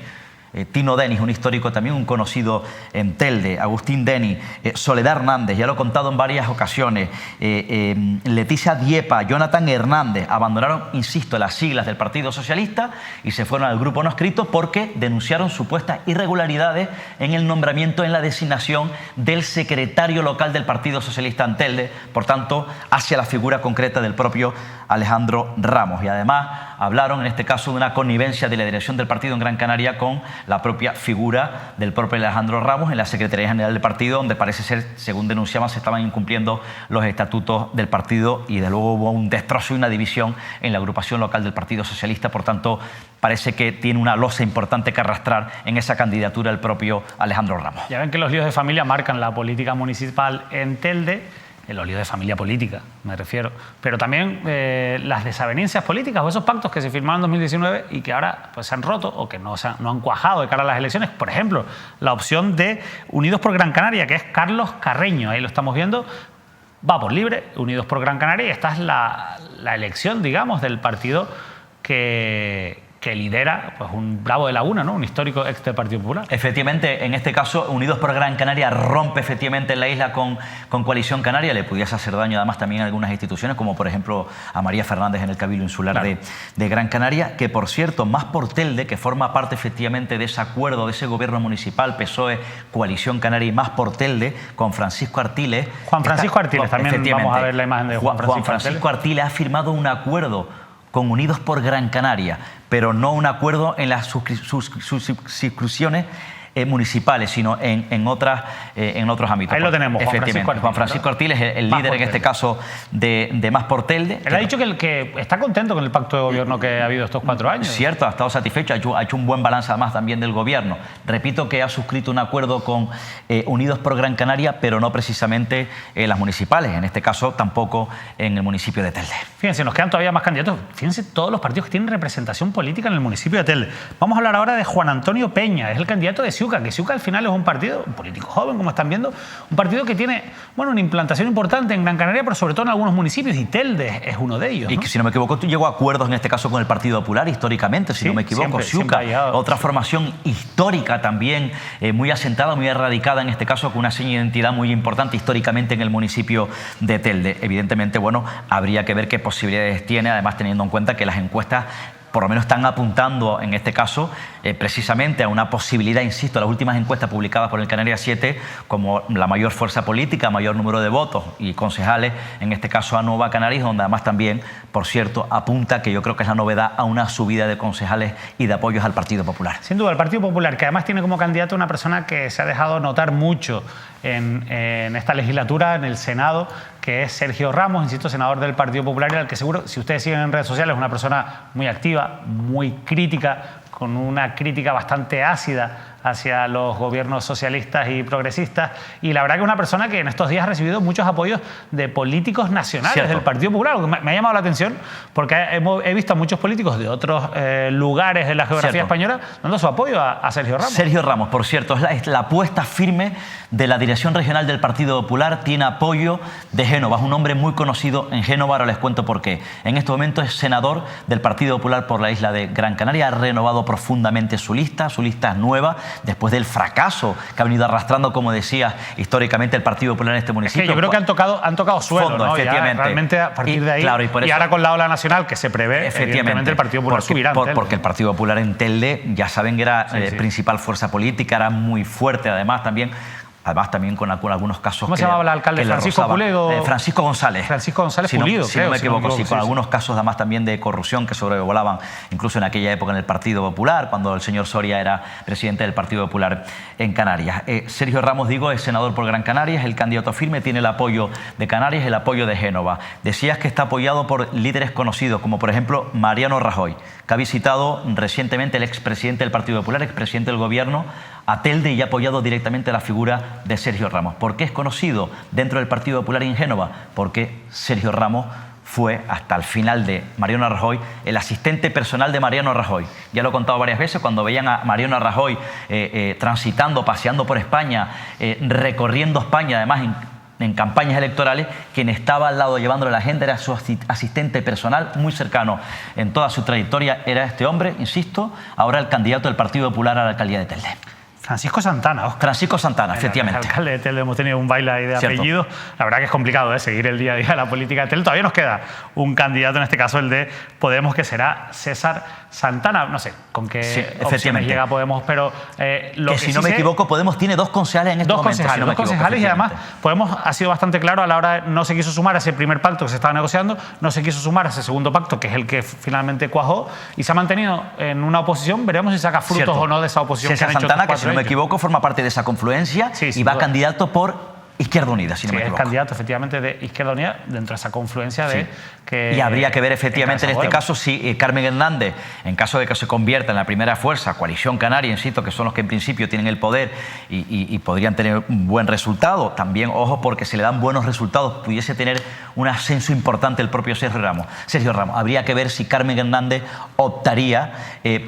Tino Denis, un histórico también, un conocido en Telde, Agustín Denis, Soledad Hernández, ya lo he contado en varias ocasiones, Leticia Diepa, Jonathan Hernández, abandonaron, insisto, las siglas del Partido Socialista y se fueron al grupo no adscrito porque denunciaron supuestas irregularidades en el nombramiento, en la designación del secretario local del Partido Socialista en Telde, por tanto, hacia la figura concreta del propio Alejandro Ramos. Y además hablaron, en este caso, de una connivencia de la dirección del partido en Gran Canaria con la propia figura del propio Alejandro Ramos en la Secretaría General del partido, donde parece ser, según denunciaban, se estaban incumpliendo los estatutos del partido y de luego hubo un destrozo y una división en la agrupación local del Partido Socialista. Por tanto, parece que tiene una losa importante que arrastrar en esa candidatura el propio Alejandro Ramos. Ya ven que los líos de familia marcan la política municipal en Telde. Los líos de familia política, me refiero, pero también las desavenencias políticas o esos pactos que se firmaron en 2019 y que ahora pues, se han roto o que no han cuajado de cara a las elecciones. Por ejemplo, la opción de Unidos por Gran Canaria, que es Carlos Carreño, ahí lo estamos viendo, va por libre, Unidos por Gran Canaria, y esta es la elección, digamos, del partido que lidera pues, un Bravo de Laguna, ¿no? Un histórico ex del Partido Popular. Efectivamente, en este caso, Unidos por Gran Canaria rompe efectivamente en la isla con Coalición Canaria. Le pudiese hacer daño además también a algunas instituciones, como por ejemplo a María Fernández en el Cabildo Insular de Gran Canaria, que por cierto, Más por Telde, que forma parte efectivamente de ese acuerdo, de ese gobierno municipal, PSOE, Coalición Canaria y Más por Telde, con Francisco Artiles. Juan Francisco Artiles, también vamos a ver la imagen de Juan Francisco Artiles ha firmado un acuerdo con Unidos por Gran Canaria, pero no un acuerdo en las suscripciones municipales, sino en otros ámbitos. Ahí lo tenemos, Juan Francisco Artiles, el líder en este caso de Más por Telde. Él ha dicho que está contento con el pacto de gobierno que ha habido estos 4 años. Cierto, ha estado satisfecho, ha hecho un buen balance además también del gobierno. Repito que ha suscrito un acuerdo con Unidos por Gran Canaria, pero no precisamente las municipales, en este caso tampoco en el municipio de Telde. Fíjense, nos quedan todavía más candidatos. Fíjense todos los partidos que tienen representación política en el municipio de Telde. Vamos a hablar ahora de Juan Antonio Peña, es el candidato de Ciuca, que Ciuca al final es un partido, un político joven, como están viendo, un partido que tiene, bueno, una implantación importante en Gran Canaria, pero sobre todo en algunos municipios, y Telde es uno de ellos, ¿no? Y que, si no me equivoco, tú llegó a acuerdos en este caso con el Partido Popular históricamente, si no me equivoco. Ciuca, otra formación histórica también, muy asentada, muy erradicada en este caso, con una seña de identidad muy importante históricamente en el municipio de Telde. Evidentemente, bueno, habría que ver qué posibilidades tiene, además teniendo en cuenta que las encuestas por lo menos están apuntando en este caso precisamente a una posibilidad, insisto, las últimas encuestas publicadas por el Canarias 7 como la mayor fuerza política, mayor número de votos y concejales, en este caso a Nueva Canarias, donde además también, por cierto, apunta, que yo creo que es la novedad, a una subida de concejales y de apoyos al Partido Popular. Sin duda, el Partido Popular, que además tiene como candidato una persona que se ha dejado notar mucho en esta legislatura, en el Senado, que es Sergio Ramos, insisto, senador del Partido Popular, y al que seguro, si ustedes siguen en redes sociales, es una persona muy activa, muy crítica, con una crítica bastante ácida hacia los gobiernos socialistas y progresistas, y la verdad que es una persona que en estos días ha recibido muchos apoyos de políticos nacionales del Partido Popular. Me ha llamado la atención porque he visto a muchos políticos de otros lugares de la geografía española dando su apoyo a Sergio Ramos. Sergio Ramos, por cierto, es la apuesta firme de la Dirección Regional del Partido Popular, tiene apoyo de Génova, es un hombre muy conocido en Génova, ahora les cuento por qué. En este momento es senador del Partido Popular por la isla de Gran Canaria, ha renovado profundamente su lista es nueva, después del fracaso que ha venido arrastrando, como decía, históricamente el Partido Popular en este municipio. Es que yo creo que han tocado suelo, fondo, ¿no? efectivamente. Ya, realmente a partir de ahí, claro, y ahora con la ola nacional que se prevé, evidentemente el Partido Popular subirá. Porque el Partido Popular en Telde, ya saben que era principal fuerza política, era muy fuerte, además también con algunos casos. ¿Cómo se llamaba el alcalde? Francisco Pulido. Francisco González. Francisco González Pulido, si no me equivoco, sí, con algunos casos además también de corrupción que sobrevolaban incluso en aquella época en el Partido Popular, cuando el señor Soria era presidente del Partido Popular en Canarias. Sergio Ramos, digo, es senador por Gran Canaria, es el candidato firme, tiene el apoyo de Canarias, el apoyo de Génova. Decías que está apoyado por líderes conocidos, como por ejemplo Mariano Rajoy, que ha visitado recientemente el expresidente del Partido Popular, expresidente del gobierno, a Telde, y ha apoyado directamente la figura de Sergio Ramos. ¿Por qué es conocido dentro del Partido Popular y en Génova? Porque Sergio Ramos fue, hasta el final de Mariano Rajoy, el asistente personal de Mariano Rajoy. Ya lo he contado varias veces, cuando veían a Mariano Rajoy transitando, paseando por España, recorriendo España, además en campañas electorales, quien estaba al lado llevándole la agenda era su asistente personal, muy cercano en toda su trayectoria, era este hombre, insisto, ahora el candidato del Partido Popular a la alcaldía de Telde. Francisco Santana, Oscar. Francisco Santana, efectivamente. El alcalde de Telde, hemos tenido un baile ahí de apellidos. La verdad que es complicado seguir el día a día de la política de Telde. Todavía nos queda un candidato, en este caso el de Podemos, que será César Santana. No sé con qué opciones llega Podemos, pero lo que si no me equivoco, Podemos tiene 2 concejales en este momento. Dos concejales, y además Podemos ha sido bastante claro a la hora, no se quiso sumar a ese primer pacto que se estaba negociando, no se quiso sumar a ese segundo pacto, que es el que finalmente cuajó, y se ha mantenido en una oposición. Veremos si saca frutos o no de esa oposición. César Santana, que si no me equivoco, forma parte de esa confluencia y va candidato por Izquierda Unida, si no me equivoco. Es candidato efectivamente de Izquierda Unida dentro de esa confluencia de que... Y habría que ver efectivamente en este caso si Carmen Hernández, en caso de que se convierta en la primera fuerza, Coalición Canaria, insisto, que son los que en principio tienen el poder y podrían tener un buen resultado. También, ojo, porque si le dan buenos resultados, pudiese tener un ascenso importante el propio Sergio Ramos. Habría que ver si Carmen Hernández optaría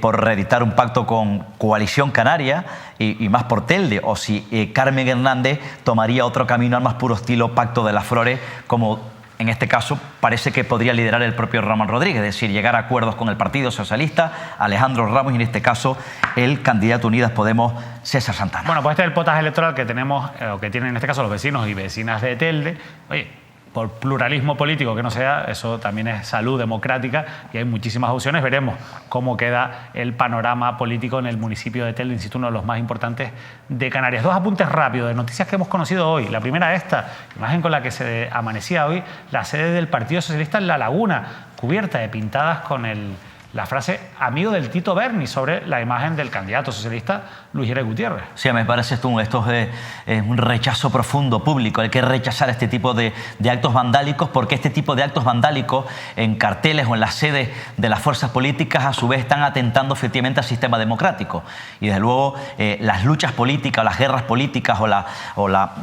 por reeditar un pacto con Coalición Canaria y Más por Telde, o si Carmen Hernández tomaría otro camino al más puro estilo Pacto de las Flores, como en este caso parece que podría liderar el propio Ramón Rodríguez, es decir, llegar a acuerdos con el Partido Socialista, Alejandro Ramos, y en este caso el candidato Unidas Podemos, César Santana. Bueno, pues este es el potaje electoral que tenemos, o que tienen en este caso los vecinos y vecinas de Telde. Oye, por pluralismo político que no sea, eso también es salud democrática y hay muchísimas opciones. Veremos cómo queda el panorama político en el municipio de Telde, insisto, uno de los más importantes de Canarias. 2 apuntes rápidos de noticias que hemos conocido hoy. La primera, esta imagen con la que se amanecía hoy, la sede del Partido Socialista en La Laguna, cubierta de pintadas con el la frase amigo del Tito Berni sobre la imagen del candidato socialista Luis Geray Gutiérrez. Sí, me parece esto es un rechazo profundo público. Hay que rechazar este tipo de actos vandálicos, porque este tipo de actos vandálicos en carteles o en las sedes de las fuerzas políticas a su vez están atentando efectivamente al sistema democrático. Y desde luego las luchas políticas, las guerras políticas o la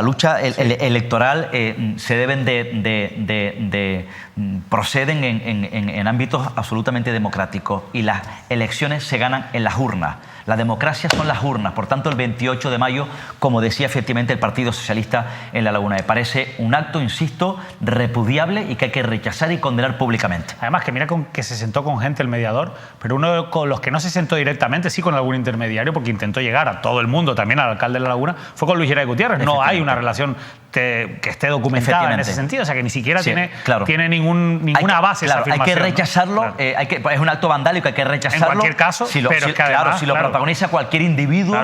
lucha electoral se deben proceden en ámbitos absolutamente democráticos, y las elecciones se ganan en las urnas. La democracia son las urnas. Por tanto, el 28 de mayo, como decía efectivamente el Partido Socialista en La Laguna, me parece un acto, insisto, repudiable y que hay que rechazar y condenar públicamente. Además, que mira que se sentó con gente el mediador, pero uno con los que no se sentó directamente, sí con algún intermediario, porque intentó llegar a todo el mundo, también al alcalde de La Laguna, fue con Luis Geray Gutiérrez. No hay una relación que esté documentada en ese sentido, o sea que ni siquiera tiene ninguna base esa afirmación. Hay que rechazarlo, es un acto vandálico, hay que rechazarlo. En cualquier caso, si lo protagoniza cualquier individuo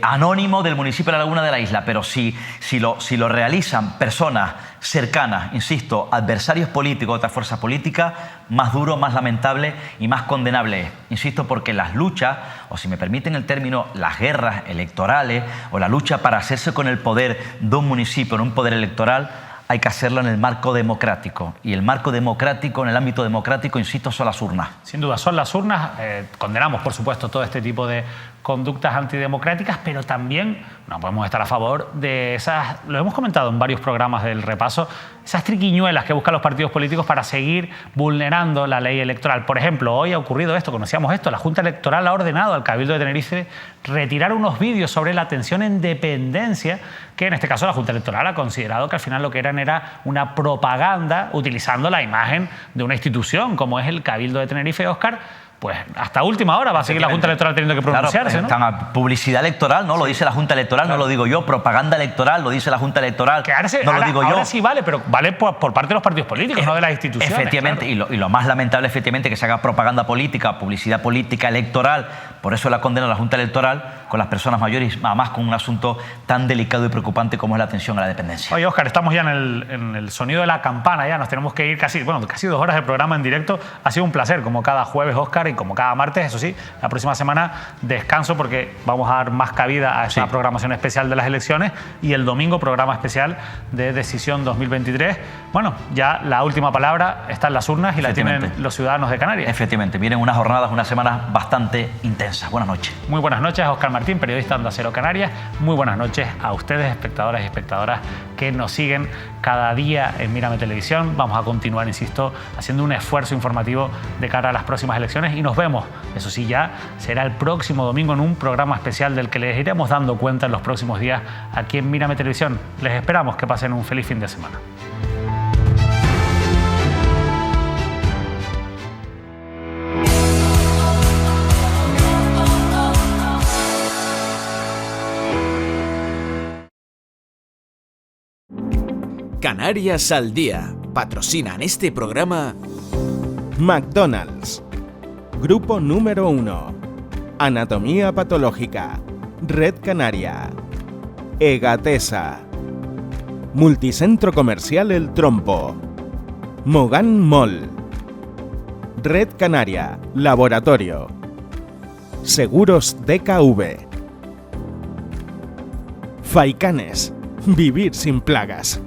anónimo del municipio de La Laguna de la isla, pero si lo realizan personas cercanas, insisto, adversarios políticos de otras fuerzas políticas, más duro, más lamentable y más condenable es. Insisto, porque las luchas, o si me permiten el término, las guerras electorales o la lucha para hacerse con el poder de un municipio, en un poder electoral, hay que hacerlo en el marco democrático. Y el marco democrático, en el ámbito democrático, insisto, son las urnas. Sin duda, son las urnas. Condenamos, por supuesto, todo este tipo de conductas antidemocráticas, pero también no podemos estar a favor de esas, lo hemos comentado en varios programas del repaso, esas triquiñuelas que buscan los partidos políticos para seguir vulnerando la ley electoral. Por ejemplo, hoy ha ocurrido esto, conocíamos esto, la Junta Electoral ha ordenado al Cabildo de Tenerife retirar unos vídeos sobre la atención en dependencia, que en este caso la Junta Electoral ha considerado que al final lo que eran era una propaganda utilizando la imagen de una institución como es el Cabildo de Tenerife, Óscar. Pues hasta última hora va a seguir la Junta Electoral teniendo que pronunciarse, ¿no? Publicidad electoral, ¿no? Lo dice la Junta Electoral, no lo digo yo. Propaganda electoral, lo dice la Junta Electoral, no lo digo yo. Ahora sí vale, pero vale por parte de los partidos políticos, no de las instituciones. Efectivamente, claro. y lo más lamentable, efectivamente, que se haga propaganda política, publicidad política electoral. Por eso la condena a la Junta Electoral con las personas mayores, además con un asunto tan delicado y preocupante como es la atención a la dependencia. Oye, Óscar, estamos ya en el sonido de la campana, ya nos tenemos que ir casi 2 horas de programa en directo. Ha sido un placer, como cada jueves, Óscar, y como cada martes. Eso sí, la próxima semana descanso porque vamos a dar más cabida a esta programación especial de las elecciones, y el domingo programa especial de Decisión 2023. Bueno, ya la última palabra está en las urnas y la tienen los ciudadanos de Canarias. Efectivamente, vienen unas jornadas, unas semanas bastante intensas. Buenas noches. Muy buenas noches, Óscar Martín, periodista de Onda Cero Canarias. Muy buenas noches a ustedes, espectadoras y espectadoras que nos siguen cada día en Mírame Televisión. Vamos a continuar, insisto, haciendo un esfuerzo informativo de cara a las próximas elecciones, y nos vemos, eso sí, ya será el próximo domingo en un programa especial del que les iremos dando cuenta en los próximos días aquí en Mírame Televisión. Les esperamos que pasen un feliz fin de semana. Canarias al Día. Patrocinan este programa McDonald's. Grupo número 1. Anatomía Patológica. Red Canaria. Egatesa. Multicentro Comercial El Trompo. Mogán Mall. Red Canaria. Laboratorio. Seguros DKV. Faicanes. Vivir sin plagas.